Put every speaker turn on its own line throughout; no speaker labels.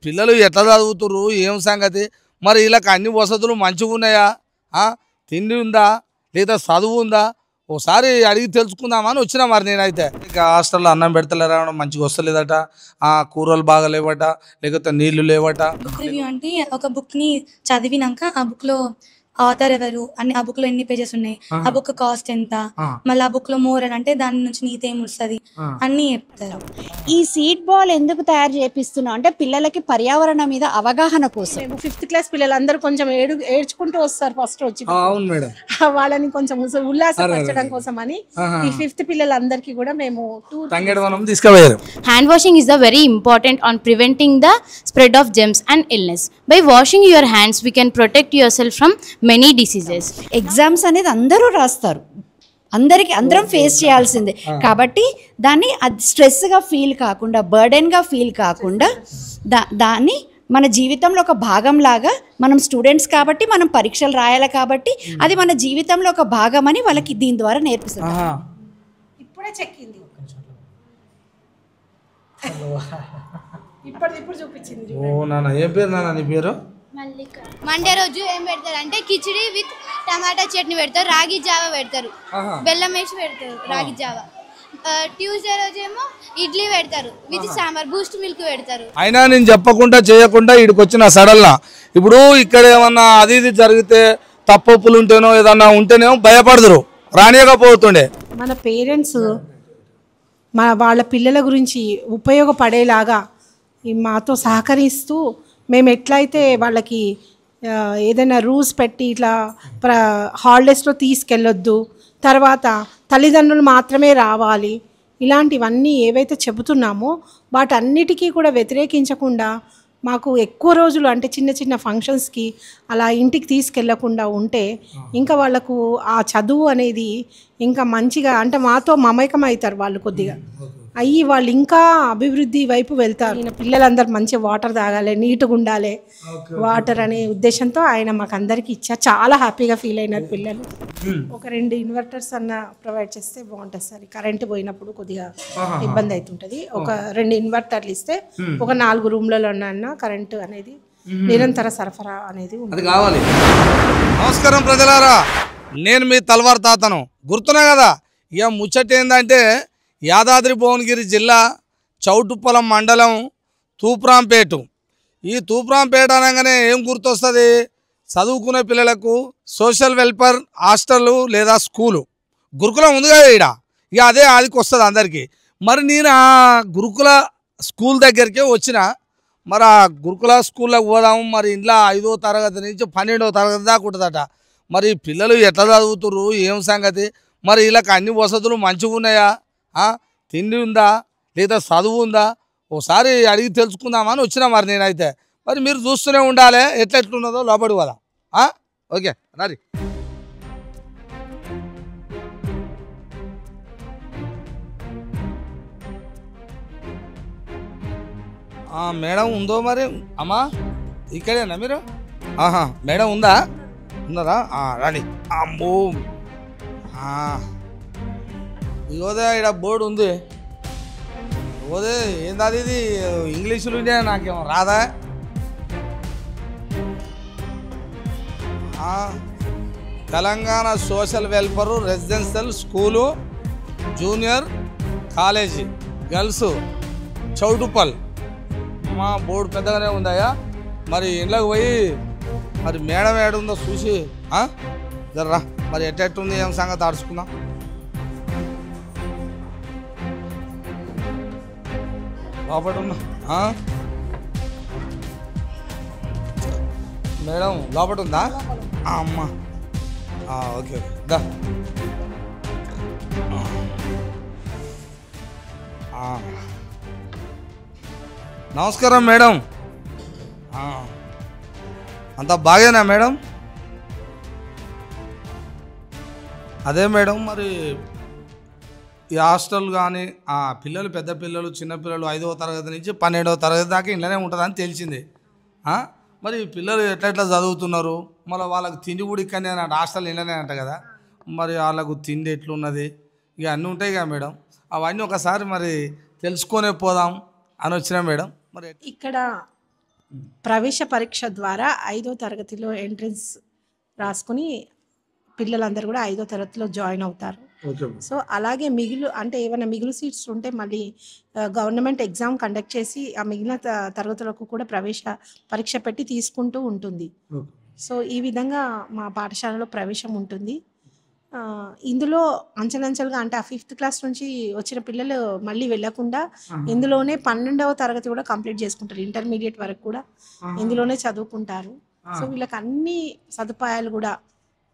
పిల్లలు ఎట్లా చదువుతుర్రు ఏం సంగతి మరి వీళ్ళకి అన్ని వసతులు మంచిగా ఉన్నాయా తిండి ఉందా లేదా చదువు ఉందా ఒకసారి అడిగి తెలుసుకుందామని వచ్చినా మరి నేనైతే ఇక హాస్టల్లో అన్నం పెడతలేరా మంచిగా వస్తలేదట కూరలు బాగాలేవట లేకపోతే నీళ్లు లేవట
బుక్ రివ్యూ అంటే ఒక బుక్ ని చదివినాక ఆ బుక్ లో ఆథర్ ఎవరు అని ఆ బుక్ లో ఎన్ని పేజెస్ ఉన్నాయి, ఆ బుక్ కాస్ట్ ఎంత, మళ్ళీ ఆ బుక్ లో మోర్ అని అంటే దాని నుంచి నీతి ఏమి వస్తుంది అన్ని చెప్తారు.
ఈ సీడ్ బాల్ ఎందుకు తయారు చేపిస్తున్నాం అంటే పిల్లలకి పర్యావరణం మీద అవగాహన కోసం.
5th క్లాస్ పిల్లలందరూ కొంచెం ఏడ్చుకుంటూ వస్తారు ఫస్ట్ వచ్చి.
అవును మేడం,
వాళ్ళని కొంచెం ఉల్లాసపరచడం కోసం అని ఈ 5th పిల్లలందరికీ కూడా మేము
తంగేడవనం తీసుకుపోయారు.
Hand washing is very important on preventing the spread of germs and illness. By washing your hands, we can protect yourself from many diseases.
Exams అనేది అందరూ రాస్తారు, అందరం ఫేస్ చేయాల్సిందే కాబట్టి దాన్ని అది స్ట్రెస్గా ఫీల్ కాకుండా బర్డెన్గా ఫీల్ కాకుండా దాన్ని మన జీవితంలో ఒక భాగం లాగా మనం స్టూడెంట్స్ కాబట్టి మనం పరీక్షలు రాయాలి కాబట్టి అది మన జీవితంలో ఒక భాగం అని వాళ్ళకి దీని ద్వారా నేర్పిస్తాం.
ఇప్పుడే చెక్కింది, ఇప్పుడు చూపించింది.
ఓ నాన్న ఏం పేరు నాన్న నీ పేరు?
మండే రోజు ఏం పెడతారు అంటే కిచిడి విత్ టమాటా చట్నీ పెడతారు, రాగి జావా పెడతారు, బెల్లం వేసి పెడతారు రాగి జావా. ట్యూస్డే రోజు ఏమో ఇడ్లీ పెడతారు విత్ సాంబార్, బూస్ట్ మిల్క్ పెడతారు.
అయినా నేను చెప్పకుండా చేయకుండా ఇక్కడికి వచ్చిన సడల్లా ఇప్పుడు ఇక్కడ ఏమన్నా అది ఇది జరిగితే తప్పులు ఉంటేనో ఏదన్నా ఉంటేనేమో భయపడదురు రానియకపోతుండే.
మన పేరెంట్స్ వాళ్ళ పిల్లల గురించి ఉపయోగపడేలాగా మాతో సహకరిస్తూ మేము ఎట్లయితే వాళ్ళకి ఏదైనా రూల్స్ పెట్టి ఇట్లా హాలిడేస్లో తీసుకెళ్ళొద్దు, తర్వాత తల్లిదండ్రులు మాత్రమే రావాలి, ఇలాంటివన్నీ ఏవైతే చెబుతున్నామో వాటన్నిటికీ కూడా వ్యతిరేకించకుండా మాకు ఎక్కువ రోజులు అంటే చిన్న చిన్న ఫంక్షన్స్కి అలా ఇంటికి తీసుకెళ్లకుండా ఉంటే ఇంకా వాళ్ళకు ఆ చదువు అనేది ఇంకా మంచిగా అంటే మాతో మమేకం అవుతారు వాళ్ళు, కొద్దిగా అయ్యి వాళ్ళు ఇంకా అభివృద్ధి వైపు వెళ్తారు. ఈయన పిల్లలందరూ మంచిగా వాటర్ తాగాలి, నీట్గా ఉండాలి వాటర్ అనే ఉద్దేశంతో ఆయన మాకు అందరికీ ఇచ్చారు. చాలా హ్యాపీగా ఫీల్ అయినారు పిల్లలు. ఒక 2 ఇన్వర్టర్స్ అన్న ప్రొవైడ్ చేస్తే బాగుంటుంది సార్, కరెంటు పోయినప్పుడు కొద్దిగా ఇబ్బంది అవుతుంటుంది. ఒక 2 ఇన్వర్టర్లు ఇస్తే ఒక 4 రూమ్లలోనన్నా కరెంటు అనేది నిరంతర సరఫరా అనేది
కావాలి. నమస్కారం ప్రజలారా, నేను మీ తల్వార్ తాతను. గుర్తున్నా కదా ఇక ముచ్చట ఏంటంటే యాదాద్రి భువనగిరి జిల్లా చౌటుప్పలం మండలం తూప్రాంపేట. ఈ తూప్రాంపేట అనగానే ఏం గుర్తొస్తుంది? చదువుకునే పిల్లలకు సోషల్ వెల్ఫేర్ హాస్టల్ లేదా స్కూలు గురుకులం ఉంది కదా ఇక్కడ, ఇక అదే ఆదికి వస్తుంది అందరికీ. మరి నేను ఆ గురుకుల స్కూల్ దగ్గరికే వచ్చిన. మరి ఆ గురుకుల స్కూల్లోకి పోదాము. మరి ఇంట్లో 5వ తరగతి నుంచి 12వ తరగతి దాకా ఉంటుందట. మరి పిల్లలు ఎట్లా చదువుతుర్రు ఏం సంగతి మరి వీళ్ళకి అన్ని వసతులు మంచిగా ఉన్నాయా తిండి ఉందా లేదా చదువు ఉందా ఒకసారి అడిగి తెలుసుకుందామని వచ్చినా మరి నేనైతే. మరి మీరు చూస్తూనే ఉండాలి ఎట్లెట్లున్నదో లోపడి కదా. ఓకే రండి. మేడం ఉందో మరి అమ్మా? ఇక్కడేనా మీరు? మేడం ఉందా? ఉన్నారా? రండి. అమ్మో ఇగోదే ఇక్కడ బోర్డు ఉంది. ఓదే ఏంది ఇది ఇంగ్లీషులో నాకేమో రాదా? Telangana social welfare residential school junior college girls Choutuppal. మా బోర్డు పెద్దగానే ఉందాయా? మరి ఇంట్లోకి పోయి మరి మేడం ఏడుందో చూసి జర్రా మరి ఎట్టెట్టుంది ఏం సంగతి ఆడుచుకుందాం. లోపల ఉన్నా మేడం లోపల ఉందా? అమ్మ ఓకే దా. నమస్కారం మేడం. అంతా బాగేనా మేడం? అదే మేడం మరి ఈ హాస్టల్ కానీ పిల్లలు పెద్ద పిల్లలు చిన్నపిల్లలు 5వ తరగతి నుంచి 12వ తరగతి దాకా ఇంట్లోనే ఉంటుందని తెలిసింది. మరి పిల్లలు ఎట్లా చదువుతున్నారు? మళ్ళీ వాళ్ళకి తిండి కూడా ఇక్కడనే అంట, హాస్టల్ ఇంట్లోనే అంట కదా. మరి వాళ్ళకు తిండి ఎట్లున్నది ఇక అన్నీ ఉంటాయి కదా మేడం. అవన్నీ ఒకసారి మరి తెలుసుకొనే పోదాం అని వచ్చినా మేడం. మరి
ఇక్కడ ప్రవేశ పరీక్ష ద్వారా 5వ తరగతిలో ఎంట్రన్స్ రాసుకుని పిల్లలందరూ కూడా 5వ తరగతిలో జాయిన్ అవుతారు. సో అలాగే అంటే ఏమైనా మిగులు సీట్స్ ఉంటే మళ్ళీ గవర్నమెంట్ ఎగ్జామ్ కండక్ట్ చేసి ఆ మిగిలిన తరగతులకు కూడా ప్రవేశ పరీక్ష పెట్టి తీసుకుంటూ ఉంటుంది. సో ఈ విధంగా మా పాఠశాలలో ప్రవేశం ఉంటుంది. ఇందులో అంచెలంచెలుగా అంటే ఆ 5th క్లాస్ నుంచి వచ్చిన పిల్లలు మళ్ళీ వెళ్ళకుండా ఇందులోనే 12వ తరగతి కూడా కంప్లీట్ చేసుకుంటారు. ఇంటర్మీడియట్ వరకు కూడా ఇందులోనే చదువుకుంటారు. సో వీళ్ళకి అన్ని సదుపాయాలు కూడా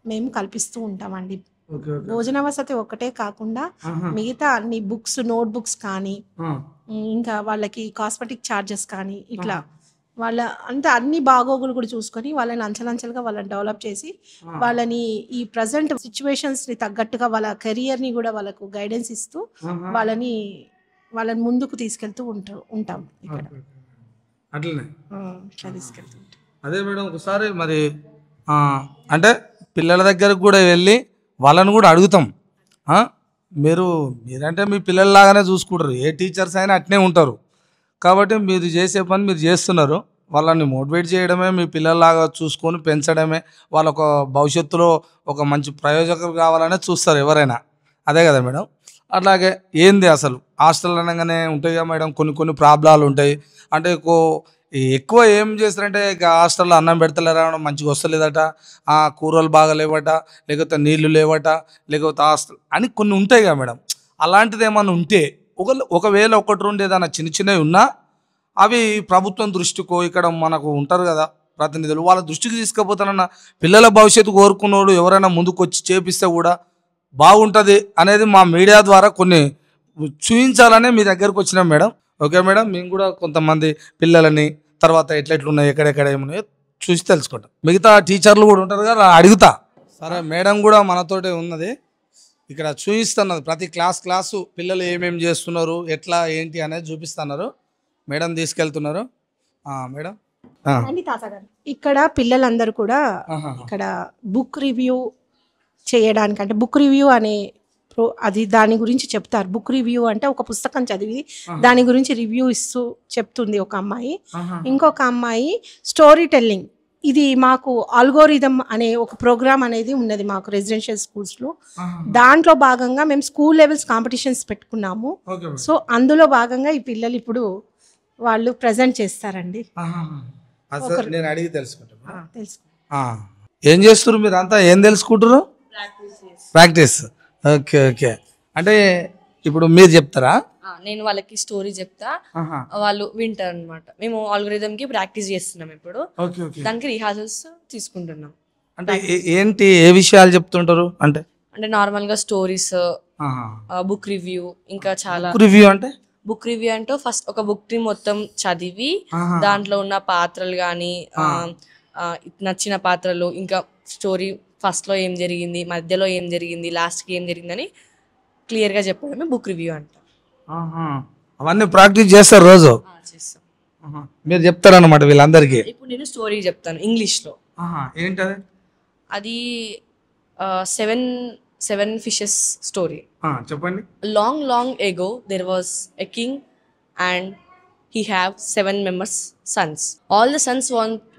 మేము కల్పిస్తూ ఉంటామండి. భోజన వసతి ఒక్కటే కాకుండా మిగతా అన్ని బుక్స్, నోట్ బుక్స్ కానీ ఇంకా వాళ్ళకి కాస్మెటిక్ ఛార్జెస్ కానీ ఇట్లా వాళ్ళ అంటే అన్ని బాగోగులు కూడా చూసుకొని వాళ్ళని అంచెలంచెలుగా వాళ్ళని డెవలప్ చేసి వాళ్ళని ఈ ప్రజెంట్ సిచ్యువేషన్స్ని తగ్గట్టుగా వాళ్ళ కెరియర్ని కూడా వాళ్ళకు గైడెన్స్ ఇస్తూ వాళ్ళని ముందుకు తీసుకెళ్తూ ఉంటాం ఇక్కడ.
అట్లనే
తీసుకెళ్తూ ఉంటాం.
అదే మేడం, ఒకసారి మరి అంటే పిల్లల దగ్గరకు కూడా వెళ్ళి వాళ్ళని కూడా అడుగుతాం. మీరంటే మీ పిల్లల్లాగానే చూసుకుంటారు, ఏ టీచర్స్ అయినా అట్నే ఉంటారు. కాబట్టి మీరు చేసే పని మీరు చేస్తున్నారు. వాళ్ళని మోటివేట్ చేయడమే, మీ పిల్లల్లాగా చూసుకొని పెంచడమే, వాళ్ళ ఒక భవిష్యత్తులో ఒక మంచి ప్రయోజకులు కావాలనే చూస్తారు ఎవరైనా. అదే కదా మేడం? అట్లాగే ఏంది అసలు హాస్టల్ అనగానే ఉంటాయి కదా మేడం, కొన్ని ప్రాబ్లాలు ఉంటాయి. అంటే ఎక్కువ ఏం చేస్తారంటే ఇక హాస్టల్లో అన్నం పెడతలేరా, మంచిగా వస్తలేదట, కూరలు బాగా లేవట, లేకపోతే నీళ్లు లేవట, లేకపోతే హాస్టల్ అని కొన్ని ఉంటాయి కదా మేడం. అలాంటిది ఏమన్నా ఉంటే ఒకవేళ ఒకటి రెండు ఏదైనా చిన్నవి ఉన్నా అవి ప్రభుత్వం దృష్టికో, ఇక్కడ మనకు ఉంటారు కదా ప్రతినిధులు, వాళ్ళ దృష్టికి తీసుకుపోతానన్న పిల్లల భవిష్యత్తు కోరుకున్నోడు ఎవరైనా ముందుకు వచ్చి చేపిస్తే కూడా బాగుంటుంది అనేది మా మీడియా ద్వారా కొన్ని చూపించాలనే మీ దగ్గరకు వచ్చినాం మేడం. ఓకే మేడం, మేము కూడా కొంతమంది పిల్లలని తర్వాత ఎట్లెట్లున్నాయి, ఎక్కడెక్కడ ఏమున్నాయో చూసి తెలుసుకుంటాం. మిగతా టీచర్లు కూడా ఉంటారు కదా, అడుగుతా. సరే మేడం కూడా మనతోటే ఉన్నది, ఇక్కడ చూపిస్తున్నది. ప్రతి క్లాసు పిల్లలు ఏమేమి చేస్తున్నారు, ఎట్లా ఏంటి అనేది చూపిస్తున్నారు. మేడం తీసుకెళ్తున్నారు. మేడం
ఇక్కడ పిల్లలందరూ కూడా ఇక్కడ బుక్ రివ్యూ చేయడానికి, అంటే బుక్ రివ్యూ అనే అది దాని గురించి చెప్తారు. బుక్ రివ్యూ అంటే ఒక పుస్తకం చదివి దాని గురించి రివ్యూ ఇస్తూ చెప్తుంది ఒక అమ్మాయి. ఇంకొక అమ్మాయి స్టోరీ టెల్లింగ్. ఇది మాకు ఆల్గోరిథం అనే ఒక ప్రోగ్రామ్ అనేది ఉన్నది మాకు రెసిడెన్షియల్ స్కూల్స్లో. దాంట్లో భాగంగా మేము స్కూల్ లెవెల్స్ కాంపిటీషన్స్ పెట్టుకున్నాము. సో అందులో భాగంగా ఈ పిల్లలు ఇప్పుడు వాళ్ళు ప్రజెంట్ చేస్తారండి.
ఏం చేస్తారు మీరు అంతా, ఏం తెలుసుకుంటారు? ప్రాక్టీస్. Okay okay. అంటే ఇప్పుడు మీరు చెప్తారా?
నేను వాళ్ళకి స్టోరీ చెప్తా, వాళ్ళు వింటారు అనమాట. మేము ఆల్గోరిథం కి ప్రాక్టీస్ చేస్తున్నాం ఇప్పుడు. దానికి రిహార్సల్స్ తీసుకుంటున్నాం.
అంటే ఏంటి, ఏ విషయాలు చెప్తుంటారు? అంటే
నార్మల్ గా స్టోరీస్, బుక్ రివ్యూ, ఇంకా చాలా. బుక్ రివ్యూ అంటే ఫస్ట్ ఒక బుక్ ని మొత్తం చదివి దాంట్లో ఉన్న పాత్రలు కానీ నచ్చిన పాత్రలు, ఇంకా స్టోరీ ఫస్ట్ లో ఏం జరిగింది, మధ్యలో ఏం జరిగింది, లాస్ట్ కి ఏం జరిగిందని క్లియర్ గా చెప్పడమే బుక్ రివ్యూ అంట.
అవన్నీ ప్రాక్టీస్ చేస్తారు రోజు?
చేస్తాం.
మీరు చెప్తారన్నమాట వీళ్ళందరికీ?
ఇప్పుడు నేను స్టోరీ చెప్తాను ఇంగ్లీష్ లో.
ఏంటది?
అది సెవెన్ ఫిషెస్ స్టోరీ.
చెప్పండి.
Long ago there was a king and he have 7 members sons. All the sons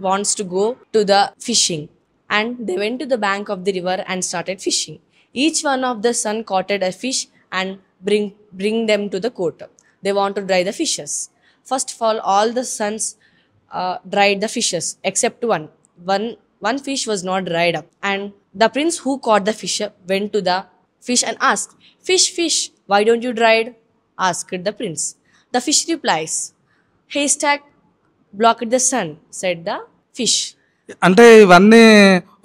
wants to go to the fishing, and they went to the bank of the river and started fishing. Each one of the son caught a fish and bring them to the court. They want to dry the fishes. First of all the sons dried the fishes except one fish was not dried up, and the prince who caught the fish went to the fish and asked, fish, why don't you dry it? Asked the prince. The fish replies, haystack blocked the sun, said the fish.
అంటే ఇవన్నీ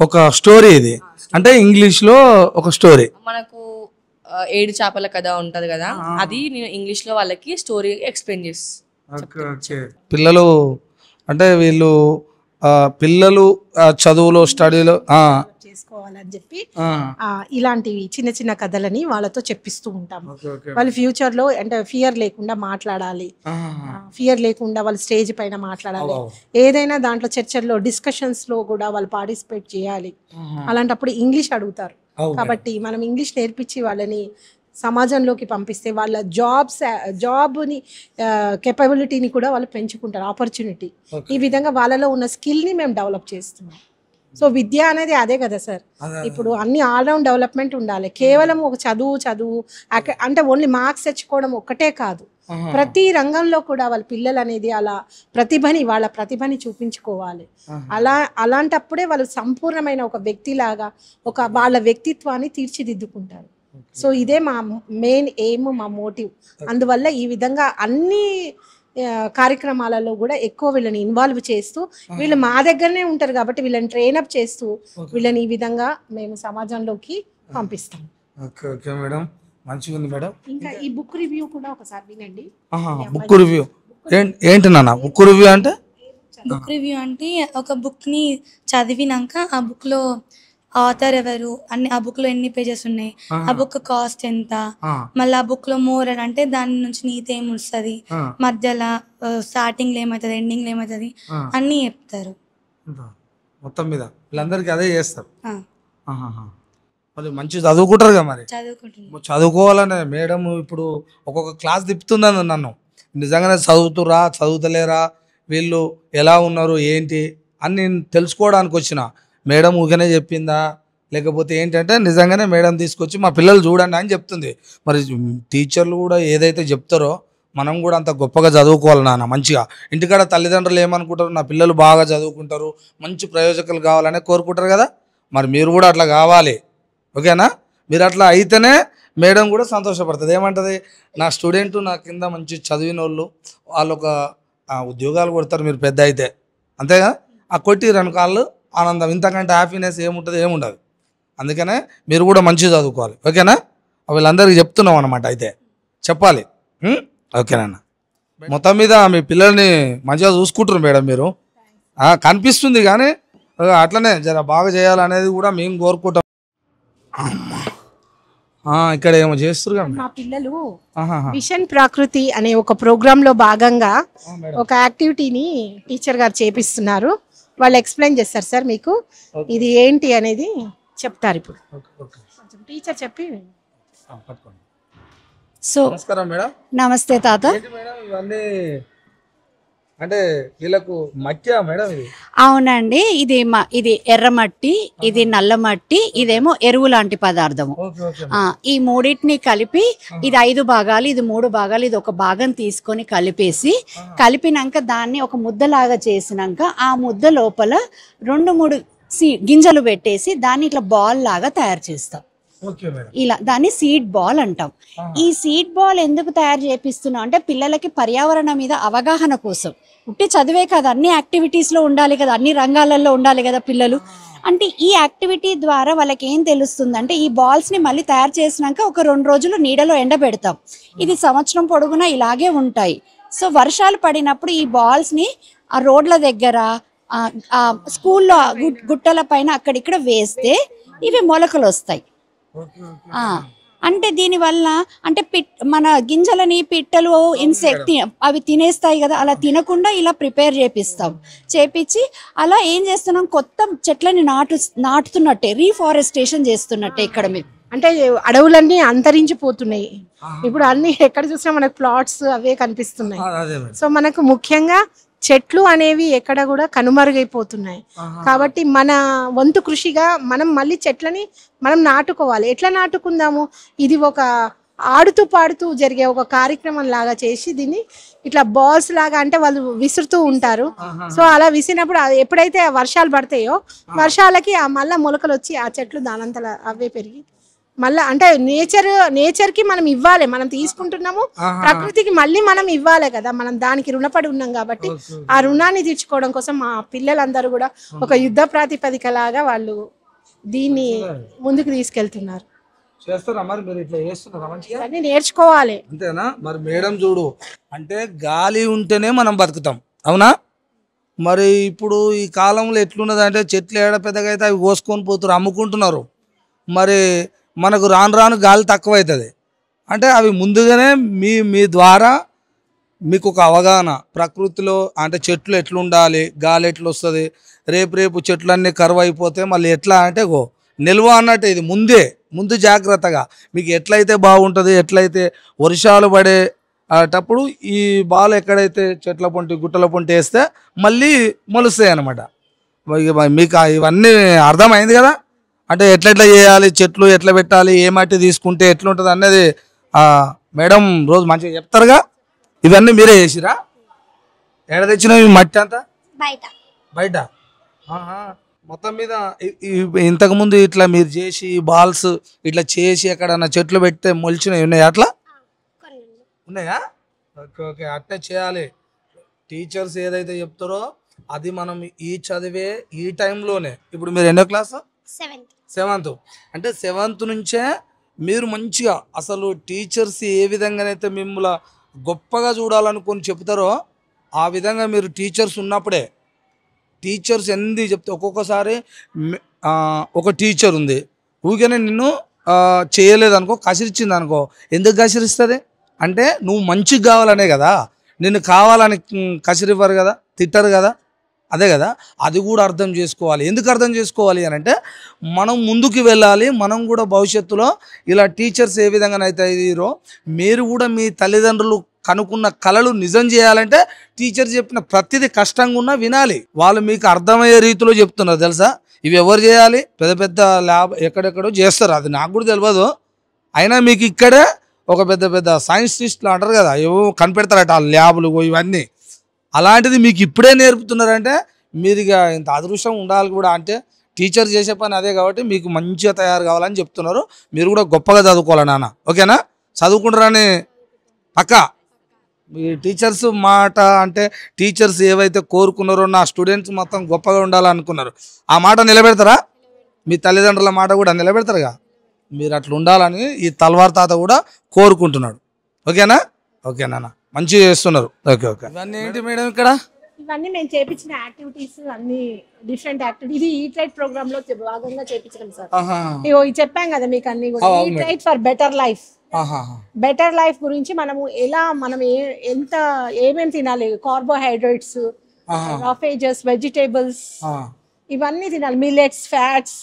ఒక story. ఇది అంటే English లో ఒక story.
మనకు 7 చేపల కథ ఉంటది కదా, అది నేను ఇంగ్లీష్ లో వాళ్ళకి స్టోరీ ఎక్స్ప్లెయిన్ చేసి.
పిల్లలు అంటే వీళ్ళు పిల్లలు చదువులో స్టడీలో
చేసుకోవాలని చెప్పి ఇలాంటివి చిన్న చిన్న కథలని వాళ్ళతో చెప్పిస్తూ ఉంటాము. వాళ్ళు ఫ్యూచర్ లో అంటే ఫియర్ లేకుండా మాట్లాడాలి, ఫియర్ లేకుండా వాళ్ళు స్టేజ్ పైన మాట్లాడాలి, ఏదైనా దాంట్లో చర్చల్లో డిస్కషన్స్ లో కూడా వాళ్ళు పార్టిసిపేట్ చేయాలి. అలాంటప్పుడు ఇంగ్లీష్ అడుగుతారు కాబట్టి మనం ఇంగ్లీష్ నేర్పించి వాళ్ళని సమాజంలోకి పంపిస్తే వాళ్ళ జాబ్ని కెపబిలిటీని కూడా వాళ్ళు పెంచుకుంటారు, ఆపర్చునిటీ. ఈ విధంగా వాళ్ళలో ఉన్న స్కిల్ని మేము డెవలప్ చేస్తున్నాం. సో విద్య అనేది అదే కదా సార్, ఇప్పుడు అన్ని ఆల్రౌండ్ డెవలప్మెంట్ ఉండాలి. కేవలం ఒక చదువు అంటే ఓన్లీ మార్క్స్ తెచ్చుకోవడం ఒక్కటే కాదు, ప్రతి రంగంలో కూడా వాళ్ళ పిల్లలు అనేది అలా వాళ్ళ ప్రతిభని చూపించుకోవాలి. అలాంటప్పుడే వాళ్ళు సంపూర్ణమైన ఒక వ్యక్తిలాగా వాళ్ళ వ్యక్తిత్వాన్ని తీర్చిదిద్దుకుంటారు. సో ఇదే మా మెయిన్ ఎయిమ్, మా మోటివ్. అందువల్ల ఈ విధంగా అన్ని కార్యక్రమాలలో కూడా ఎక్కువ వీళ్ళని ఇన్వాల్వ్ చేస్తూ, వీళ్ళు మా దగ్గరనే ఉంటారు కాబట్టి వీళ్ళని ట్రైనప్ చేస్తూ వీళ్ళని ఈ విధంగా మేము సమాజంలోకి పంపిస్తాం.
ఓకే ఓకే మేడం, మంచిగా ఉంది మేడం.
ఇంకా ఈ బుక్ రివ్యూ కూడా ఒకసారి వినండి.
బుక్ రివ్యూ ఏంటి నాన్న? బుక్ రివ్యూ అంటే
ఒక బుక్ని చదివినాక ఆ బుక్లో ఆథర్ ఎవరు, ఆ బుక్లో ఎన్ని పేజెస్ ఉన్నాయి, ఆ బుక్ కాస్ట్ ఎంత, మళ్ళీ ఆ బుక్లో మోరల్ అంటే దాని నుంచి నీతి ఏమి వస్తుంది, మధ్యలో స్టార్టింగ్లో ఏమవుతుంది, ఎండింగ్లో ఏమవుతుంది అన్నీ చెప్తారు.
మొత్తం మీద వీళ్ళందరికీ అదే చేస్తారు. మరి మంచిగా చదువుకుంటారు కదా, మరి చదువుకోవాలనే మేడం ఇప్పుడు ఒక్కొక్క క్లాస్ తిప్పుతుందని నన్ను, నిజంగానే చదువుతలేరా వీళ్ళు, ఎలా ఉన్నారు ఏంటి అని నేను తెలుసుకోవడానికి వచ్చిన. మేడం ఊరికనే చెప్పిందా లేకపోతే ఏంటంటే నిజంగానే మేడం తీసుకొచ్చి మా పిల్లలు చూడండి అని చెప్తుంది. మరి టీచర్లు కూడా ఏదైతే చెప్తారో మనం కూడా అంత గొప్పగా చదువుకోవాలి నాన్న. మంచిగా ఇంటికాడ తల్లిదండ్రులు ఏమనుకుంటారు, నా పిల్లలు బాగా చదువుకుంటారు, మంచి ప్రయోజకులు కావాలనే కోరుకుంటారు కదా. మరి మీరు కూడా అట్లా కావాలి, ఓకేనా? మీరు అట్లా అయితేనే మేడం కూడా సంతోషపడుతుంది. ఏమంటుంది, నా స్టూడెంట్ నా కింద మంచి చదివిన వాళ్ళు ఒక ఉద్యోగాలు కొడతారు మీరు పెద్ద అయితే, అంతేగా? ఆ కొట్టి 2 కాళ్ళు ఆనందం, ఇంతకంటే హ్యాపీనెస్ ఏముంటుంది? ఏముండదు. అందుకనే మీరు కూడా మంచిగా చదువుకోవాలి, ఓకేనా? వీళ్ళందరికీ చెప్తున్నాం అన్నమాట, అయితే చెప్పాలి, ఓకేనా? మొత్తం మీద మీ పిల్లల్ని మంచిగా చూసుకుంటారు మేడం మీరు, కనిపిస్తుంది. కానీ అట్లనే జర బాగా చేయాలనేది కూడా మేము కోరుకుంటాం. ఇక్కడ ఏమో చేస్తారు కదా
మా పిల్లలు, మిషన్ ప్రకృతి అనే ఒక ప్రోగ్రామ్ లో భాగంగా ఒక యాక్టివిటీని టీచర్ గారు చేపిస్తున్నారు. వాళ్ళు ఎక్స్ప్లెయిన్ చేస్తారు సార్, మీకు ఇది ఏంటి అనేది చెప్తారు ఇప్పుడు. టీచర్ చెప్పి.
సో
నమస్కారం మేడం.
నమస్తే తాత.
ఇవన్నీ అంటే వీళ్ళకు మట్టి మేడం? ఇది
అవునండి, ఇది ఎర్రమట్టి, ఇది నల్లమట్టి, ఇదేమో ఎరువు లాంటి పదార్థము. ఈ మూడింటిని కలిపి, ఇది 5 భాగాలు, ఇది 3 భాగాలు, ఇది 1 భాగం తీసుకొని కలిపినాక దాన్ని ఒక ముద్దలాగా చేసినాక ఆ ముద్ద లోపల 2-3 గింజలు పెట్టేసి దాన్ని ఇట్లా బాల్ లాగా తయారు చేస్తాం. ఇలా దాన్ని సీడ్ బాల్ అంటాం. ఈ సీడ్ బాల్ ఎందుకు తయారు చేపిస్తున్నాం అంటే పిల్లలకి పర్యావరణం మీద అవగాహన కోసం. ఉట్టి చదివే కదా, అన్ని యాక్టివిటీస్ లో ఉండాలి కదా, అన్ని రంగాలలో ఉండాలి కదా పిల్లలు. అంటే ఈ యాక్టివిటీ ద్వారా వాళ్ళకి ఏం తెలుస్తుంది అంటే, ఈ బాల్స్ ని మళ్ళీ తయారు చేసినాక ఒక 2 రోజులు నీడలో ఎండబెడతాం. ఇది సంవత్సరం పొడుగునా ఇలాగే ఉంటాయి. సో వర్షాలు పడినప్పుడు ఈ బాల్స్ ని ఆ రోడ్ల దగ్గర, స్కూల్లో గుట్టల పైన అక్కడిక్కడ వేస్తే ఇవి మొలకలు వస్తాయి. అంటే దీనివల్ల అంటే మన గింజలని పిట్టలు, ఇన్సెక్ట్ అవి తినేస్తాయి కదా, అలా తినకుండా ఇలా ప్రిపేర్ చేపించి అలా ఏం చేస్తున్నాం, కొత్త చెట్లని నాటుతున్నట్టే, రీఫారెస్టేషన్ చేస్తున్నట్టే. ఇక్కడ మీరు
అంటే అడవులన్నీ అంతరించిపోతున్నాయి. ఇప్పుడు అన్ని ఎక్కడ చూసినా మనకు ప్లాట్స్ అవే కనిపిస్తున్నాయి. సో మనకు ముఖ్యంగా చెట్లు అనేవి ఎక్కడ కూడా కనుమరుగైపోతున్నాయి. కాబట్టి మన వంతు కృషిగా మనం మళ్ళీ చెట్లని మనం నాటుకోవాలి. ఎట్లా నాటుకుందాము, ఇది ఒక ఆడుతూ పాడుతూ జరిగే ఒక కార్యక్రమం లాగా చేసి దీన్ని ఇట్లా బాల్స్ లాగా, అంటే వాళ్ళు విసురుతూ ఉంటారు. సో అలా విసిరినప్పుడు ఎప్పుడైతే వర్షాలు పడతాయో వర్షాలకి మళ్ళీ మొలకలు వచ్చి ఆ చెట్లు దానంతలా అవే పెరిగి మళ్ళీ అంటే నేచర్కి మనం ఇవ్వాలి, మనం తీసుకుంటున్నాము, ప్రకృతికి మళ్ళీ మనం ఇవ్వాలి కదా, మనం దానికి రుణపడి ఉన్నాం. కాబట్టి ఆ రుణాన్ని తీర్చుకోవడం కోసం మా పిల్లలందరూ కూడా ఒక యుద్ధ ప్రాతిపదిక లాగా వాళ్ళు దీన్ని ముందుకు తీసుకెళ్తున్నారు. అన్ని నేర్చుకోవాలి,
అంతేనా? మరి మేడం చూడు, అంటే గాలి ఉంటేనే మనం బతుకుతాం, అవునా? మరి ఇప్పుడు ఈ కాలంలో ఎట్లున్నది అంటే, చెట్లు ఏడ పెద్దగా అయితే అవి కోసుకొని పోతున్నారు, అమ్ముకుంటున్నారు. మరి మనకు రాను గాలి తక్కువ అవుతుంది. అంటే అవి ముందుగానే మీ ద్వారా మీకు ఒక అవగాహన, ప్రకృతిలో అంటే చెట్లు ఎట్లుండాలి, గాలి ఎట్లా వస్తుంది, రేపు చెట్లన్నీ కరువు అయిపోతే మళ్ళీ ఎట్లా అంటే నిల్వ అన్నట్టు ఇది ముందు జాగ్రత్తగా మీకు ఎట్లయితే బాగుంటుంది, ఎట్లయితే వర్షాలు పడేటప్పుడు ఈ బాల్ ఎక్కడైతే చెట్ల పొంటి గుట్టల పొంటి వేస్తే మళ్ళీ మొలుస్తాయి అన్నమాట. మీకు ఇవన్నీ అర్థమైంది కదా, అంటే ఎట్లా చేయాలి, చెట్లు ఎట్లా పెట్టాలి, ఏ మట్టి తీసుకుంటే ఎట్లుంటుంది అనేది మేడం రోజు మంచిగా చెప్తారుగా. ఇవన్నీ మీరే చేసిరా? ఎక్కడ తెచ్చినా ఈ మట్టి అంతా? బయట. మొత్తం మీద ఇంతకుముందు ఇట్లా మీరు చేసి బాల్స్ ఇట్లా చేసి ఎక్కడన్నా చెట్లు పెడితే మొలిచినవి ఉన్నాయా? అట్లా ఉన్నాయా? ఓకే ఓకే, అట్లా చేయాలి. టీచర్స్ ఏదైతే చెప్తారో అది మనం ఈ చదివే ఈ టైంలోనే. ఇప్పుడు మీరు ఎన్నో క్లాసు? 7th. అంటే 7th నుంచే మీరు మంచిగా అసలు టీచర్స్ ఏ విధంగానైతే మిమ్మల్ని గొప్పగా చూడాలనుకొని చెప్తారో ఆ విధంగా మీరు టీచర్స్ ఉన్నప్పుడే. టీచర్స్ ఎందుకు చెప్తే ఒక్కొక్కసారి ఒక టీచర్ ఉంది ఊరికనే నిన్ను చేయలేదనుకో, కసిరిచ్చింది అనుకో. ఎందుకు కసిరిస్తుంది అంటే నువ్వు మంచిగా కావాలనే కదా, నిన్ను కావాలని కసిరివ్వరు కదా, తిట్టరు కదా, అదే కదా. అది కూడా అర్థం చేసుకోవాలి. ఎందుకు అర్థం చేసుకోవాలి అని అంటే మనం ముందుకు వెళ్ళాలి. మనం కూడా భవిష్యత్తులో ఇలా టీచర్స్ ఏ విధంగానైతే అయ్యారో మీరు కూడా మీ తల్లిదండ్రులు కనుక్కున్న కళలు నిజం చేయాలంటే టీచర్ చెప్పిన ప్రతిదీ కష్టంగా ఉన్నా వినాలి. వాళ్ళు మీకు అర్థమయ్యే రీతిలో చెప్తున్నారు తెలుసా. ఇవి ఎవరు చేయాలి? పెద్ద ల్యాబ్ ఎక్కడెక్కడో చేస్తారు, అది నాకు కూడా తెలియదు. అయినా మీకు ఇక్కడే ఒక పెద్ద సైంటిస్టులు అంటారు కదా, ఏవో కనిపెడతారట ఆ ల్యాబులు ఇవన్నీ. అలాంటిది మీకు ఇప్పుడే నేర్పుతున్నారంటే మీరు ఇక ఇంత అదృష్టం ఉండాలి కూడా. అంటే టీచర్ చేసే పని అదే కాబట్టి మీకు మంచిగా తయారు కావాలని చెప్తున్నారు. మీరు కూడా గొప్పగా చదువుకోవాలి నాన్న, ఓకేనా? చదువుకుంటారని పక్కా. మీ టీచర్స్ మాట అంటే టీచర్స్ ఏవైతే కోరుకున్నారో నా స్టూడెంట్స్ మొత్తం గొప్పగా ఉండాలనుకున్నారు, ఆ మాట నిలబెడతారా? మీ తల్లిదండ్రుల మాట కూడా నిలబెడతారుగా. మీరు అట్లా ఉండాలని ఈ తల్వార్ తాత కూడా కోరుకుంటున్నాడు, ఓకేనా? ఓకే నాన్న, మంచిగా చేస్తున్నారు. Okay okay. ఇవన్నీ ఏంటి మేడం ఇక్కడ?
ఇవన్నీ మేము చేపించిన యాక్టివిటీస్ అన్ని డిఫరెంట్ యాక్టివిటీ. ఇది ఈట్ రైట్ ప్రోగ్రామ్ లో భాగంగా చేపించడం సార్. ఇగో ఇది చెప్పాం కదా మీకు అన్ని కూడా. Eat right for better life. Better life గురించి మనం ఎంత ఏమేమి తినాలి, కార్బోహైడ్రేట్స్, రాఫేజెస్, వెజిటేబుల్స్ ఇవన్నీ తినాలి, మిల్లెట్స్, ఫ్యాట్స్,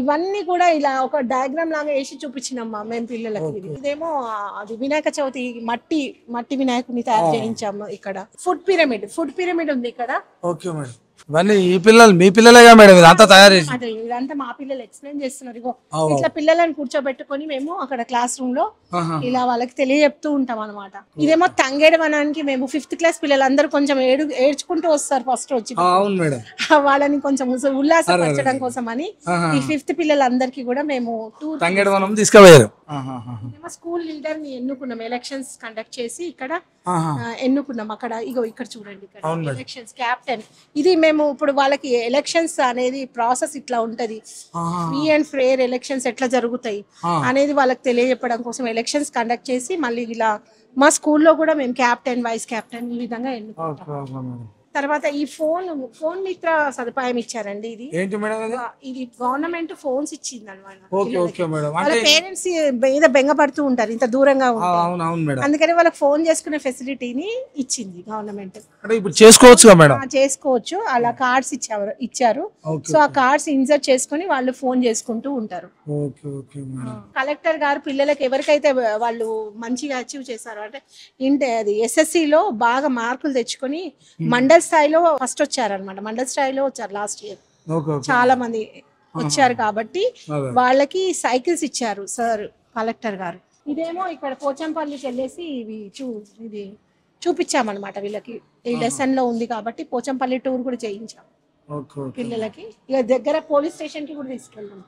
ఇవన్నీ కూడా ఇలా ఒక డయాగ్రామ్ లాగా వేసి చూపించినమ్మా మేము పిల్లలకి. ఇదేమో అది వినాయక చవితి మట్టి వినాయకుని తయారు చేయించాము. ఇక్కడ ఫుడ్ పిరమిడ్ ఉంది ఇక్కడ.
Okay madam. ఇవన్నీ మీ పిల్లలేగా మేడం ఇదంతా తయారు చేసి?
అదే ఇదంతా మా పిల్లలు ఎక్స్ప్లెయిన్ చేస్తున్నారు. ఇగో ఇట్లా పిల్లలను కూర్చోబెట్టుకొని మేము అక్కడ క్లాస్ రూమ్ లో ఇలా వాళ్ళకి తెలియజెప్తూ ఉంటాం అనమాట. ఇదేమో తంగేడవనానికి మేము 5th క్లాస్ పిల్లలందరూ కొంచెం ఏడ్చుకుంటూ వస్తారు ఫస్ట్ వచ్చి.
అవును మేడం.
వాళ్ళని కొంచెం ఉల్లాసపరచడం కోసం అని ఈ 5th పిల్లలందరికీ కూడా మేము
తంగేడవనం తీసుకుపోయారు.
స్కూల్ లీడర్ ని ఎన్నుకున్నాం, ఎలక్షన్స్ కండక్ట్ చేసి ఇక్కడ ఎన్నుకున్నాం. అక్కడ ఇక్కడ చూడండి, ఇక్కడ ఎలక్షన్స్ క్యాప్టెన్. ఇది మేము ఇప్పుడు వాళ్ళకి ఎలక్షన్స్ అనేది ప్రాసెస్ ఇట్లా ఉంటది, ఫ్రీ అండ్ ఫెయిర్ ఎలక్షన్స్ ఎట్లా జరుగుతాయి అనేది వాళ్ళకి తెలియజెప్పడం కోసం ఎలక్షన్స్ కండక్ట్ చేసి మళ్ళీ ఇలా మా స్కూల్లో కూడా మేము క్యాప్టెన్, వైస్ క్యాప్టెన్ ఈ విధంగా ఎన్నుకుంటాం. తర్వాత ఈ ఫోన్ మిత్ర సదుపాయం ఇచ్చారండి. ఇది గవర్నమెంట్ ఫోన్స్ ఇచ్చింది అనమాట. వాళ్ళ పేరెంట్స్ మీద బెంగపడుతూ ఉంటారు ఇంత దూరంగా ఉంటారు, అందుకని వాళ్ళకి ఫోన్ చేసుకునే ఫెసిలిటీని ఇచ్చింది గవర్నమెంట్. చేసుకోవచ్చు అలా కార్డ్స్ ఇచ్చారు. సో ఆ కార్డ్స్ ఇన్సర్ట్ చేసుకుని వాళ్ళు ఫోన్ చేసుకుంటూ ఉంటారు. కలెక్టర్ గారు పిల్లలకి ఎవరికైతే వాళ్ళు మంచిగా అచీవ్ చేశారు అంటే అది SSCలో బాగా మార్కులు తెచ్చుకొని మండల్ స్థాయిలో ఫస్ట్ వచ్చారనమాట. మండల స్థాయిలో వచ్చారు లాస్ట్ ఇయర్, చాలా మంది వచ్చారు. కాబట్టి వాళ్ళకి సైకిల్స్ ఇచ్చారు సార్ కలెక్టర్ గారు. ఇదేమో ఇక్కడ పోచంపల్లికి వెళ్ళేసి ఇది చూపించామన్నమాట వీళ్ళకి. ఈ లెసన్ లో ఉంది కాబట్టి పోచంపల్లి టూర్ కూడా చేయించాం పిల్లలకి. ఇక దగ్గర పోలీస్ స్టేషన్ కి కూడా తీసుకెళ్ళాం.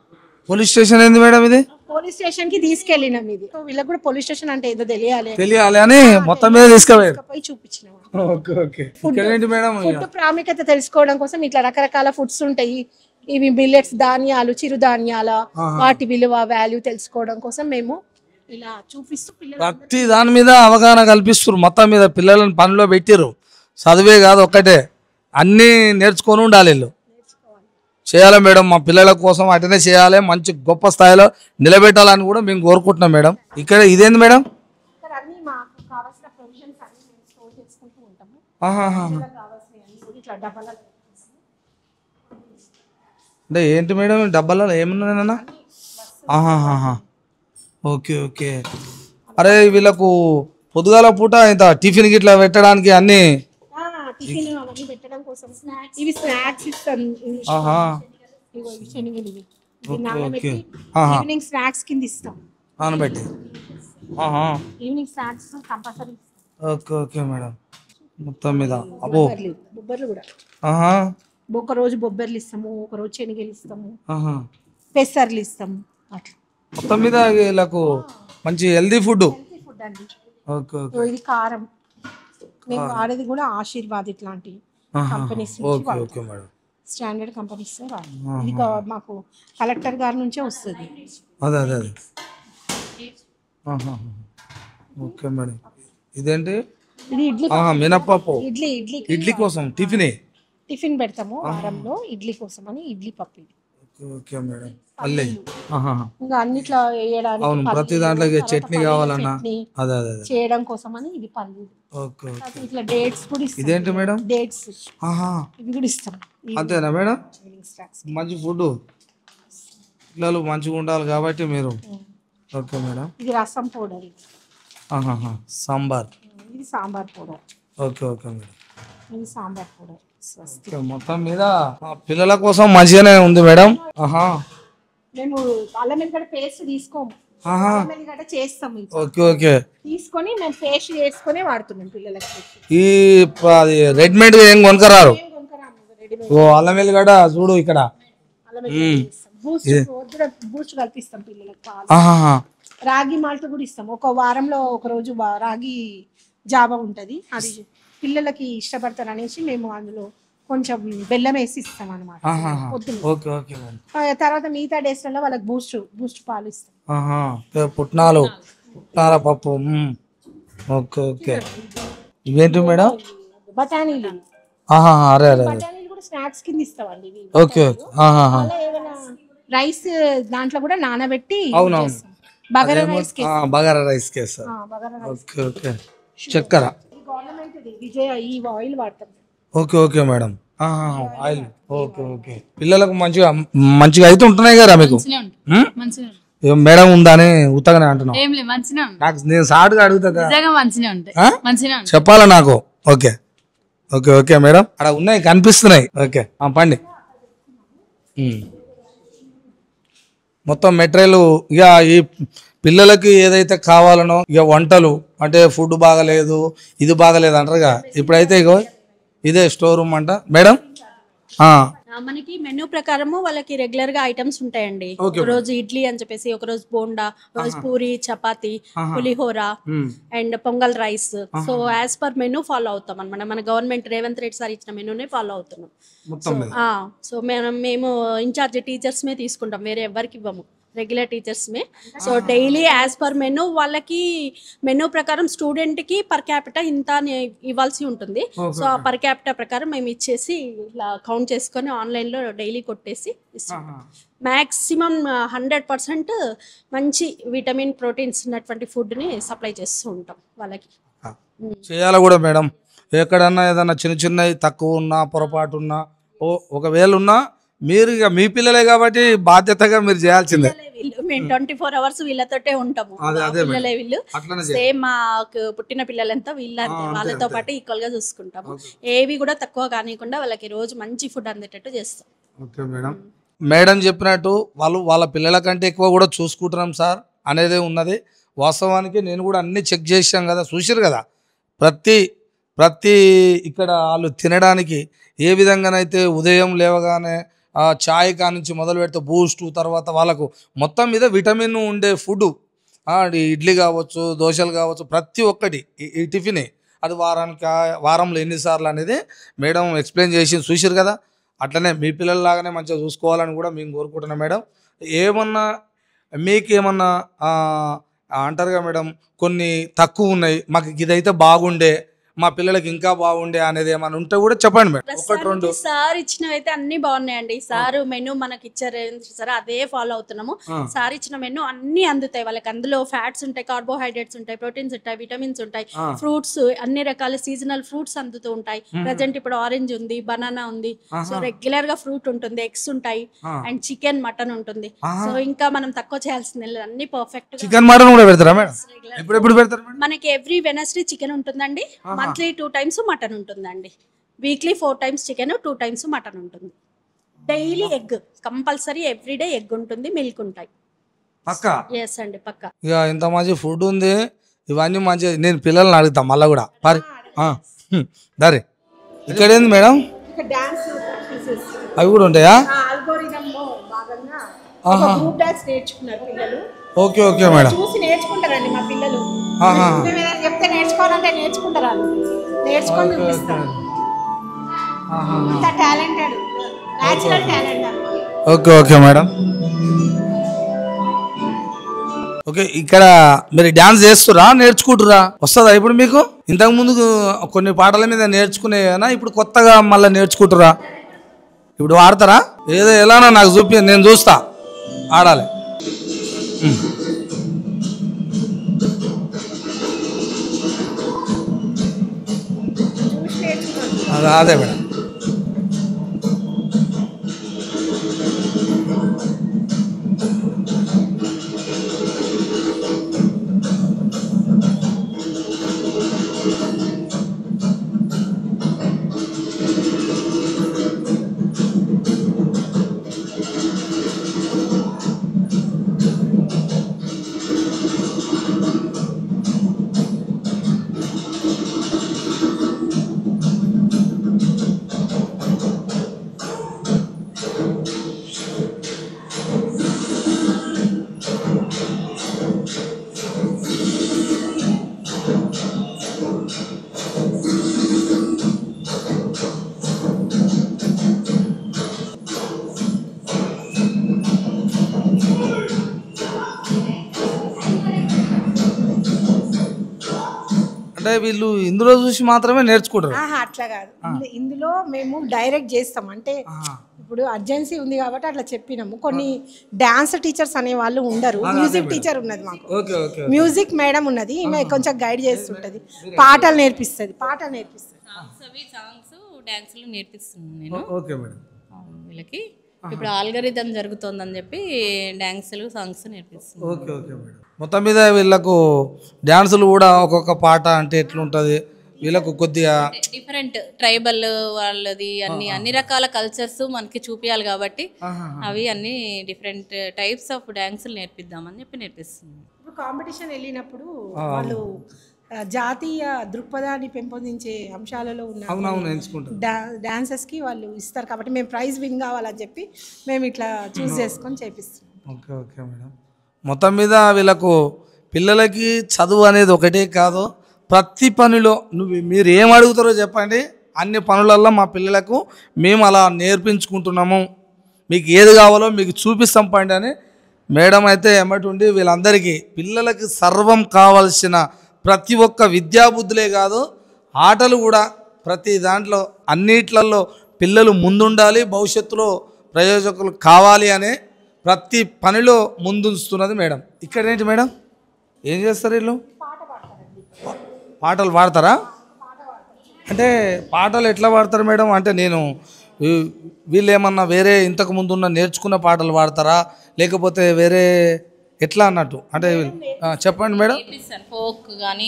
పోలీస్ స్టేషన్ ఏంది మేడం? ఇది
పోలీస్ స్టేషన్ కి తీసుకెళ్ళినాం. ఇది వీళ్ళకి కూడా పోలీస్ స్టేషన్ అంటే ఏదో
తెలియాలి అని మొత్తం మీద తీసుకుపోయి
చూపించినాం.
ఫుడ్
ప్రాముఖ్యత తెలుసుకోవడం కోసం ఇట్లా రకరకాల ఫుడ్స్ ఉంటాయి. ఇవి మిల్లెట్స్, ధాన్యాలు, చిరుధాన్యాల వాటి విలువ, వాల్యూ తెలుసుకోవడం కోసం మేము ఇలా చూపిస్తూ
ప్రతి దాని మీద అవగాహన కల్పిస్తారు. మొత్తం మీద పిల్లలను పనిలో పెట్టారు. చదివే కాదు ఒక్కటే, అన్నీ నేర్చుకొని ఉండాలి. వీళ్ళు చేయాలి మేడం, మా పిల్లల కోసం అటనే చేయాలి, మంచి గొప్ప స్థాయిలో నిలబెట్టాలని కూడా మేము కోరుకుంటున్నాం మేడం. ఇక్కడ ఇదేంది మేడం? అంటే ఏంటి మేడం డబ్బాలలో ఏమున్నాయన్నా? ఆహాహా, ఓకే ఓకే. అరే వీళ్ళకు పొద్దుగాల పూట ఇంత టిఫిన్ గిట్లా పెట్టడానికి అన్ని
టిఫిన్ అవన్నీ పెట్టడం కోసం ఇవి స్నాక్స్ ఇస్తాం.
ఆహా
ఇగో ఇవి శనగలు ఇవి.
ఓకే
నానబెట్టి
ఓకే. ఆహా
ఈవినింగ్ స్నాక్స్ కింద ఇస్తాం.
నానబెట్టి. ఆహా
evening snacks compulsory.
Okay okay madam. మొత్తం మీద అబ్బో.
బొబ్బర్లు కూడా
ఆహా
ఒక రోజు బొబ్బర్లు ఇస్తాము, ఒక రోజు శనగలు ఇస్తాము,
ఆహా.
పెసర్లు ఇస్తాము. అట్లా
మొత్తం మీద వీళ్ళకు మంచి హెల్దీ ఫుడ్.
ఫుడ్ అండి.
Okay okay.
ఇది కారం మేము వాడేది కూడా ఆశీర్వాద్ ఇట్లాంటి companies
okay okay madam.
Standard companies ఇది మాకు కలెక్టర్ గారి నుంచే వస్తుంది.
అదే అదే అదే. Okay madam. ఇదేంటి?
ఇది ఇడ్లీ
మినప్పప్పు.
ఇడ్లీ ఇడ్లీ
ఇడ్లీ కోసం
టిఫిన్ పెడతాము వారంలో ఇడ్లీ కోసం అని ఇడ్లీ పప్పు ఇది.
Okay madam. పల్లి.
ఇంకా అన్నిట్లో వేయడానికి
అవును ప్రతి దాంట్లో చట్నీ కావాలన్నా అదే అదే
చేయడం కోసం అని ఇది పల్లి.
Okay okay.
ఇట్లా డేట్స్ కూడా ఇస్తాం.
ఇదేంటి మేడం?
డేట్స్ ఇవి కూడా ఇస్తాం.
అంతేనా మేడం? మంచి ఫుడ్ పిల్లలు మంచిగా ఉండాలి కాబట్టి మీరు. Okay madam.
ఇది రసం పౌడర్.
సాంబార్.
ఇది sambar powder.
Okay okay madam.
ఇది సాంబార్ పౌడర్.
మొత్తం మీద పిల్లల కోసం మంచిగానే ఉంది మేడం.
మేము అల్లం ఎల్లిగడ్డ పేస్ట్ తీసుకోము, అల్లం ఎల్లిగడ్డ చేస్తాము.
Okay okay.
తీసుకొని మేము పేస్ట్ చేసుకొని వాడుతున్నాం పిల్లలకి.
ఈ రెడీమేడ్ ఏం కొనుక్కరారు. ఓ అల్లం ఎల్లిగడ్డ చూడు ఇక్కడ.
బూస్ట్ కల్పిస్తాం పిల్లలకి. రాగి మాల్ట్ కూడా ఇస్తాం. ఒక వారంలో ఒక రోజు రాగి జావా ఉంటది, అది పిల్లలకి ఇష్టపడతారు అనేసి మేము అందులో కొంచెం బెల్లం వేసి ఇస్తాం అనమాట పొద్దున్న. తర్వాత మిగతా డేస్ లో వాళ్ళకి బూస్ట్ పాలు ఇస్తాం.
పుట్నాల పప్పు. Okay okay. ఇవేంటి మేడం?
బఠానీలు.
అరే అరే.
బఠానీలు కూడా స్నాక్స్ కింద ఇస్తామండి.
ఓకే.
ఏదైనా రైస్ దాంట్లో కూడా నానబెట్టి
బగారా రైస్ కేస్తారు. Okay okay. చక్కెర.
విజయ ఈ ఆయిల్ వాడతాం.
Okay okay madam. Oil. Okay okay. పిల్లలకు మంచిగా మంచిగా అయితే ఉంటున్నాయి కదా మీకు? మేడం ఉందా అని ఉత్తగానే అంటున్నావు? నాకు నేను సాటుగా అడుగుతా చెప్పాలా నాకు? Okay okay okay madam. అక్కడ ఉన్నాయి కనిపిస్తున్నాయి. ఓకే పండి. మొత్తం మెటీరియల్ ఇక ఈ పిల్లలకి ఏదైతే కావాలనో ఇక వంటలు అంటే ఫుడ్ బాగలేదు ఇది బాగలేదు అంటారుగా, ఇప్పుడైతే ఇగో ఇదే స్టోర్ రూమ్ అంట మేడం.
మనకి మెనూ ప్రకారము వాళ్ళకి రెగ్యులర్ గా ఐటమ్స్ ఉంటాయండి. ఒక రోజు ఇడ్లీ అని చెప్పేసి, ఒక రోజు బోండా, ఒక రోజు puri, chapati, pulihora and pongal rice. So as per menu follow అవుతాం అనమాట. మన గవర్నమెంట్ రేవంత్ రెడ్డి సార్ ఇచ్చిన మెనూనే ఫాలో అవుతున్నాం. సో మేము ఇన్ఛార్జ్ టీచర్స్ మే తీసుకుంటాం, వేరే ఎవరికి ఇవ్వము, రెగ్యులర్ టీచర్స్ మే. So daily as per menu వాళ్ళకి మెనూ ప్రకారం స్టూడెంట్ కి పర్ క్యాపిటా ఇంత ఇవ్వాల్సి ఉంటుంది. సో ఆ పర్ క్యాపిటా ప్రకారం మేము ఇచ్చేసి ఇలా కౌంట్ చేసుకొని ఆన్లైన్ లో డైలీ కొట్టేసి ఇస్తాం. మాక్సిమం 100% మంచి విటమిన్ ప్రోటీన్స్ ఉన్నటువంటి ఫుడ్ ని సప్లై చేస్తూ ఉంటాం వాళ్ళకి.
చేయాలి కూడా మేడం. ఎక్కడన్నా ఏదన్నా చిన్న చిన్నవి తక్కువ ఉన్నా పొరపాటు ఉన్నా ఒకవేళ ఉన్నా మీరు ఇక మీ పిల్లలే కాబట్టి బాధ్యతగా మీరు చేయాల్సిందే.
మేము 24 hours వీళ్ళతోటే ఉంటాము. పిల్లలే వీళ్ళు సేమ్ మాకు పుట్టిన పిల్లలంతా వాళ్ళతో పాటు ఈక్వల్ గా చూసుకుంటాము. ఏవి కూడా తక్కువ కానివ్వకుండా వాళ్ళకి రోజు మంచి ఫుడ్ అందేటట్టు చేస్తాం.
Okay madam. మేడం చెప్పినట్టు వాళ్ళ పిల్లల కంటే ఎక్కువ కూడా చూసుకుంటున్నాం సార్ అనేది ఉన్నది. వాస్తవానికి నేను కూడా అన్ని చెక్ చేసాం కదా, చూసారు కదా. ప్రతి ఇక్కడ వాళ్ళు తినడానికి ఏ విధంగానైతే ఉదయం లేవగానే చాయ్ కానుంచి మొదలు పెడితే బూస్ట్, తర్వాత వాళ్ళకు మొత్తం మీద విటమిన్ ఉండే ఫుడ్, ఇడ్లీ కావచ్చు, దోశలు కావచ్చు, ప్రతి ఒక్కటి ఈ టిఫినే. అది వారంలో ఎన్నిసార్లు అనేది మేడం ఎక్స్ప్లెయిన్ చేసి చూసారు కదా. అట్లనే మీ పిల్లల్లాగానే మంచిగా చూసుకోవాలని కూడా మేము కోరుకుంటున్నాం మేడం. ఏమన్నా మీకేమన్నా అంటారుగా మేడం, కొన్ని తక్కువ ఉన్నాయి, మాకు ఇదైతే బాగుండే, మా పిల్లలకి ఇంకా బాగుండే అనేది ఏమైనా ఉంటే కూడా చెప్పండి మేడం. ఒకటి రెండు.
సార్ ఇచ్చినవైతే అన్ని బాగున్నాయండి. సార్ మెనూ మనకి ఇచ్చారు సార్, అదే ఫాలో అవుతున్నాము. సార్ ఇచ్చిన మెనూ అన్ని అందుతాయి వాళ్ళకి. అందులో ఫ్యాట్స్ ఉంటాయి, కార్బోహైడ్రేట్స్ ఉంటాయి, ప్రోటీన్స్ ఉంటాయి, విటమిన్స్ ఉంటాయి, ఫ్రూట్స్ అన్ని రకాల సీజనల్ ఫ్రూట్స్ అందుతూ ఉంటాయి. ప్రెసెంట్ ఇప్పుడు ఆరెంజ్ ఉంది, బనానా ఉంది. సో రెగ్యులర్ గా ఫ్రూట్ ఉంటుంది, ఎగ్స్ ఉంటాయి, అండ్ చికెన్ మటన్ ఉంటుంది. సో ఇంకా మనం తక్కువ చేయాల్సింది లేదు, అన్ని పర్ఫెక్ట్.
చికెన్ మటన్ కూడా పెడతారా మేడం? ఎప్పుడు పెడతారు?
మనకి ఎవ్రీ వెనస్డే చికెన్ ఉంటుందండి, మంత్లీ 2 times మటన్ ఉంటుందండి, weekly 4 times chicken, 2 times mutton ఉంటుంది. Daily egg compulsory, everyday egg ఉంటుంది, మిల్క్ ఉంటాయి. ఎస్ అండి పక్కా.
ఇక ఇంత మంచి ఫుడ్ ఉంది, ఇవన్నీ మంచి. నేను పిల్లల్ని అడుగుతా మళ్ళీ కూడా పారి దారి. ఇక్కడ ఏంది మేడం? అవి కూడా ఉంటాయా? Okay okay madam.
చూసి నేర్చుకుంటారండి మా పిల్లలు. మేము ఏదైనా చెప్తే నేర్చుకోవాలంటే నేర్చుకుంటారు వాళ్ళు, నేర్చుకొని చూపిస్తారు. అంత టాలెంటెడ్, నేచురల్ టాలెంట్ అన్నమాట.
Okay okay madam. ఓకే, ఇక్కడ మీరు డాన్స్ చేస్తురా, నేర్చుకుంటురా? వస్తుందా ఇప్పుడు మీకు? ఇంతకు ముందు కొన్ని పాటల మీద నేర్చుకునేనా, ఇప్పుడు కొత్తగా మళ్ళీ నేర్చుకుంటురా? ఇప్పుడు ఆడతారా? ఏదో ఎలానో నాకు చూపి, నేను చూస్తా ఆడాలి. అదే మేడం. అంటే వీళ్ళు ఇందులో చూసి మాత్రమే నేర్చుకుంటారు?
అట్లా కాదు, ఇందులో మేము డైరెక్ట్ చేస్తాం. అంటే ఇప్పుడు అర్జెన్సీ ఉంది కాబట్టి అట్లా చెప్పినాము. కొన్ని డాన్స్ టీచర్స్ అనే వాళ్ళు ఉండరు, మ్యూజిక్ టీచర్ ఉన్నది మాకు, మ్యూజిక్ మేడం ఉన్నది, ఈమె కొంచెం గైడ్ చేస్తుంటది, పాటలు నేర్పిస్తుంది.
డాన్సులు నేర్పిస్తున్నాను నేను.
Okay madam.
వీళ్ళకి ఇప్పుడు ఆల్గరిథం జరుగుతుందని చెప్పి డాన్సులు, సాంగ్స్ నేర్పిస్తున్నాను.
Okay okay madam. మొత్తం మీద వీళ్ళకు డాన్సులు కూడా ఒక్కొక్క పాట అంటే ఎట్లుంటుంది, వీళ్ళకు కొద్దిగా
డిఫరెంట్ ట్రైబల్ వాళ్ళది అన్ని రకాల కల్చర్స్ మనకి చూపించాలి కాబట్టి అవి అన్ని డిఫరెంట్ టైప్స్ ఆఫ్ డాన్సులు నేర్పిద్దామని చెప్పి నేర్పిస్తున్నాం.
ఇప్పుడు కాంపిటీషన్ వెళ్ళినప్పుడు వాళ్ళు జాతీయ దృక్పథాన్ని పెంపొందించే అంశాలలో ఉన్న డాన్సెస్ కి వాళ్ళు ఇస్తారు కాబట్టి మేము ప్రైజ్ విన్ కావాలని చెప్పి మేము ఇట్లా చూస్ చేసుకొని చేపిస్తాం.
Okay okay madam. మొత్తం మీద వీళ్ళకు పిల్లలకి చదువు అనేది ఒకటే కాదు, ప్రతి పనిలో మీరు ఏం అడుగుతారో చెప్పండి, అన్ని పనులల్లో మా పిల్లలకు మేము అలా నేర్పించుకుంటున్నాము, మీకు ఏది కావాలో మీకు చూపిస్తాం పండి అని మేడం అయితే ఎమ్మటి ఉండి వీళ్ళందరికీ పిల్లలకి సర్వం కావాల్సిన ప్రతి ఒక్క విద్యాబుద్ధులే కాదు, ఆటలు కూడా ప్రతి దాంట్లో అన్నిట్లలో పిల్లలు ముందుండాలి, భవిష్యత్తులో ప్రయోజకులు కావాలి అనే ప్రతి పనిలో ముందుస్తున్నది మేడం. ఇక్కడ ఏంటి మేడం, ఏం చేస్తారు వీళ్ళు? పాటలు పాడతారా? అంటే పాటలు ఎట్లా పాడతారు మేడం? అంటే నేను వీళ్ళు ఏమన్నా వేరే ఇంతకు ముందున్న నేర్చుకున్న పాటలు పాడతారా, లేకపోతే వేరే ఎట్లా అన్నట్టు? అంటే చెప్పండి మేడం.
ఫోక్ కానీ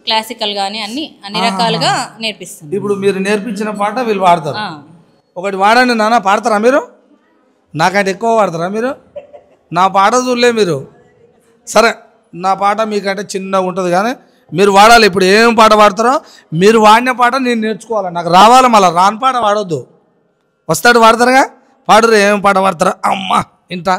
క్లాసికల్ కానీ అన్ని రకాలుగా నేర్పిస్తాను.
ఇప్పుడు మీరు నేర్పించిన పాట వీళ్ళు పాడతారు, ఒకటి వాడండి నాన్న. పాడతారా మీరు? నాకంటే ఎక్కువ పాడతారా మీరు? నా పాట చూడలే మీరు. సరే, నా పాట మీకంటే చిన్నగా ఉంటుంది కానీ మీరు వాడాలి. ఇప్పుడు ఏం పాట పాడతారో మీరు వాడిన పాట నేను నేర్చుకోవాలి, నాకు రావాలి. మళ్ళీ రాని పాట వాడొద్దు. వస్తాడు వాడతారుగా, పాడరు. ఏం పాట పాడతారా? అమ్మా ఇంటా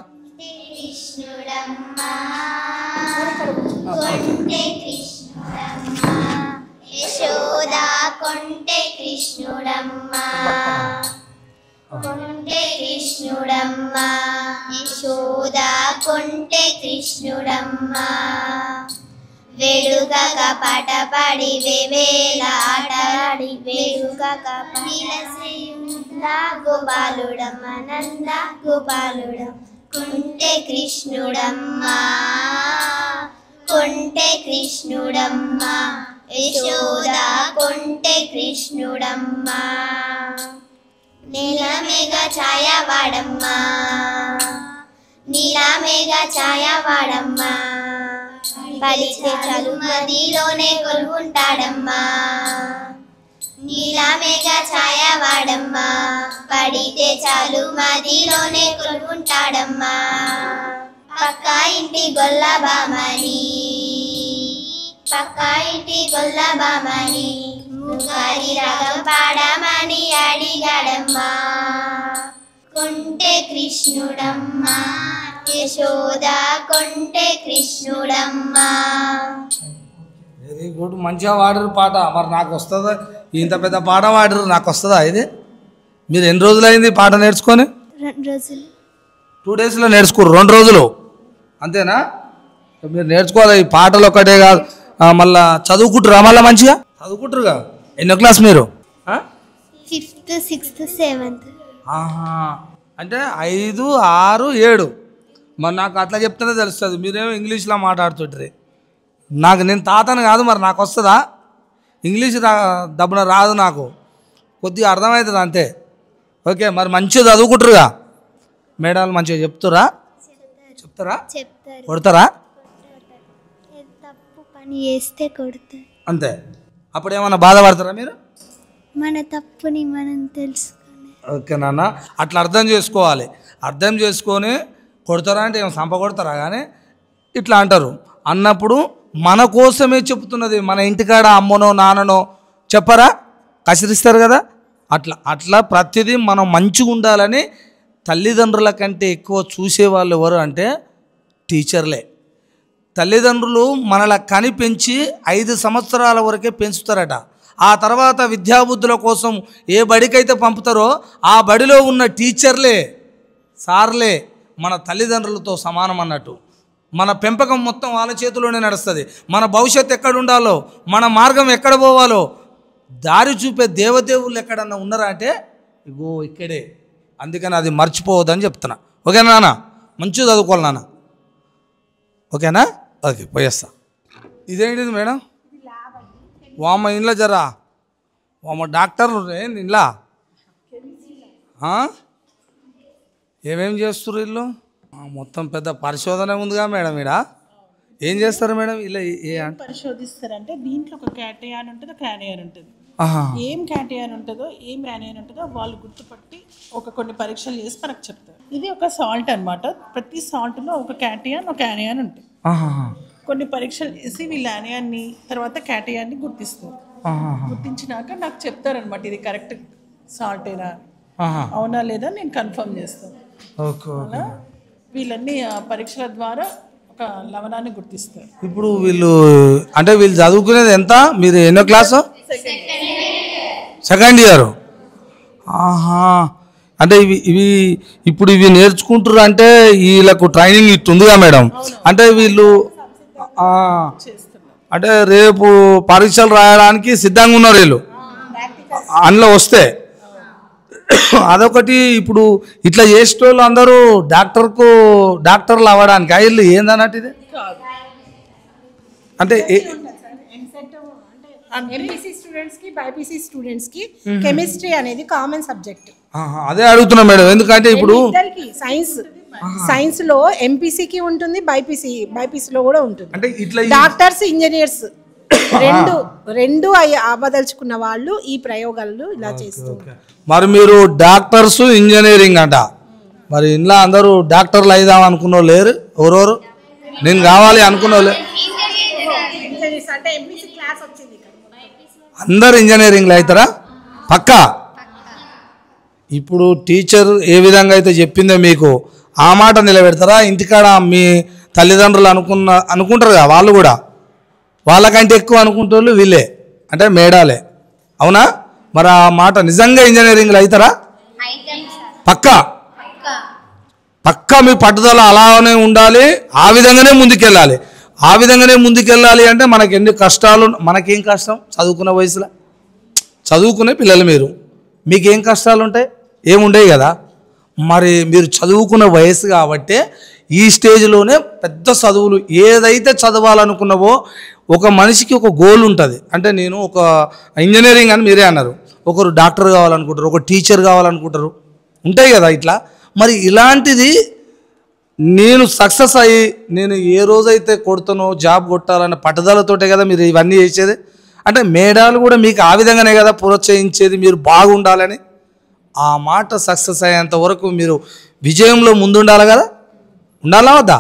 కొంటే కృష్ణుడమ్మా, కొంటే కృష్ణుడమ్మా, యశోదా కొంటే కృష్ణుడమ్మా, వేడుకక పాట పాడి వేవేల ఆటలాడి వేడుకక విలసియుంద గోపాలుడమ్మ నంద గోపాలుడం కుంటే కృష్ణుడమ్మ కొంటే కృష్ణుడమ్మ యశోద కొంటే కృష్ణుడమ్మ నీలమేఘ ఛాయవాడమ్మ నీలమేఘ ఛాయవాడమ్మ పలికే చలుమదిలోనే కొలువుంటాడమ్మా నీలమేఘ ఛాయవాడమ్మా పడితే చాలు మదిలోనే కొలువుంటాడమ్మా పక్కా ఇంటి గొల్లబామని పక్కా ఇంటి గొల్లబామని ముగారి రాగం పాడమని అడిగాడమ్మా కొంటే కృష్ణుడమ్మా యశోద కొంటే కృష్ణుడమ్మా.
వెరీ గుడ్, మంచిగా వాడరు పాట. మరి నాకు వస్తుందా? ఇంత పెద్ద పాట వాడరు, నాకు వస్తుందా ఇది? మీరు ఎన్ని రోజులు అయింది పాట నేర్చుకొని?
2 రోజులు.
2 డేస్లో నేర్చుకోరు, 2 రోజులు అంతేనా? మీరు నేర్చుకోవాలి. ఈ పాటలు ఒక్కటే కాదు, మళ్ళా చదువుకుంటారా? మళ్ళీ మంచిగా చదువుకుంటారుగా. ఎన్నో క్లాస్ మీరు?
5th, 6th, 7th.
అంటే 5, 6, 7. మరి నాకు అట్లా చెప్తేనే తెలుస్తుంది. మీరేమో ఇంగ్లీష్లో మాట్లాడుతుంటారు. నేను తాతను కాదు, మరి నాకు వస్తుందా? ఇంగ్లీష్ దబ్బున రాదు నాకు, కొద్దిగా అర్థమవుతుంది అంతే. ఓకే, మరి మంచిగా చదువుకుంటారుగా. మేడాలు మంచిగా చెప్తారా? కొడతారా?
తప్పు పని చేస్తే కొడతారు
అంతే. అప్పుడు ఏమన్నా బాధపడతారా మీరు?
మన తప్పుని మనం తెలుసుకొని.
ఓకే నాన్న, అట్లా అర్థం చేసుకోవాలి. అర్థం చేసుకొని కొడతారా అంటే ఏమో సంప కొడతారా కానీ ఇట్లా అంటారు. అన్నప్పుడు మన కోసమే చెప్తున్నది. మన ఇంటికాడ అమ్మనో నాన్ననో చెప్పరా, కసిరిస్తారు కదా. అట్లా ప్రతిదీ మనం మంచిగా ఉండాలని తల్లిదండ్రుల కంటే ఎక్కువ చూసేవాళ్ళు ఎవరు అంటే టీచర్లే. తల్లిదండ్రులు మనలా కనిపెంచి 5 సంవత్సరాల వరకే పెంచుతారట. ఆ తర్వాత విద్యాబుద్ధుల కోసం ఏ బడికైతే పంపుతారో ఆ బడిలో ఉన్న టీచర్లే, సార్లే మన తల్లిదండ్రులతో సమానం అన్నట్టు. మన పెంపకం మొత్తం వాళ్ళ చేతిలోనే నడుస్తుంది. మన భవిష్యత్తు ఎక్కడ ఉండాలో, మన మార్గం ఎక్కడ పోవాలో దారి చూపే దేవదేవుళ్ళు ఎక్కడన్నా ఉన్నారా అంటే ఇగో ఇక్కడే. అందుకని అది మర్చిపోవద్దని చెప్తున్నా. ఓకేనా నాన్న? మంచిగా చదువుకోవాలి నాన్న. ఓకేనా? ఓకే, పోయేస్తా. ఇదేంటిది మేడం? వామ ఇంట్లో జరా వామ డాక్టర్ ఏంది ఇంట్లో? ఏమేమి చేస్తారు వీళ్ళు? మొత్తం పెద్ద పరిశోధన ఉందిగా మేడం. ఈడ ఏం చేస్తారు మేడం? ఇలా
పరిశోధిస్తారంటే దీంట్లో ఒక క్యాటయాన్ ఉంటుంది, ఒక యానియాన్ ఉంటుంది. ఏం క్యాటయాన్ ఉంటుందో ఏం యానియాన్ ఉంటుందో వాళ్ళు గుర్తుపట్టి కొన్ని పరీక్షలు చేసి మనకు చెప్తారు. ఇది ఒక సాల్ట్ అనమాట. ప్రతి సాల్ట్లో ఒక క్యాటయాన్, ఒక యానియాన్ ఉంటుంది. కొన్ని పరీక్షలు చేసి వీళ్ళు యానియాన్ని తర్వాత క్యాటయాన్ని గుర్తిస్తారు. గుర్తించినాక నాకు చెప్తారనమాట ఇది కరెక్ట్ సాల్టేనా, అవునా లేదా నేను కన్ఫర్మ్ చేస్తాను. అలా వీళ్ళన్నీ పరీక్షల ద్వారా ఒక లవణాన్ని గుర్తిస్తారు.
ఇప్పుడు వీళ్ళు చదువుకునేది ఎంత? మీరు ఎన్నో క్లాసు? Second year. అంటే ఇవి ఇప్పుడు నేర్చుకుంటారు అంటే వీళ్ళకు ట్రైనింగ్ ఇట్టుందిగా మేడం. అంటే వీళ్ళు అంటే రేపు పరీక్షలు రాయడానికి సిద్ధంగా ఉన్నారు వీళ్ళు అందులో వస్తే. అదొకటి. ఇప్పుడు ఇట్లా చేసేటోళ్ళు అందరూ డాక్టర్లు అవ్వడానికి వీళ్ళు ఏందన్నట్టు ఇది? అంటే
ఎంపీసీ స్టూడెంట్స్కి బైపీసీ స్టూడెంట్స్కి కెమిస్ట్రీ అనేది కామన్ సబ్జెక్ట్.
అదే అడుగుతున్నా మేడం. ఎందుకంటే ఇప్పుడు
సైన్స్ లో ఎంపీసీకి ఉంటుంది, బైపీసీలో కూడా ఉంటుంది.
అంటే ఇట్లా
డాక్టర్స్, ఇంజనీర్స్ రెండు అవ్వదలుచుకున్న వాళ్ళు ఈ ప్రయోగాలు ఇలా చేస్తారు.
మరి మీరు డాక్టర్స్, ఇంజనీరింగ్ అంట. మరి ఇంట్లో అందరూ డాక్టర్లు అయిదాం అనుకున్న లేరు? ఎవరెవరు నేను కావాలి అనుకున్న వాళ్ళు? అందరు ఇంజనీరింగ్లో అవుతారా? పక్కా. ఇప్పుడు టీచర్ ఏ విధంగా అయితే చెప్పిందో మీకు ఆ మాట నిలబెడతారా? ఇంటికాడ మీ తల్లిదండ్రులు అనుకుంటారు కదా, వాళ్ళు కూడా వాళ్ళకంటే ఎక్కువ అనుకుంటోళ్ళు వీళ్ళే, అంటే మేడాలే. అవునా? మరి ఆ మాట నిజంగా ఇంజనీరింగ్లో అవుతారా? పక్కా. పక్కా మీ పట్టుదల అలానే ఉండాలి, ఆ విధంగానే ముందుకెళ్ళాలి. ఆ విధంగానే ముందుకెళ్ళాలి అంటే మనకి ఎన్ని కష్టాలు, మనకేం కష్టం చదువుకున్న వయసులో, చదువుకునే పిల్లలు మీకేం కష్టాలు ఉంటాయి? ఏముండవు కదా. మరి మీరు చదువుకున్న వయసు కాబట్టే ఈ స్టేజ్లోనే పెద్ద చదువులు ఏదైతే చదవాలనుకున్నావో, ఒక మనిషికి ఒక గోల్ ఉంటుంది. అంటే నేను ఒక ఇంజనీరింగ్ అని మీరే అన్నారు, ఒకరు డాక్టర్ కావాలనుకుంటారు, ఒక టీచర్ కావాలనుకుంటారు, ఉంటాయి కదా ఇట్లా. మరి ఇలాంటిది నేను సక్సెస్ అయ్యి నేను ఏ రోజైతే కొడతానో జాబ్ కొట్టాలన్న పట్టుదలతోటే కదా మీరు ఇవన్నీ చేసేది. అంటే మేడాలు కూడా మీకు ఆ విధంగానే కదా ప్రోత్సహించేది, మీరు బాగుండాలని. ఆ మాట సక్సెస్ అయ్యేంత వరకు మీరు విజయంలో ముందుండాలి కదా, ఉండాలా వద్దా?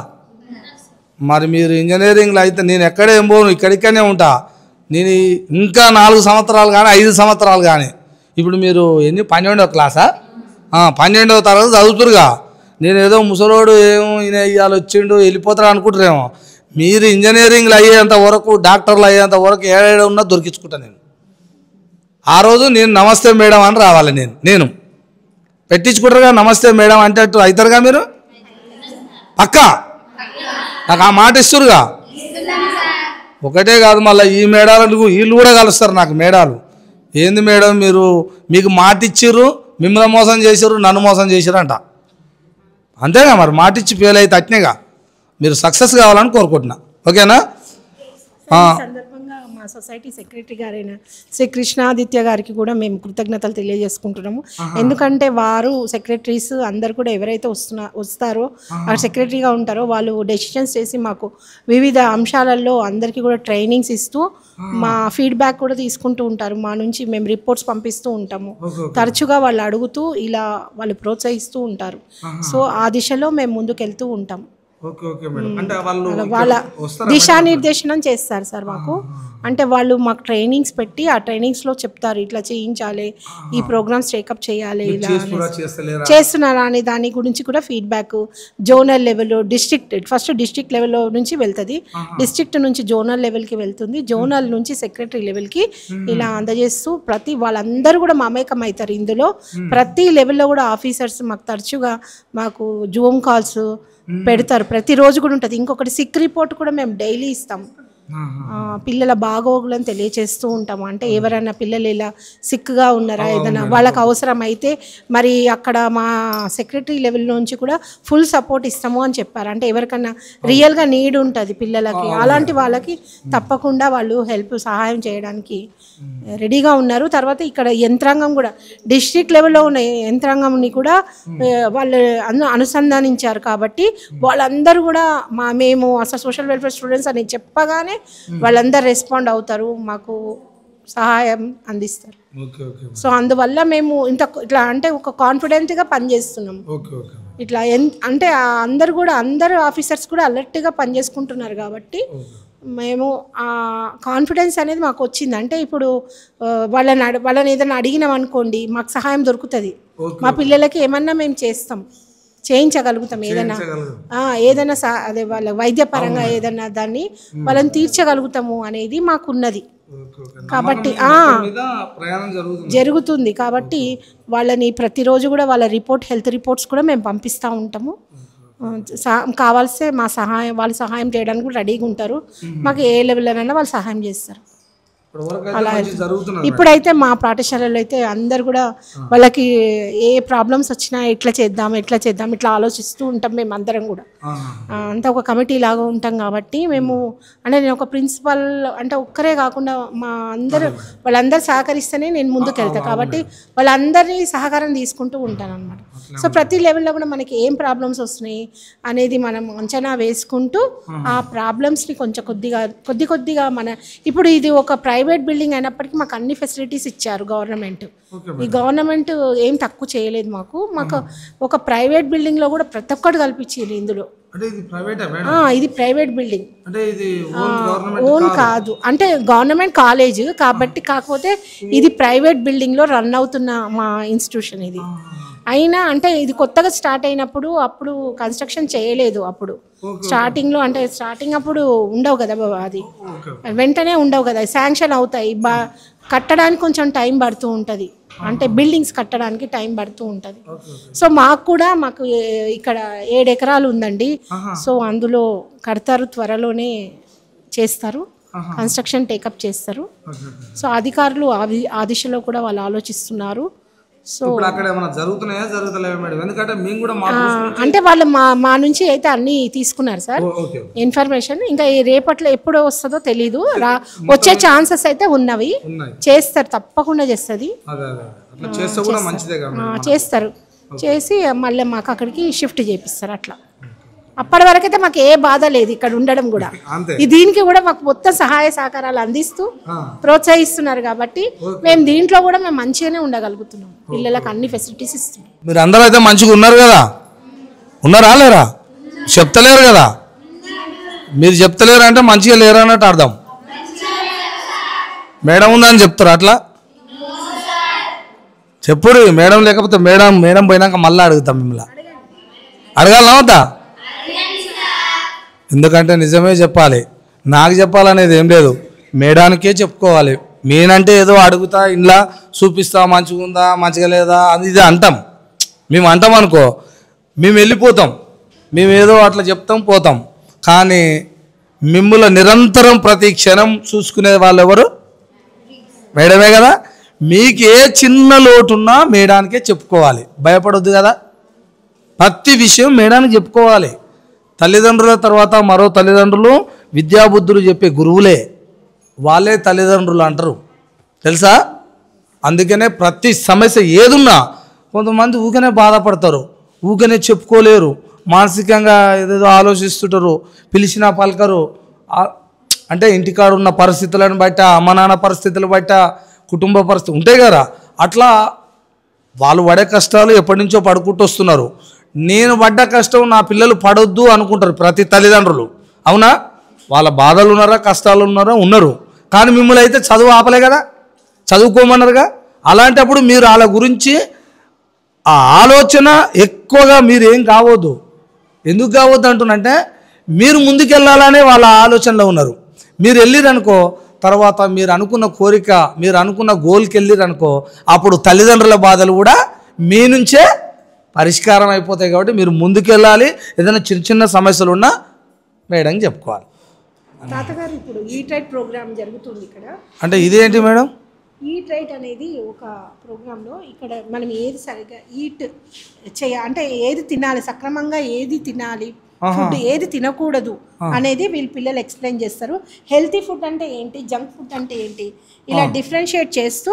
మరి మీరు ఇంజనీరింగ్లో అయితే నేను ఎక్కడేం పోను, ఇక్కడికనే ఉంటా. నేను ఇంకా 4 సంవత్సరాలు కానీ 5 సంవత్సరాలు కానీ, ఇప్పుడు మీరు 12వ క్లాసా, 12వ తరగతి చదువుతురుగా. నేను ఏదో ముసలోడు ఏమో ఈయన ఇవాళ వచ్చిండు వెళ్ళిపోతాడు అనుకుంటారేమో. మీరు ఇంజనీరింగ్లు అయ్యేంత వరకు, డాక్టర్లు అయ్యేంత వరకు ఏడ ఉన్నా దొరికించుకుంటా నేను. ఆ రోజు నేను నమస్తే మేడం అని రావాలి. నేను పెట్టించుకుంటారుగా నమస్తే మేడం అంటే అట్టు అవుతారుగా మీరు పక్కా. నాకు ఆ మాట ఇస్తురుగా. ఒకటే కాదు, మళ్ళీ ఈ మేడాలు వీళ్ళు కూడా కలుస్తారు నాకు. మేడాలు ఏంది మేడం మీరు, మీకు మాట ఇచ్చిర్రు, మిమ్మల్ని మోసం చేసిర్రు, నన్ను మోసం చేసిరంట. అంతేగా మరి, మాట ఇచ్చి ఫెయిల్ అయితే అట్నేగా. మీరు సక్సెస్ కావాలని కోరుకుంటున్నా. ఓకేనా?
సందర్భంగా మా సొసైటీ సెక్రటరీ గారైన శ్రీ కృష్ణాదిత్య గారికి కూడా మేము కృతజ్ఞతలు తెలియజేసుకుంటున్నాము. ఎందుకంటే వారు సెక్రటరీస్ అందరు కూడా ఎవరైతే వస్తారో ఆ సెక్రటరీగా ఉంటారో వాళ్ళు డెసిషన్స్ చేసి మాకు వివిధ అంశాలలో అందరికీ కూడా ట్రైనింగ్స్ ఇస్తూ మా ఫీడ్బ్యాక్ కూడా తీసుకుంటూ ఉంటారు. మా నుంచి మేము రిపోర్ట్స్ పంపిస్తూ ఉంటాము. తరచుగా వాళ్ళు అడుగుతూ ఇలా వాళ్ళు ప్రోత్సహిస్తూ ఉంటారు. సో ఆ దిశలో మేము ముందుకెళ్తూ ఉంటాం. వాళ్ళ దిశానిర్దేశనం చేస్తారు సార్ మాకు. అంటే వాళ్ళు మాకు ట్రైనింగ్స్ పెట్టి ఆ ట్రైనింగ్స్లో చెప్తారు ఇట్లా చేయించాలి, ఈ ప్రోగ్రామ్స్ టేకప్ చేయాలి, ఇలా చేస్తున్నారా అనే దాని గురించి కూడా ఫీడ్బ్యాక్. జోనల్ లెవెల్లో ఫస్ట్ డిస్ట్రిక్ట్ లెవెల్లో నుంచి వెళ్తుంది, డిస్ట్రిక్ట్ నుంచి జోనల్ లెవెల్కి వెళ్తుంది, జోనల్ నుంచి సెక్రటరీ లెవెల్కి ఇలా అందజేస్తూ వాళ్ళందరూ కూడా మమేకం అవుతారు. ఇందులో ప్రతి లెవెల్లో కూడా ఆఫీసర్స్ మాకు తరచుగా మాకు జూమ్ కాల్స్ పెడతారు. ప్రతిరోజు కూడా ఉంటుంది. ఇంకొకటి సిక్ రిపోర్ట్ కూడా మేము డైలీ ఇస్తాం. పిల్లల బాగోగులను తెలియచేస్తూ ఉంటాము. అంటే ఎవరైనా పిల్లలు ఇలా సిక్గా ఉన్నారా, ఏదైనా వాళ్ళకి అవసరం అయితే మరి అక్కడ మా సెక్రటరీ లెవెల్ నుంచి కూడా ఫుల్ సపోర్ట్ ఇస్తాము అని చెప్పారు. అంటే ఎవరికన్నా రియల్గా నీడ్ ఉంటుంది పిల్లలకి, అలాంటి వాళ్ళకి తప్పకుండా వాళ్ళు సహాయం చేయడానికి రెడీగా ఉన్నారు. తర్వాత ఇక్కడ యంత్రాంగం కూడా డిస్ట్రిక్ట్ లెవెల్లో ఉన్న యంత్రాంగంని కూడా వాళ్ళు అనుసంధానించారు. కాబట్టి వాళ్ళందరూ కూడా మేము అసలు సోషల్ వెల్ఫేర్ స్టూడెంట్స్ అని చెప్పగానే వాళ్ళందరూ రెస్పాండ్ అవుతారు, మాకు సహాయం అందిస్తారు. సో అందువల్ల మేము ఇట్లా అంటే ఒక కాన్ఫిడెంట్గా పనిచేస్తున్నాం. ఇట్లా అంటే అందరు ఆఫీసర్స్ కూడా అలర్ట్గా పనిచేసుకుంటున్నారు. కాబట్టి మేము ఆ కాన్ఫిడెన్స్ అనేది మాకు వచ్చింది. అంటే ఇప్పుడు వాళ్ళని ఏదైనా అడిగినాం అనుకోండి, మాకు సహాయం దొరుకుతుంది. మా పిల్లలకి ఏమన్నా మేము చేయించగలుగుతాం. ఏదైనా అదే వాళ్ళ వైద్యపరంగా ఏదైనా దాన్ని వాళ్ళని తీర్చగలుగుతాము అనేది మాకున్నది. కాబట్టి జరుగుతుంది. కాబట్టి వాళ్ళని ప్రతిరోజు కూడా వాళ్ళ హెల్త్ రిపోర్ట్స్ కూడా మేము పంపిస్తూ ఉంటాము. కావాల్సే వాళ్ళు సహాయం చేయడానికి కూడా రెడీగా ఉంటారు. మాకు ఏ లెవెల్లోనైనా వాళ్ళు సహాయం చేస్తారు. అలా ఇప్పుడైతే మా పాఠశాలలో అయితే అందరు కూడా వాళ్ళకి ఏ ప్రాబ్లమ్స్ వచ్చినా ఎట్లా చేద్దాం ఇట్లా ఆలోచిస్తూ ఉంటాం. మేము అందరం కూడా అంతా ఒక కమిటీ లాగా ఉంటాం. కాబట్టి మేము అంటే నేను ఒక ప్రిన్సిపల్ అంటే ఒక్కరే కాకుండా వాళ్ళందరూ సహకరిస్తేనే నేను ముందుకు వెళ్తాను. కాబట్టి వాళ్ళందరినీ సహకారం తీసుకుంటూ ఉంటాను అనమాట. సో ప్రతి లెవెల్లో కూడా మనకి ఏం ప్రాబ్లమ్స్ వస్తున్నాయి అనేది మనం అంచనా వేసుకుంటూ ఆ ప్రాబ్లమ్స్ని కొద్దిగా ఇప్పుడు ఇది ఒక ప్రైవేట్ బిల్డింగ్ అయినప్పటికీ మాకు అన్ని ఫెసిలిటీస్ ఇచ్చారు గవర్నమెంట్. ఈ గవర్నమెంట్ ఏం తక్కువ చేయలేదు మాకు ఒక ప్రైవేట్ బిల్డింగ్లో కూడా ప్రతి ఒక్కటి కల్పించారు. ఇందులో ఇది ప్రైవేట్ బిల్డింగ్, ఓన్ కాదు. అంటే గవర్నమెంట్ కాలేజ్ కాబట్టి, కాకపోతే ఇది ప్రైవేట్ బిల్డింగ్లో రన్ అవుతున్న మా ఇన్స్టిట్యూషన్ ఇది. అయినా అంటే ఇది కొత్తగా స్టార్ట్ అయినప్పుడు అప్పుడు కన్స్ట్రక్షన్ చేయలేదు. అప్పుడు స్టార్టింగ్లో అంటే అప్పుడు ఉండవు కదా, అది వెంటనే ఉండవు కదా, శాంక్షన్ అవుతాయి. కట్టడానికి కొంచెం టైం పడుతూ ఉంటుంది. అంటే బిల్డింగ్స్ కట్టడానికి టైం పడుతూ ఉంటుంది. సో మాకు ఇక్కడ 7 ఎకరాలు ఉందండి. సో అందులో కడతారు, త్వరలోనే చేస్తారు, కన్స్ట్రక్షన్ టేకప్ చేస్తారు. సో అధికారులు ఆ దిశలో కూడా వాళ్ళు ఆలోచిస్తున్నారు. సో
ఇప్పుడు అక్కడ ఏమైనా జరుగుతున్నాయా జరుగుతలేవా మేడం? ఎందుకంటే మేము కూడా
అంటే వాళ్ళు మా నుంచి అయితే అన్ని తీసుకున్నారు సార్ ఇన్ఫర్మేషన్. ఇంకా రేపట్లో ఎప్పుడు వస్తుందో తెలీదు, వచ్చే ఛాన్సెస్ అయితే ఉన్నవి. చేస్తారు, తప్పకుండా చేస్తుంది, చేస్తారు. చేసి మళ్ళీ మాకు అక్కడికి షిఫ్ట్ చేపిస్తారు. అట్లా అప్పటి వరకు అయితే మాకు ఏ బాధ లేదు ఇక్కడ ఉండడం కూడా. దీనికి కూడా మాకు మొత్తం సహాయ సహకారాలు అందిస్తూ ప్రోత్సహిస్తున్నారు కాబట్టి మేము దీంట్లో కూడా మేము మంచిగానే ఉండగలుగుతున్నాం. పిల్లలకు అన్ని ఫెసిలిటీస్ ఇస్తున్నాం.
మీరు అందరూ అయితే మంచిగా ఉన్నారు కదా? ఉన్నారా లేరా? చెప్తలేరు కదా? మీరు చెప్తలేరు అంటే మంచిగా లేరు అన్నట్టు అర్థం. మేడం ఉందని చెప్తారు అట్లా చెప్పుడు. మేడం లేకపోతే మేడం పోయినాక మళ్ళీ అడుగుతాం మిమ్మల్ని. అడగాలనా వద్దా? ఎందుకంటే నిజమే చెప్పాలి, నాకు చెప్పాలనేది ఏం లేదు, మేడానికే చెప్పుకోవాలి. నేనంటే ఏదో అడుగుతా, ఇంట్లో చూపిస్తా, మంచిగా ఉందా మంచిగా లేదా అది ఇది అంటాం. మేము అంటాం అనుకో, మేము వెళ్ళిపోతాం, మేము ఏదో అట్లా చెప్తాం పోతాం. కానీ మిమ్మల్ని నిరంతరం ప్రతి క్షణం చూసుకునే వాళ్ళు ఎవరు? మేడమే కదా. మీకు ఏ చిన్న లోటున్నా మేడానికే చెప్పుకోవాలి, భయపడొద్దు కదా. ప్రతి విషయం మేడానికి చెప్పుకోవాలి. తల్లిదండ్రుల తర్వాత మరో తల్లిదండ్రులు విద్యాబుద్ధులు చెప్పే గురువులే, వాళ్ళే తల్లిదండ్రులు అంటారు తెలుసా. అందుకనే ప్రతి సమస్య ఏదున్నా కొంతమంది ఊకనే బాధపడతారు, ఊకనే చెప్పుకోలేరు, మానసికంగా ఏదేదో ఆలోచిస్తుంటారు, పిలిచినా పలకరు. అంటే ఇంటికాడ ఉన్న పరిస్థితులను బయట, అమ్మ నాన్న పరిస్థితులు బయట, కుటుంబ పరిస్థితి ఉంటాయి కదా. అట్లా వాళ్ళు పడే కష్టాలు ఎప్పటి నుంచో పడుకుంటూ వస్తున్నారు. నేను పడ్డ కష్టం నా పిల్లలు పడొద్దు అనుకుంటారు ప్రతి తల్లిదండ్రులు. అవునా? వాళ్ళ బాధలు ఉన్నారా కష్టాలు ఉన్నారా? ఉన్నారు. కానీ మిమ్మల్ని అయితే చదువు ఆపలే కదా, చదువుకోమన్నారుగా. అలాంటప్పుడు మీరు వాళ్ళ గురించి ఆ ఆలోచన ఎక్కువగా మీరు ఏం కావద్దు. ఎందుకు కావద్దు అంటున్నంటే, మీరు ముందుకెళ్ళాలనే వాళ్ళ ఆలోచనలో ఉన్నారు. మీరు వెళ్ళిరనుకో, తర్వాత మీరు అనుకున్న కోరిక, మీరు అనుకున్న గోల్కి వెళ్ళిరనుకో, అప్పుడు తల్లిదండ్రుల బాధలు కూడా మీ నుంచే పరిష్కారం అయిపోతాయి. కాబట్టి మీరు ముందుకెళ్ళాలి. ఏదైనా చిన్న చిన్న సమస్యలు ఉన్నా మేడం చెప్పుకోవాలి.
తాతగారు ఇప్పుడు ఈట్ రైట్ ప్రోగ్రామ్ జరుగుతుంది ఇక్కడ.
అంటే ఇదేంటి మేడం?
ఈట్ రైట్ అనేది ఒక ప్రోగ్రాంలో ఇక్కడ మనం ఏది సరిగ్గా ఈట్ అంటే ఏది తినాలి, సక్రమంగా ఏది తినాలి, ఫుడ్ ఏది తినకూడదు అనేది వీళ్ళు పిల్లలు ఎక్స్ప్లెయిన్ చేస్తారు. హెల్తీ ఫుడ్ అంటే ఏంటి, జంక్ ఫుడ్ అంటే ఏంటి, ఇలా డిఫరెన్షియేట్ చేస్తూ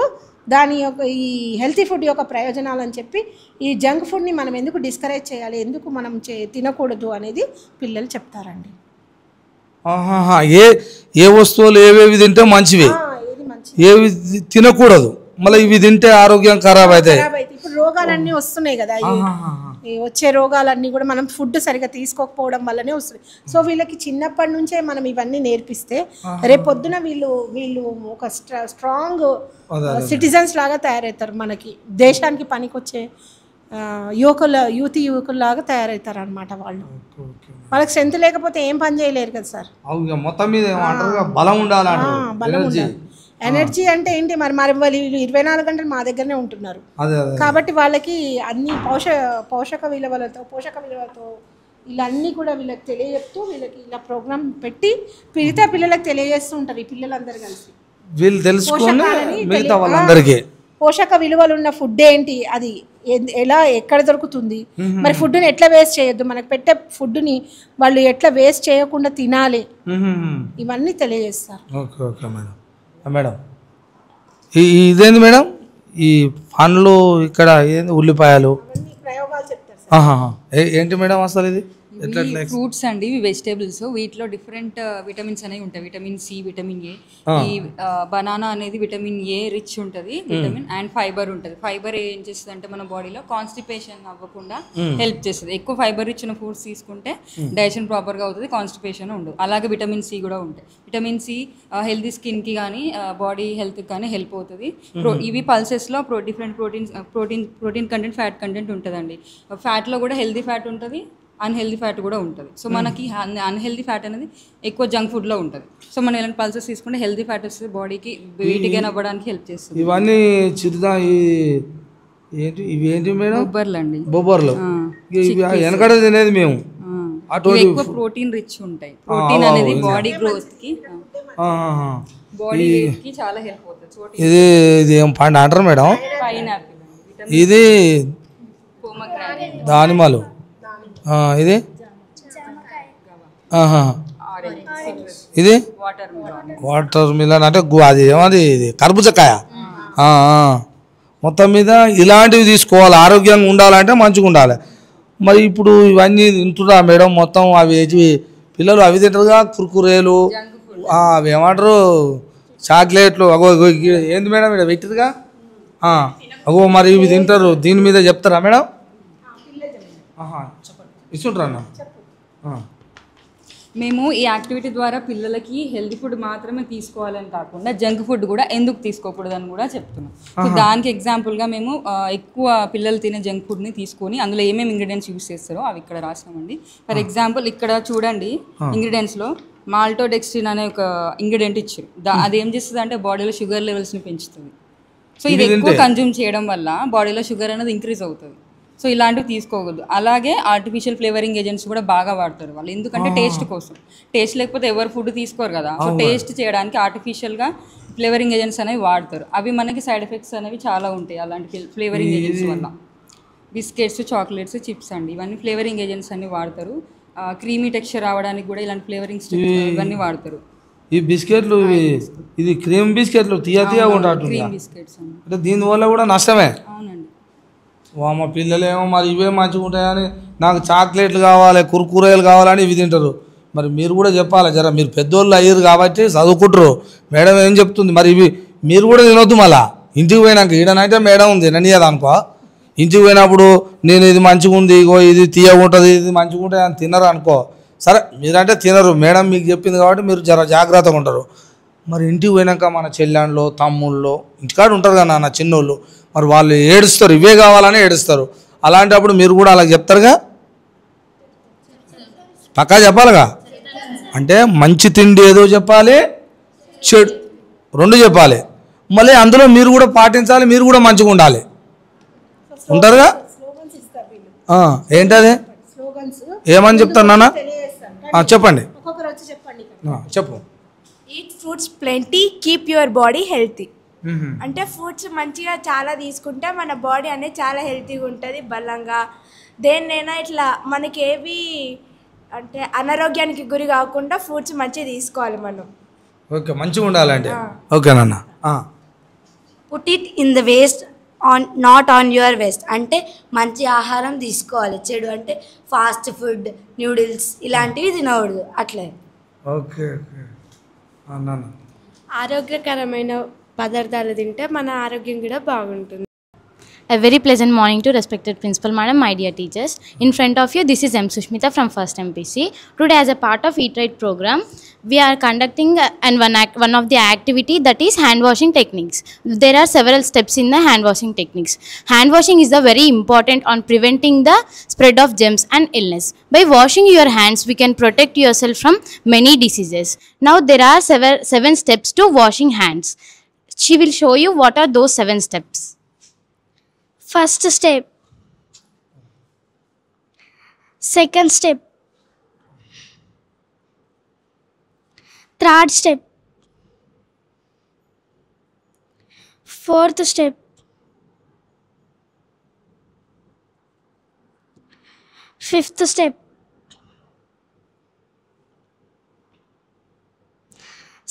దాని యొక్క ఈ హెల్తీ ఫుడ్ యొక్క ప్రయోజనాలు అని చెప్పి, ఈ జంక్ ఫుడ్ని మనం ఎందుకు డిస్కరేజ్ చేయాలి, ఎందుకు మనం తినకూడదు అనేది పిల్లలు చెప్తారండి.
ఏ వస్తువులు ఏవేవి తింటే మంచివి, ఏవి తినకూడదు, మళ్ళీ ఇవి తింటే ఆరోగ్యం ఖరాబ్ అవుతాయి.
ఇప్పుడు రోగాలన్నీ వస్తున్నాయి కదా, వచ్చే రోగాలన్నీ కూడా మనం ఫుడ్ సరిగా తీసుకోకపోవడం వల్లనే వస్తున్నాయి. సో వీళ్ళకి చిన్నప్పటి నుంచే మనం ఇవన్నీ నేర్పిస్తే రేపు పొద్దున వీళ్ళు ఒక స్ట్రాంగ్ సిటిజన్స్ లాగా తయారవుతారు, మనకి దేశానికి పనికొచ్చే యువకుల్లాగా తయారవుతారు అనమాట. వాళ్ళకి స్ట్రెంత్ లేకపోతే ఏం పని చేయలేరు కదా సార్.
మొత్తం మీద బలం ఉండాలి.
ఎనర్జీ అంటే ఏంటి మరి వాళ్ళు 24 గంటలు మా దగ్గరనే ఉంటున్నారు కాబట్టి వాళ్ళకి అన్ని పోషక విలువలతో ఇలా అన్నీ కూడా వీళ్ళకి తెలియజెప్తూ వీళ్ళకి ఇలా ప్రోగ్రామ్ పెట్టి మిగతా పిల్లలకు తెలియజేస్తూ ఉంటారు. ఈ పిల్లలందరూ కలిసి
వీళ్ళు తెలుసుకొని మిగతా వాళ్ళందరికీ
పోషక విలువలు ఉన్న ఫుడ్ ఏంటి, అది ఎలా ఎక్కడ దొరుకుతుంది, మరి ఫుడ్ని ఎట్లా వేస్ట్ చేయొద్దు, మనకు పెట్టే ఫుడ్ని వాళ్ళు ఎట్లా వేస్ట్ చేయకుండా తినాలి, ఇవన్నీ తెలియజేస్తారు.
Okay okay madam. మేడం ఇదేంది మేడం? ఈ పండ్లు ఇక్కడ ఏంది, ఉల్లిపాయలు
ప్రయోగాలు చెప్తారు.
ఏంటి మేడం అసలు ఇది?
ఫ్రూట్స్ అండి, ఇవి వెజిటేబుల్స్. వీటిలో డిఫరెంట్ విటమిన్స్ అనేవి ఉంటాయి. Vitamin C, vitamin A. ఈ బనానా అనేది విటమిన్ ఏ రిచ్ ఉంటుంది, విటమిన్ అండ్ ఫైబర్ ఉంటుంది. ఫైబర్ ఏం చేస్తుంది అంటే మన బాడీలో కాన్స్టిపేషన్ అవ్వకుండా హెల్ప్ చేస్తుంది. ఎక్కువ ఫైబర్ ఇచ్చిన ఫుడ్స్ తీసుకుంటే డైజెషన్ ప్రాపర్గా అవుతుంది, కాన్స్టిపేషన్ ఉండదు. అలాగే విటమిన్ సి కూడా ఉంటాయి. విటమిన్ సి హెల్తీ స్కిన్కి కానీ బాడీ హెల్త్కి కానీ హెల్ప్ అవుతుంది. ఇవి పల్సెస్లో different protein content, fat content ఉంటుందండి. ఫ్యాట్లో కూడా హెల్తీ ఫ్యాట్ ఉంటుంది, అన్హెల్దీ ఫ్యాట్ కూడా ఉంటుంది. సో మనకి అన్హెల్దీ ఫ్యాట్ అనేది ఎక్కువ జంక్ ఫుడ్లో ఉంటుంది. సో మనం ఇలాంటి పల్సెస్ తీసుకుంటే హెల్దీ ఫ్యాట్ వస్తుంది, బాడీకి వెయిట్ గెయిన్ అవ్వడానికి హెల్ప్ చేస్తుంది.
ఇవన్నీ చిరుదా ఏంటి, ఇవి ఏంటి మేడం?
బొబ్బర్లు అండి.
బొబ్బర్లు వెనకడ తినేది మేము,
ఇవి ఎక్కువ ప్రోటీన్ రిచ్ ఉంటాయి. ప్రోటీన్ అనేది బాడీ గ్రోత్ కి బాడీ వెయిట్ కి చాలా హెల్ప్ అవుతుంది.
ఇది ఏం పండు అంటారు మేడం?
పైనాపిల్.
ఇది దానిమ్మలు. ఇది ఇది వాటర్ మిలన్ అంటే అది ఏమది ఇది కర్బూజకాయ. మొత్తం మీద ఇలాంటివి తీసుకోవాలి, ఆరోగ్యంగా ఉండాలంటే మంచిగా ఉండాలి. మరి ఇప్పుడు ఇవన్నీ తింటురా మేడం మొత్తం? అవి పిల్లలు అవి తింటారుగా, కుర్కురేలు, అవి ఏమంటారు చాక్లెట్లు. అగో ఏంది మేడం ఇక్కడ పెట్టిరుగా? అగో మరి ఇవి తింటారు, దీని మీద చెప్తారా మేడం? ఇస్తుంటారా అన్న?
మేము ఈ యాక్టివిటీ ద్వారా పిల్లలకి హెల్తీ ఫుడ్ మాత్రమే తీసుకోవాలని కాకుండా జంక్ ఫుడ్ కూడా ఎందుకు తీసుకోకూడదు అని కూడా చెప్తున్నాం. సో దానికి ఎగ్జాంపుల్గా మేము ఎక్కువ పిల్లలు తినే జంక్ ఫుడ్ని తీసుకొని అందులో ఏమేమి ఇంగ్రీడియంట్స్ యూస్ చేస్తారో అవి ఇక్కడ రాసామండి. ఫర్ ఎగ్జాంపుల్ ఇక్కడ చూడండి, ఇంగ్రీడియంట్స్లో మాల్టోడెక్స్ట్రిన్ అనే ఒక ఇంగ్రీడియంట్ ఇచ్చారు. అది ఏం చేస్తుంది అంటే బాడీలో షుగర్ లెవెల్స్ని పెంచుతుంది. సో ఇది ఎక్కువ కన్జ్యూమ్ చేయడం వల్ల బాడీలో షుగర్ అనేది ఇంక్రీజ్ అవుతుంది. సో ఇలాంటివి తీసుకోకూడదు. అలాగే ఆర్టిఫిషియల్ ఫ్లేవరింగ్ ఏజెంట్స్ కూడా బాగా వాడతారు వాళ్ళు, ఎందుకంటే టేస్ట్ కోసం. టేస్ట్ లేకపోతే ఎవరు ఫుడ్ తీసుకోరు కదా. సో టేస్ట్ చేయడానికి ఆర్టిఫిషియల్గా ఫ్లేవరింగ్ ఏజెంట్స్ అనేవి వాడతారు. అవి మనకి సైడ్ ఎఫెక్ట్స్ అనేవి చాలా ఉంటాయి అలాంటి ఫ్లేవరింగ్ ఏజెంట్స్ వల్ల. బిస్కెట్స్, చాక్లెట్స్, చిప్స్ అండి, ఇవన్నీ ఫ్లేవరింగ్ ఏజెంట్స్ అన్ని వాడతారు. క్రీమీ టెక్స్చర్ రావడానికి కూడా ఇలాంటి ఫ్లేవరింగ్ ఇవన్నీ వాడతారు.
ఈ బిస్కెట్లు, ఇది క్రీమ్ బిస్కెట్లు తీయగా ఉంటాయి.
క్రీమ్ బిస్కెట్స్
అంటే దీనివల్ల కూడా నష్టమే.
అవునండి.
మా పిల్లలేమో మరి ఇవే మంచిగా ఉంటాయని నాకు చాక్లెట్లు కావాలి, కుర్కురేలు కావాలని ఇవి తింటారు. మరి మీరు కూడా చెప్పాలి జర, మీరు పెద్దోళ్ళు అయ్యారు కాబట్టి చదువుకుంటారు. మేడం ఏం చెప్తుంది మరి ఇవి మీరు కూడా తినొద్దు. మళ్ళా ఇంటికి పోయినాక ఈడనైతే మేడం ఉంది తిననియదు అనుకో, ఇంటికి పోయినప్పుడు నేను ఇది మంచిగా ఉంది, ఇగో ఇది తీయగా ఉంటుంది, ఇది మంచిగా ఉంటుంది అని తినరు అనుకో. సరే మీరంటే తినరు, మేడం మీకు చెప్పింది కాబట్టి మీరు జర జాగ్రత్తగా ఉంటారు. మరి ఇంటికి పోయినాక మన చెల్లెళ్ళు, తమ్ముళ్ళు ఇంటికాడ ఉంటారు కదా నాన్న చిన్నోళ్ళు, మరి వాళ్ళు ఏడుస్తారు, ఇవే కావాలని ఏడుస్తారు. అలాంటప్పుడు మీరు కూడా అలా చెప్తారుగా, పక్కా చెప్పాలిగా. అంటే మంచి తిండి ఏదో చెప్పాలి, చెడు రెండు చెప్పాలి. మళ్ళీ అందులో మీరు కూడా పాటించాలి, మీరు కూడా మంచిగా ఉండాలి. ఉంటారుగా? ఏంటది? ఏమని చెప్తాను నాన్న? చెప్పండి, చెప్పు.
Eat fruits plenty, keep your body healthy. అంటే ఫ్రూట్స్ మంచిగా చాలా తీసుకుంటే మన బాడీ అనేది చాలా హెల్తీగా ఉంటుంది, బలంగా. దేన్నైనా ఇట్లా మనకి ఏవి అంటే అనారోగ్యానికి గురి కాకుండా ఫ్రూట్స్ మంచిగా తీసుకోవాలి మనం.
ఓకే, మంచిగా ఉండాలంటే. ఓకే నాన్న.
Put it in the waste not on your waste. అంటే మంచి ఆహారం తీసుకోవాలి, చెడు అంటే ఫాస్ట్ ఫుడ్, న్యూడిల్స్ ఇలాంటివి తినకూడదు అట్లే.
ఓకే నాన్న.
ఆరోగ్యకరమైన పదార్థాలు తింటే మన ఆరోగ్యం కూడా బాగుంటుంది.
A very pleasant morning to respected principal madam, my dear teachers. In front of you, this is M. Sushmita from First MPC. Today, as a part of Eat Right program, we are conducting one of the activity, that is hand washing techniques. There are several steps in the hand washing techniques. Hand washing is very important on preventing the spread of germs and illness. By washing your hands, we can protect yourself from many diseases. Now, there are seven steps to washing hands. She will show you what are those 7 steps.
First step. Second step. Third step. Fourth step. Fifth step.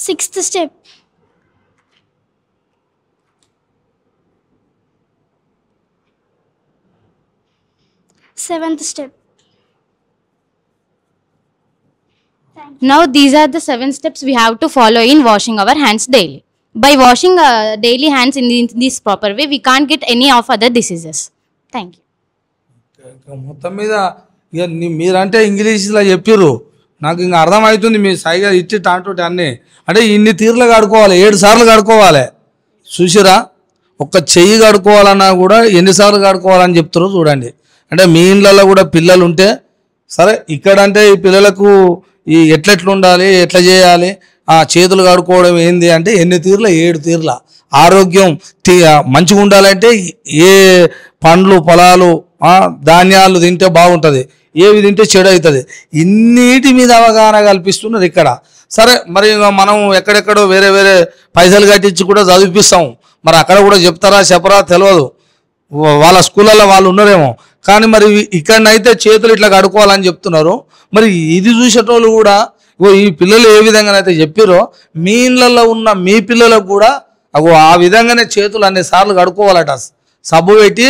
Sixth step. Seventh step.
Now these are the 7 steps we have to follow in washing our hands daily. By washing daily hands in this proper way, we can't get any of other diseases. Thank you.
మొత్తం మీద ఇక మీరంటే ఇంగ్లీష్లో చెప్పారు, నాకు ఇంకా అర్థమవుతుంది మీ సైగా ఇచ్చి టాంటోటి అన్నీ. అంటే ఇన్ని తీర్లు కడుక్కోవాలి, 7 సార్లు కడుక్కోవాలి. చూసిరా, ఒక్క చెయ్యి కడుక్కోవాలన్నా కూడా ఎన్నిసార్లు కడుక్కోవాలని చెప్తారో చూడండి. అంటే మీ ఇళ్ళల్లో కూడా పిల్లలు ఉంటే సరే, ఇక్కడంటే ఈ పిల్లలకు ఈ ఎట్లెట్లు ఉండాలి, ఎట్లా చేయాలి, ఆ చేతులు కడుక్కోవడం ఏంది అంటే ఎన్ని తీర్ల 7 తీర్ల. ఆరోగ్యం మంచిగా ఉండాలంటే ఏ పండ్లు, పొలాలు, ధాన్యాలు తింటే బాగుంటుంది. ఏవి తింటే చెడు అవుతుంది. ఇన్నిటి మీద అవగాహన కల్పిస్తున్నారు ఇక్కడ. సరే మరి మనం ఎక్కడెక్కడో వేరే వేరే పైసలు కట్టించి కూడా చదివిపిస్తాం. మరి అక్కడ కూడా చెప్తారా చెప్పరా తెలియదు, వాళ్ళ స్కూళ్ళల్లో వాళ్ళు ఉన్నారేమో. కానీ మరి ఇక్కడనైతే చేతులు ఇట్లా కడుక్కోవాలని చెప్తున్నారు. మరి ఇది చూసేటోళ్ళు కూడా ఈ పిల్లలు ఏ విధంగానైతే చెప్పారో మీ ఇళ్ళల్లో ఉన్న మీ పిల్లలకు కూడా ఆ విధంగానే చేతులు అన్ని సార్లు కడుక్కోవాలట. సబ్బు పెట్టి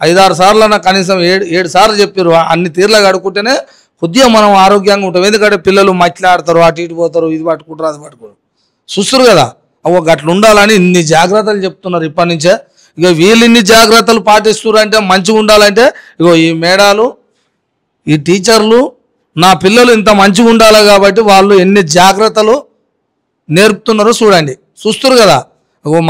5-6 సార్లు అన్న కనీసం 7 సార్లు చెప్పారు. అన్ని తీర్లా కడుక్కుంటేనే కొద్దిగా మనం ఆరోగ్యంగా ఉంటాం. ఎందుకంటే పిల్లలు మట్లాడతారు, అటు ఇటు పోతారు, ఇది పట్టుకుంటారు అది పట్టుకుంటారు, చూస్తారు కదా. గట్ల ఉండాలని ఇన్ని జాగ్రత్తలు చెప్తున్నారు ఇప్పటి నుంచే. ఇక వీళ్ళు ఇన్ని జాగ్రత్తలు పాటిస్తున్నారు అంటే మంచిగా ఉండాలంటే ఈ మేడాలు ఈ టీచర్లు నా పిల్లలు ఇంత మంచిగా ఉండాలి కాబట్టి వాళ్ళు ఎన్ని జాగ్రత్తలు నేర్పుతున్నారో చూడండి, చూస్తారు కదా.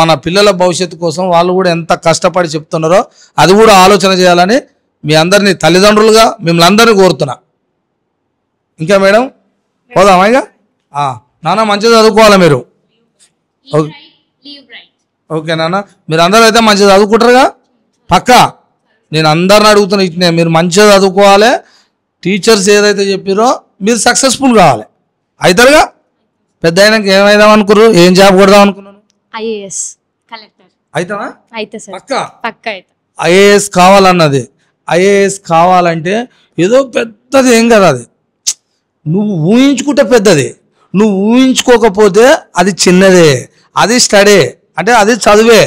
మన పిల్లల భవిష్యత్తు కోసం వాళ్ళు కూడా ఎంత కష్టపడి చెప్తున్నారో అది కూడా ఆలోచన చేయాలని మీ అందరినీ తల్లిదండ్రులుగా మిమ్మల్ని అందరినీ కోరుతున్నా. ఇంకా మేడం పోదామా? ఇక నాన్న మంచిగా చదువుకోవాలి మీరు. ఓకే నాన్న, మీరు అందరూ అయితే మంచిగా చదువుకుంటారుగా పక్కా. నేను అందరిని అడుగుతున్నా ఇట్నే, మీరు మంచిగా చదువుకోవాలి. టీచర్స్ ఏదైతే చెప్పారో మీరు సక్సెస్ఫుల్ కావాలి. అవుతారుగా. పెద్ద అయినాక ఏమైదాం అనుకున్నారు? ఏం జాబ్ కొడదాం అనుకున్నాను?
ఐఏఎస్ కలెక్టర్
అవుతావా?
అయితే సార్ పక్కా అయితే
ఐఏఎస్ కావాలన్నది. ఐఏఎస్ కావాలంటే ఏదో పెద్దది ఏం కదా, అది నువ్వు ఊహించుకుంటే పెద్దది, నువ్వు ఊహించుకోకపోతే అది చిన్నదే. అది స్టడీ అంటే అది చదివే.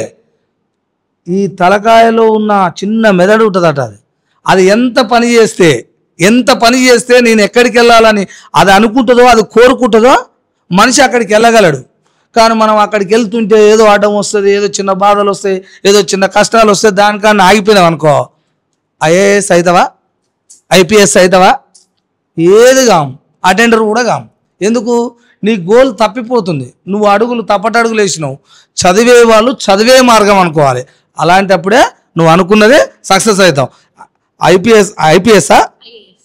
ఈ తలకాయలో ఉన్న చిన్న మెదడు ఉంటుందట, అది ఎంత పని చేస్తే నేను ఎక్కడికి వెళ్ళాలని అది అనుకుంటుందో, అది కోరుకుంటుందో మనిషి అక్కడికి వెళ్ళగలడు. కానీ మనం అక్కడికి వెళ్తుంటే ఏదో అడ్డం వస్తుంది, ఏదో చిన్న బాధలు వస్తాయి, ఏదో చిన్న కష్టాలు వస్తాయి, దానికన్నా ఆగిపోయినావు అనుకో ఐఏఎస్ అవుతావా, ఐపీఎస్ అవుతావా, ఏది కాము, అటెండర్ కూడా కాము. ఎందుకు? నీ గోల్ తప్పిపోతుంది. నువ్వు అడుగులు తప్పటడుగులు వేసినావు. చదివే వాళ్ళు చదివే మార్గం అనుకోవాలి. అలాంటప్పుడే నువ్వు అనుకున్నదే సక్సెస్ అవుతావు. ఐపీఎస్ఆ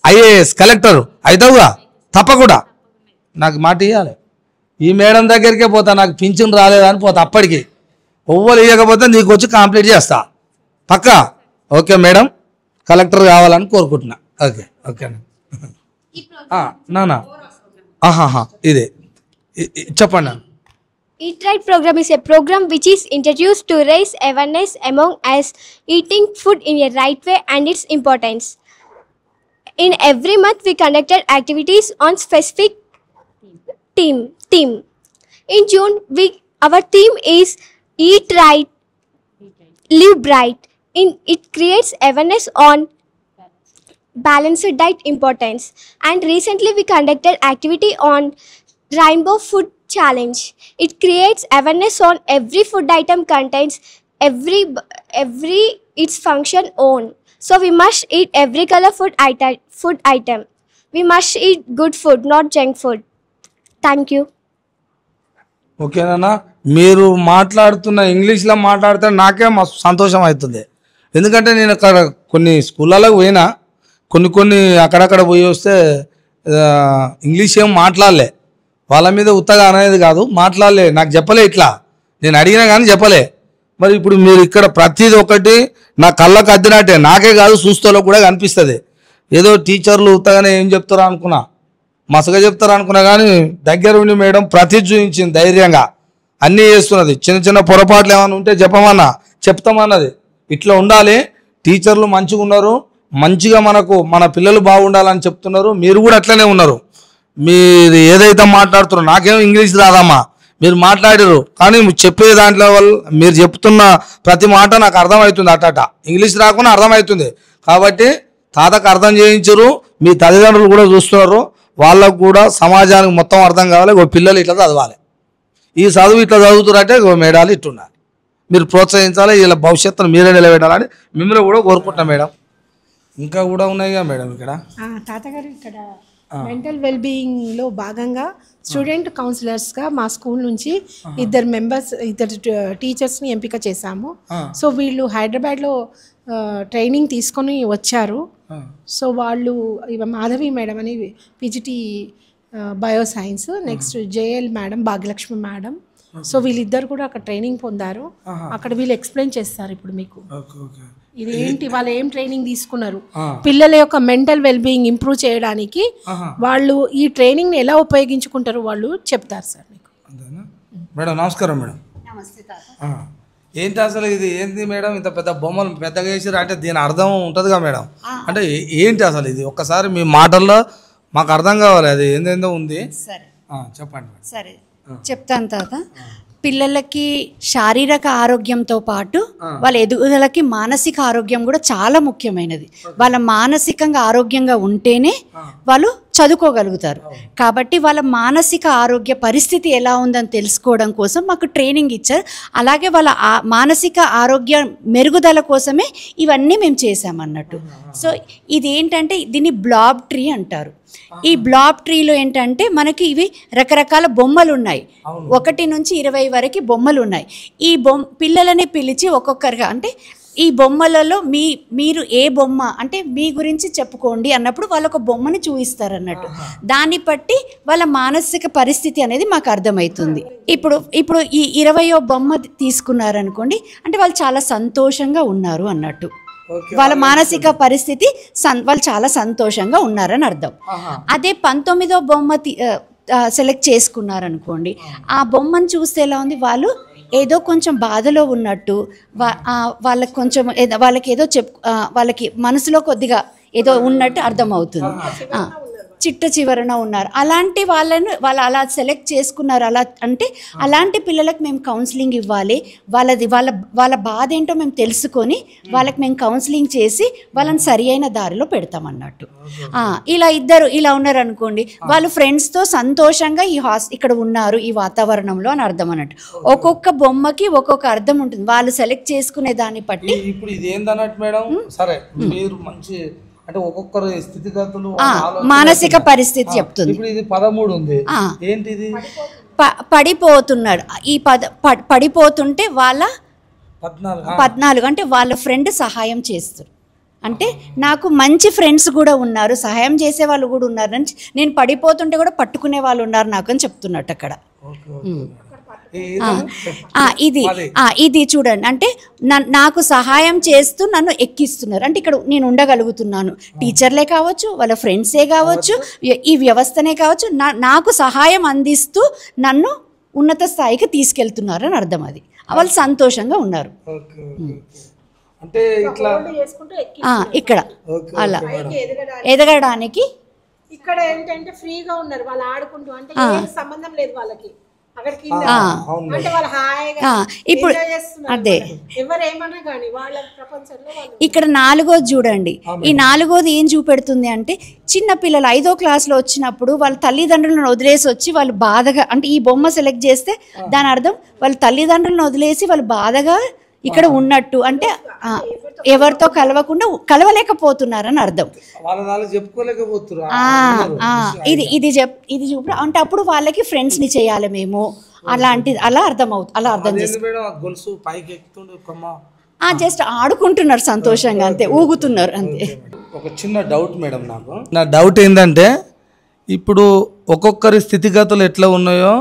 ఐఏఎస్ కలెక్టర్ అవుతావుగా తప్పకుండా. నాకు మాట ఇవ్వాలి. ఈ మేడం దగ్గరికే పోతా, నాకు పింఛన్ రాలేదని పోతా. అప్పటికి ఒవ్వలు ఇవ్వకపోతే నీకు వచ్చి కంప్లీట్ చేస్తా పక్కా. ఓకే మేడం, కలెక్టర్ కావాలని కోరుకుంటున్నా. ఓకే ఓకేనా నానా? ఇదే చెప్పండి.
Eat Right program is a program which is introduced to raise awareness among us eating food in a right way and its importance. In every month we conducted activities on specific theme. In June our theme is Eat Right, Live Bright. It creates awareness on balanced diet importance, and recently we conducted activity on Rainbow Food Challenge. It creates awareness on every food item contains every its function own. So we must eat every color food item. We must eat good food, not junk food. Thank you.
ఓకేనా? మీరు మాట్లాడుతున్న ఇంగ్లీష్లో మాట్లాడితే నాకే మస్తు సంతోషం అవుతుంది. ఎందుకంటే నేను అక్కడ కొన్ని స్కూళ్ళలో పోయినా, కొన్ని అక్కడక్కడ పోయి వస్తే ఇంగ్లీష్ ఏం మాట్లాడలే. వాళ్ళ మీద ఉత్తగా అనేది కాదు, మాట్లాడలే, నాకు చెప్పలే. ఇట్లా నేను అడిగినా కానీ చెప్పలే. మరి ఇప్పుడు మీరు ఇక్కడ ప్రతిదీ ఒకటి నా కళ్ళకు అద్దినట్టే, నాకే కాదు చూస్తూలో కూడా కనిపిస్తుంది. ఏదో టీచర్లు ఉత్తగానే ఏం చెప్తారో అనుకున్నా, మసగా చెప్తారు అనుకున్నా, కానీ దగ్గర ఉండి మేడం ప్రతి చూపించింది ధైర్యంగా, అన్నీ చేస్తున్నది. చిన్న పొరపాట్లు ఏమైనా ఉంటే చెప్తామన్నది. ఇట్లా ఉండాలి. టీచర్లు మంచిగా ఉన్నారు, మంచిగా మన పిల్లలు బాగుండాలని చెప్తున్నారు. మీరు కూడా అట్లనే ఉన్నారు. మీరు ఏదైతే మాట్లాడుతున్నారో, నాకేమో ఇంగ్లీష్ రాదమ్మా, మీరు మాట్లాడారు, కానీ చెప్పే దాంట్లో మీరు చెప్తున్న ప్రతి మాట నాకు అర్థమవుతుంది. అట్ట ఇంగ్లీష్ రాకుండా అర్థమవుతుంది. కాబట్టి తాతకు అర్థం చేయించరు, మీ తల్లిదండ్రులు కూడా చూస్తున్నారు. వాళ్ళకు కూడా సమాజానికి మొత్తం అర్థం కావాలి. పిల్లలు ఇట్లా చదవాలి, ఈ చదువు ఇట్లా చదువుతారంటే మేడాలు ఇట్టున్నారు. మీరు ప్రోత్సహించాలి, వీళ్ళ భవిష్యత్తును మీరే నిలబెట్టాలని మిమ్మల్ని కూడా కోరుకుంటున్నాం మేడం. ఇంకా కూడా ఉన్నాయిగా మేడం ఇక్కడ
తాతగారు. ఇక్కడ మెంటల్ వెల్బీయింగ్లో భాగంగా స్టూడెంట్ కౌన్సిలర్స్గా మా స్కూల్ నుంచి ఇద్దరు టీచర్స్ని ఎంపిక చేశాము. సో వీళ్ళు హైదరాబాద్లో ట్రైనింగ్ తీసుకొని వచ్చారు. సో వాళ్ళు మాధవి మేడం అని PGT bioscience, next JL madam, Bhagyalakshmi madam, so వీళ్ళిద్దరు కూడా అక్కడ ట్రైనింగ్ పొందారు. అక్కడ వీళ్ళు ఎక్స్ప్లెయిన్ చేస్తారు ఇప్పుడు మీకు ఇది ఏంటి, వాళ్ళు ఏం ట్రైనింగ్ తీసుకున్నారు, పిల్లల యొక్క మెంటల్ వెల్బీయింగ్ ఇంప్రూవ్ చేయడానికి వాళ్ళు ఈ ట్రైనింగ్ని ఎలా ఉపయోగించుకుంటారు వాళ్ళు చెప్తారు సార్ మీకు.
మేడం నమస్కారం. మేడం ఏంటి అసలు ఇది ఏంటి మేడం, ఇంత పెద్ద బొమ్మలు పెద్దగా చేసారు అంటే దీని అర్థం ఉంటుందిగా మేడం, అంటే ఏంటి అసలు ఇది ఒక్కసారి మీ మాటల్లో మాకు అర్థం కావాలి, అది ఏందేందో ఉంది.
సరే
చెప్పండి.
సరే చెప్తాను తాత. పిల్లలకి శారీరక ఆరోగ్యంతో పాటు వాళ్ళ ఎదుగుదలకి మానసిక ఆరోగ్యం కూడా చాలా ముఖ్యమైనది. వాళ్ళ మానసికంగా ఆరోగ్యంగా ఉంటేనే వాళ్ళు చదువుకోగలుగుతారు. కాబట్టి వాళ్ళ మానసిక ఆరోగ్య పరిస్థితి ఎలా ఉందని తెలుసుకోవడం కోసం మాకు ట్రైనింగ్ ఇచ్చారు. అలాగే వాళ్ళ మానసిక ఆరోగ్య మెరుగుదల కోసమే ఇవన్నీ మేము చేసామన్నట్టు. సో ఇది ఏంటంటే దీన్ని బ్లాబ్ ట్రీ అంటారు. ఈ బ్లాబ్ ట్రీలో ఏంటంటే మనకి ఇవి రకరకాల బొమ్మలు ఉన్నాయి, 1 నుంచి 20 వరకు బొమ్మలు ఉన్నాయి. ఈ పిల్లలని పిలిచి ఒక్కొక్కరిగా అంటే ఈ బొమ్మలలో మీరు ఏ బొమ్మ అంటే మీ గురించి చెప్పుకోండి అన్నప్పుడు వాళ్ళు ఒక బొమ్మని చూపిస్తారు అన్నట్టు. దాన్ని బట్టి వాళ్ళ మానసిక పరిస్థితి అనేది మాకు అర్థమవుతుంది. ఇప్పుడు ఈ 20వ బొమ్మ తీసుకున్నారనుకోండి అంటే వాళ్ళు చాలా సంతోషంగా ఉన్నారు అన్నట్టు. వాళ్ళ మానసిక పరిస్థితి వాళ్ళు చాలా సంతోషంగా ఉన్నారని అర్థం. అదే 19వ బొమ్మ సెలెక్ట్ చేసుకున్నారనుకోండి, ఆ బొమ్మను చూస్తే ఎలా ఉంది, వాళ్ళు ఏదో కొంచెం బాధలో ఉన్నట్టు, వాళ్ళకి కొంచెం వాళ్ళకి ఏదో వాళ్ళకి మనసులో కొద్దిగా ఏదో ఉన్నట్టు అర్థమవుతుంది. చిట్ట చివరన ఉన్నారు అలాంటి వాళ్ళు అలా సెలెక్ట్ చేసుకున్నారు. అలా అంటే అలాంటి పిల్లలకు మేము కౌన్సిలింగ్ ఇవ్వాలి, వాళ్ళ బాధ ఏంటో మేము తెలుసుకొని వాళ్ళకి మేము కౌన్సిలింగ్ చేసి వాళ్ళని సరి అయిన దారిలో పెడతామన్నట్టు. ఇద్దరు ఇలా ఉన్నారు అనుకోండి, వాళ్ళు ఫ్రెండ్స్తో సంతోషంగా ఇక్కడ ఉన్నారు ఈ వాతావరణంలో అని అర్థం అన్నట్టు. ఒక్కొక్క బొమ్మకి ఒక్కొక్క అర్థం ఉంటుంది వాళ్ళు సెలెక్ట్ చేసుకునే దాన్ని బట్టి.
ఇప్పుడు ఇది ఏందన్నట్టు మేడం, సరే మీరు మంచి అంటే ఒక్కొక్కరు స్థితిగతులు
మానసిక పరిస్థితి చెప్తుంది.
ఇప్పుడు ఇది 13 ఉంది, ఏంటిది
పడిపోతున్నాడు. ఈ పడిపోతుంటే వాళ్ళ 14 అంటే వాళ్ళ ఫ్రెండ్ సహాయం చేస్తారు. అంటే నాకు మంచి ఫ్రెండ్స్ కూడా ఉన్నారు, సహాయం చేసే వాళ్ళు కూడా ఉన్నారు, నేను పడిపోతుంటే కూడా పట్టుకునే వాళ్ళు ఉన్నారు నాకు అని చెప్తున్నట్టు అక్కడ. ఇది చూడండి, అంటే నాకు సహాయం చేస్తూ నన్ను ఎక్కిస్తున్నారు అంటే ఇక్కడ నేను ఉండగలుగుతున్నాను. టీచర్లే కావచ్చు, వాళ్ళ ఫ్రెండ్సే కావచ్చు, ఈ వ్యవస్థనే కావచ్చు, నాకు సహాయం అందిస్తూ నన్ను ఉన్నత స్థాయికి తీసుకెళ్తున్నారు అని అర్థం. అది వాళ్ళు సంతోషంగా ఉన్నారు.
అంటే
ఇక్కడ అలా ఎదగడానికి
ఇక్కడ ఏంటంటే ఫ్రీగా ఉన్నారు వాళ్ళు ఆడుకుంటూ, అంటే ఏం సంబంధం లేదు వాళ్ళకి.
ఇప్పుడు అదే ఇక్కడ 4వది చూడండి. ఈ 4వది ఏం చూపెడుతుంది అంటే చిన్న పిల్లలు 5వ క్లాస్లో వచ్చినప్పుడు వాళ్ళ తల్లిదండ్రులను వదిలేసి వచ్చి వాళ్ళు బాధగా, అంటే ఈ బొమ్మ సెలెక్ట్ చేస్తే దాని అర్థం వాళ్ళ తల్లిదండ్రులను వదిలేసి వాళ్ళు బాధగా ఇక్కడ ఉన్నట్టు, అంటే ఎవరితో కలవలేకపోతున్నారని అర్థం. ఇది చూపు అంటే అప్పుడు వాళ్ళకి ఫ్రెండ్స్ని చేయాలి మేము అలాంటిది అలా అర్థం జస్ట్ ఆడుకుంటున్నారు సంతోషంగా అంతే, ఊగుతున్నారు అంతే.
ఒక చిన్న డౌట్ మేడం, నా డౌట్ ఏంటంటే ఇప్పుడు ఒక్కొక్కరి స్థితిగతులు ఎట్లా ఉన్నాయో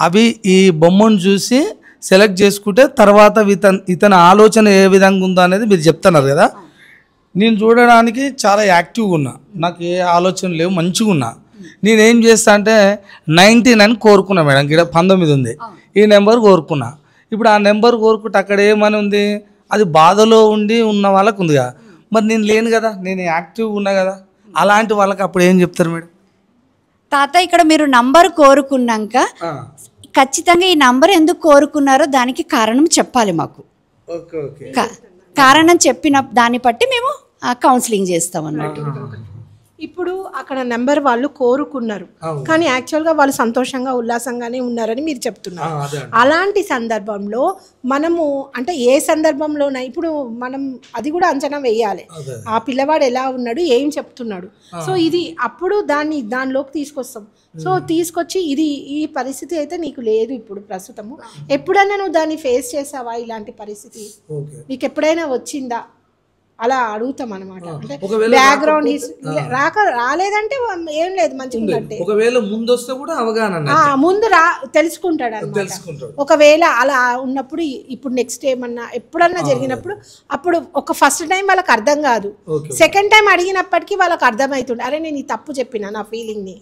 అవి ఈ బొమ్మను చూసి సెలెక్ట్ చేసుకుంటే తర్వాత ఇతని ఆలోచన ఏ విధంగా ఉందో అనేది మీరు చెప్తున్నారు కదా. నేను చూడడానికి చాలా యాక్టివ్గా ఉన్నా, నాకు ఏ ఆలోచన లేవు, మంచిగా ఉన్నా. నేనేం చేస్తా అంటే 99 కోరుకున్నా మేడం, ఇక్కడ 19 ఉంది, ఈ నెంబర్ కోరుకున్నా. ఇప్పుడు ఆ నెంబర్ కోరుకుంటే అక్కడ ఏమని ఉంది, అది బాధలో ఉన్న వాళ్ళకు ఉందిగా, మరి నేను లేను కదా, నేను యాక్టివ్గా ఉన్నా కదా, అలాంటి వాళ్ళకి అప్పుడు ఏం చెప్తారు మేడం?
తాత ఇక్కడ మీరు నంబర్ కోరుకున్నాక ఖచ్చితంగా ఈ నంబర్ ఎందుకు కోరుకున్నారో దానికి కారణం చెప్పాలి మాకు. కారణం చెప్పిన దాన్ని బట్టి మేము కౌన్సిలింగ్ చేస్తాం అన్నట్టు.
ఇప్పుడు అక్కడ నెంబర్ వాళ్ళు కోరుకున్నారు కానీ యాక్చువల్గా వాళ్ళు సంతోషంగా ఉల్లాసంగానే ఉన్నారని మీరు చెప్తున్నారు. అలాంటి సందర్భంలో మనము అంటే ఏ సందర్భంలోనైనా ఇప్పుడు మనం అది కూడా అంచనా వేయాలి, ఆ పిల్లవాడు ఎలా ఉన్నాడు, ఏం చెప్తున్నాడు. సో ఇది అప్పుడు దానిలోకి తీసుకొస్తాం. సో తీసుకొచ్చి ఈ పరిస్థితి అయితే నీకు లేదు ఇప్పుడు ప్రస్తుతము, ఎప్పుడైనా నువ్వు దాన్ని ఫేస్ చేసావా, ఇలాంటి పరిస్థితి నీకు ఎప్పుడైనా వచ్చిందా అలా అడుగుతాం అనమాట. అంటే
ఒకవేళ
బ్యాక్గ్రౌండ్ రాలేదంటే ఏం లేదు మంచిగా ఉన్నట్టే.
ఒకవేళ ముందు వస్తే కూడా అవగాహన
ముందు తెలుసుకుంటాడు అన్నమాట. ఒకవేళ అలా ఉన్నప్పుడు ఇప్పుడు నెక్స్ట్ ఏమన్నా ఎప్పుడన్నా జరిగినప్పుడు అప్పుడు ఒక ఫస్ట్ టైం వాళ్ళకి అర్థం కాదు, సెకండ్ టైం అడిగినప్పటికీ వాళ్ళకి అర్థమవుతుంది, అరే నేను ఈ తప్పు చెప్పిన నా ఫీలింగ్ ని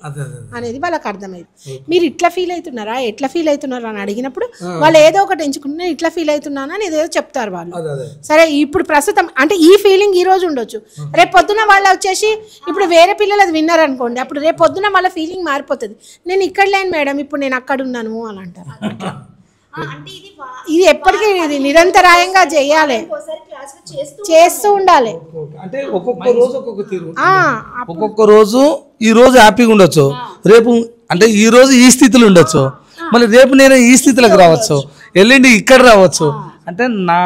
అనేది వాళ్ళకి అర్థమైంది. మీరు ఇట్లా ఫీల్ అవుతున్నారా, ఎట్లా ఫీల్ అవుతున్నారా అని అడిగినప్పుడు వాళ్ళు ఏదో ఒకటి ఎంచుకున్నా ఇట్లా ఫీల్ అవుతున్నాను అని ఏదో చెప్తారు వాళ్ళు. సరే ఇప్పుడు ప్రస్తుతం అంటే ఈ ఫీలింగ్ ఈ రోజు ఉండొచ్చు, రేపు పొద్దున వాళ్ళు వచ్చేసి ఇప్పుడు వేరే పిల్లలు అది విన్నారు అనుకోండి, అప్పుడు రేపు పొద్దున వాళ్ళ ఫీలింగ్ మారిపోతుంది. నేను ఇక్కడ లేను మేడం, ఇప్పుడు నేను అక్కడ ఉన్నాను అని అంటారు. ఇది ఎప్పటికీ ఇది నిరంతరాయంగా చేయాలి, చేస్తూ ఉండాలి.
అంటే ఒక్కొక్క రోజు ఒక్కొక్క తీరు, ఒక్కొక్క రోజు ఈ రోజు హ్యాపీగా ఉండొచ్చు, రేపు అంటే ఈ రోజు ఈ స్థితిలో ఉండొచ్చు, మళ్ళీ రేపు నేను ఈ స్థితిలోకి రావచ్చు, ఎల్లుండి ఇక్కడ రావచ్చు. అంటే నా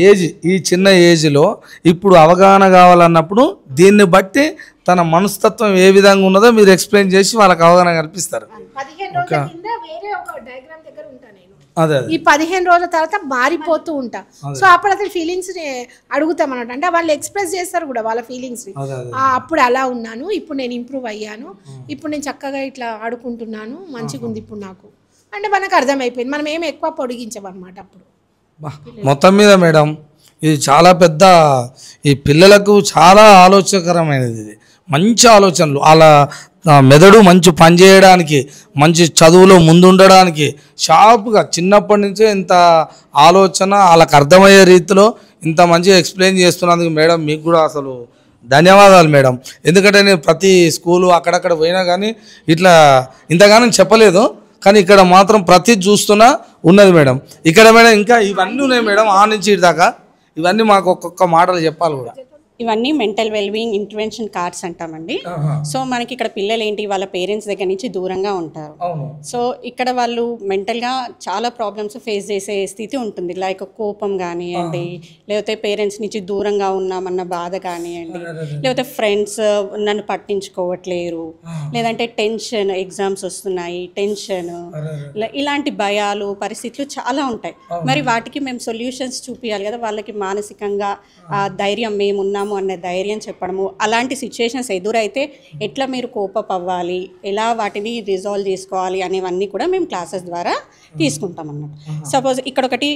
ఏజ్ ఈ చిన్న ఏజ్లో ఇప్పుడు అవగాహన కావాలన్నప్పుడు దీన్ని బట్టి తన మనస్తత్వం ఏ విధంగా ఉన్నదో మీరు ఎక్స్ప్లెయిన్ చేసి వాళ్ళకి అవగాహన కల్పిస్తారు. అదే
ఈ 15 రోజుల తర్వాత మారిపోతూ ఉంటా. సో అప్పుడు అతని ఫీలింగ్స్ అడుగుతాం అన్నట్టు, అంటే వాళ్ళు ఎక్స్ప్రెస్ చేస్తారు కూడా వాళ్ళ ఫీలింగ్స్. అప్పుడు అలా ఉన్నాను, ఇప్పుడు నేను ఇంప్రూవ్ అయ్యాను, ఇప్పుడు నేను చక్కగా ఇట్లా ఆడుకుంటున్నాను, మంచిగా ఉంది ఇప్పుడు నాకు అంటే మనకు అర్థమైపోయింది. మనం ఏమి ఎక్కువ పొడిగించమన్నమాట అప్పుడు.
మొత్తం మీద మేడం ఇది చాలా పెద్ద, ఈ పిల్లలకు చాలా ఆలోచనకరమైనది, ఇది మంచి ఆలోచనలు, వాళ్ళ మెదడు మంచి పని చేయడానికి, మంచి చదువులో ముందుండడానికి షార్ప్గా చిన్నప్పటి నుంచే ఇంత ఆలోచన వాళ్ళకి అర్థమయ్యే రీతిలో ఇంత మంచిగా ఎక్స్ప్లెయిన్ చేస్తున్నందుకు మేడం మీకు కూడా అసలు ధన్యవాదాలు మేడం. ఎందుకంటే నేను ప్రతి స్కూలు అక్కడక్కడ పోయినా కానీ ఇట్లా ఇంతగానో చెప్పలేదు, కానీ ఇక్కడ మాత్రం ప్రతి చూస్తున్నా ఉన్నది మేడం. ఇక్కడ మేడం ఇంకా ఇవన్నీ ఉన్నాయి మేడం, ఆ నుంచి ఇటు దాకా ఇవన్నీ మాకు ఒక్కొక్క మాటలు చెప్పాలి కూడా.
ఇవన్నీ మెంటల్ వెల్బీయింగ్ ఇంటర్వెన్షన్ కార్డ్స్ అంటామండి. సో మనకి ఇక్కడ పిల్లలు ఏంటి వాళ్ళ పేరెంట్స్ దగ్గర నుంచి దూరంగా ఉంటారు. సో ఇక్కడ వాళ్ళు మెంటల్గా చాలా ప్రాబ్లమ్స్ ఫేస్ చేసే స్థితి ఉంటుంది, లైక్ కోపం కానివ్వండి, లేకపోతే పేరెంట్స్ నుంచి దూరంగా ఉన్నామన్న బాధ కానివ్వండి, లేకపోతే ఫ్రెండ్స్ నన్ను పట్టించుకోవట్లేరు, లేదంటే టెన్షన్, ఎగ్జామ్స్ వస్తున్నాయి టెన్షన్, ఇలాంటి భయాలు పరిస్థితులు చాలా ఉంటాయి. మరి వాటికి మేము సొల్యూషన్స్ చూపించాలి కదా, వాళ్ళకి మానసికంగా ధైర్యం మేమున్నాము అనే ధైర్యం చెప్పడము. అలాంటి సిచ్యుయేషన్స్ ఎదురైతే ఎట్లా మీరు కోపప్ అవ్వాలి, ఎలా వాటిని రిజాల్వ్ చేసుకోవాలి అనేవన్నీ కూడా మేము క్లాసెస్ ద్వారా తీసుకుంటాం అన్నమాట. సపోజ్ ఇక్కడ ఒకటి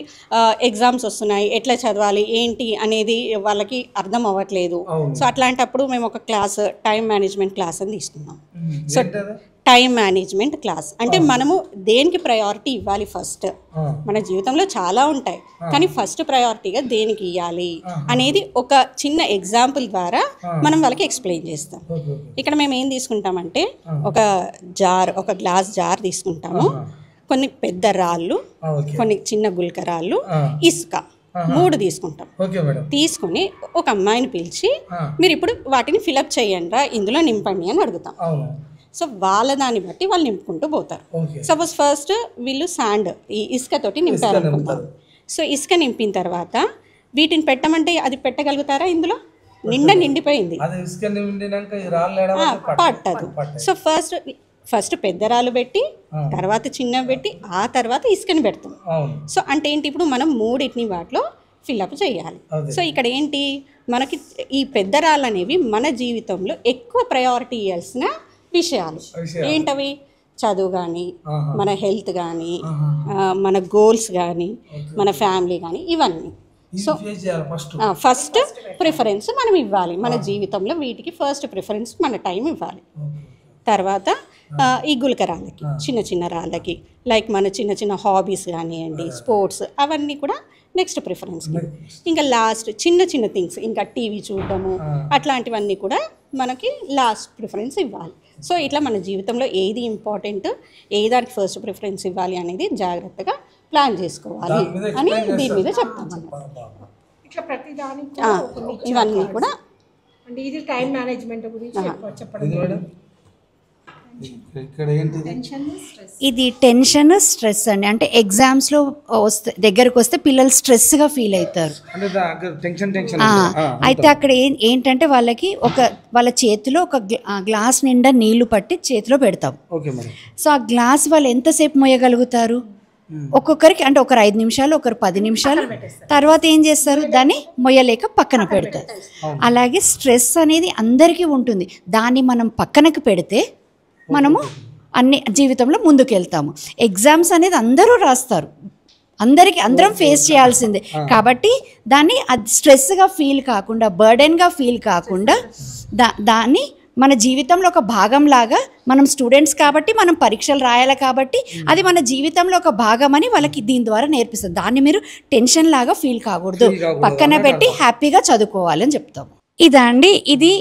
ఎగ్జామ్స్ వస్తున్నాయి, ఎట్లా చదవాలి ఏంటి అనేది వాళ్ళకి అర్థం అవ్వట్లేదు. సో అట్లాంటప్పుడు మేము ఒక క్లాస్ టైం మేనేజ్మెంట్ క్లాస్ అని తీసుకున్నాం. సో టైం మేనేజ్మెంట్ క్లాస్ అంటే మనము దేనికి ప్రయారిటీ ఇవ్వాలి, ఫస్ట్ మన జీవితంలో చాలా ఉంటాయి కానీ ఫస్ట్ ప్రయారిటీగా దేనికి ఇవ్వాలి అనేది ఒక చిన్న ఎగ్జాంపుల్ ద్వారా మనం వాళ్ళకి ఎక్స్ప్లెయిన్ చేస్తాం. ఇక్కడ మేము ఏం తీసుకుంటామంటే ఒక గ్లాస్ జార్ తీసుకుంటాము, కొన్ని పెద్ద రాళ్ళు, కొన్ని చిన్న గుల్కరాళ్ళు, ఇసుక 3 తీసుకుంటాం. తీసుకుని ఒక అమ్మాయిని పిలిచి మీరు ఇప్పుడు వాటిని ఫిలప్ చేయండి, ఇందులో నింపండి అని అడుగుతాం. సో వాళ్ళ దాన్ని బట్టి వాళ్ళు నింపుకుంటూ పోతారు. సపోజ్ ఫస్ట్ వీళ్ళు శాండ్ ఈ ఇసుకతోటి నింపారు అనుకుంటారు. సో ఇసుక నింపిన తర్వాత వీటిని పెట్టమంటే అది పెట్టగలుగుతారా? ఇందులో నిండిపోయింది, పట్టదు. సో ఫస్ట్ పెద్ద రాళ్ళు పెట్టి, తర్వాత చిన్నవి పెట్టి, ఆ తర్వాత ఇసుకని పెడతాం. సో అంటే ఏంటి, ఇప్పుడు మనం 3 వాటిలో ఫిల్అప్ చేయాలి. సో ఇక్కడ ఏంటి, మనకి ఈ పెద్ద రాళ్ళు అనేవి మన జీవితంలో ఎక్కువ ప్రయారిటీ ఇవ్వాల్సిన విషయాలు. ఏంటవి? చదువు కానీ, మన హెల్త్ కానీ, మన గోల్స్ కానీ, మన ఫ్యామిలీ కానీ, ఇవన్నీ. సో ఫస్ట్ ప్రిఫరెన్స్ మనం ఇవ్వాలి మన జీవితంలో, వీటికి ఫస్ట్ ప్రిఫరెన్స్ మన టైం ఇవ్వాలి. తర్వాత ఈ గులకరాళ్ళకి, చిన్న చిన్న రాళ్ళకి, లైక్ మన చిన్న చిన్న హాబీస్ కానివ్వండి, స్పోర్ట్స్, అవన్నీ కూడా నెక్స్ట్ ప్రిఫరెన్స్. ఇంకా లాస్ట్ చిన్న చిన్న థింగ్స్, ఇంకా టీవీ చూడడము, అట్లాంటివన్నీ కూడా మనకి లాస్ట్ ప్రిఫరెన్స్ ఇవ్వాలి. సో ఇట్లా మన జీవితంలో ఏది ఇంపార్టెంట్, ఏ దానికి ఫస్ట్ ప్రిఫరెన్స్ ఇవ్వాలి అనేది జాగ్రత్తగా ప్లాన్ చేసుకోవాలి అని దీని మీద చెప్తామన్నమాట. ఇవన్నీ కూడా
ఇది టైం మేనేజ్మెంట్ గురించి చెప్పడం.
ఇది టెన్షన్, స్ట్రెస్ అండి. అంటే ఎగ్జామ్స్లో దగ్గరకు వస్తే పిల్లలు స్ట్రెస్గా ఫీల్ అవుతారు. అయితే అక్కడ ఏంటంటే వాళ్ళకి వాళ్ళ చేతిలో ఒక గ్లాస్ నిండా నీళ్లు పట్టి చేతిలో పెడతాం. సో ఆ గ్లాస్ వాళ్ళు ఎంతసేపు మోయగలుగుతారు? ఒక్కొక్కరికి అంటే ఒకరు 5 నిమిషాలు, ఒకరు 10 నిమిషాలు, తర్వాత ఏం చేస్తారు, దాన్ని మొయ్యలేక పక్కన పెడతారు. అలాగే స్ట్రెస్ అనేది అందరికీ ఉంటుంది, దాన్ని మనం పక్కనకి పెడితే మనము అన్ని జీవితంలో ముందుకెళ్తాము. ఎగ్జామ్స్ అనేది అందరూ రాస్తారు, అందరం ఫేస్ చేయాల్సిందే. కాబట్టి దాన్ని అది స్ట్రెస్గా ఫీల్ కాకుండా, బర్డెన్గా ఫీల్ కాకుండా దాన్ని మన జీవితంలో ఒక భాగంలాగా, మనం స్టూడెంట్స్ కాబట్టి మనం పరీక్షలు రాయాలి కాబట్టి అది మన జీవితంలో ఒక భాగం అని వాళ్ళకి దీని ద్వారా నేర్పిస్తుంది. దాన్ని మీరు టెన్షన్ లాగా ఫీల్ కాకూడదు, పక్కన పెట్టి హ్యాపీగా చదువుకోవాలి అని చెప్తాము. ఇదా అండి, ఇది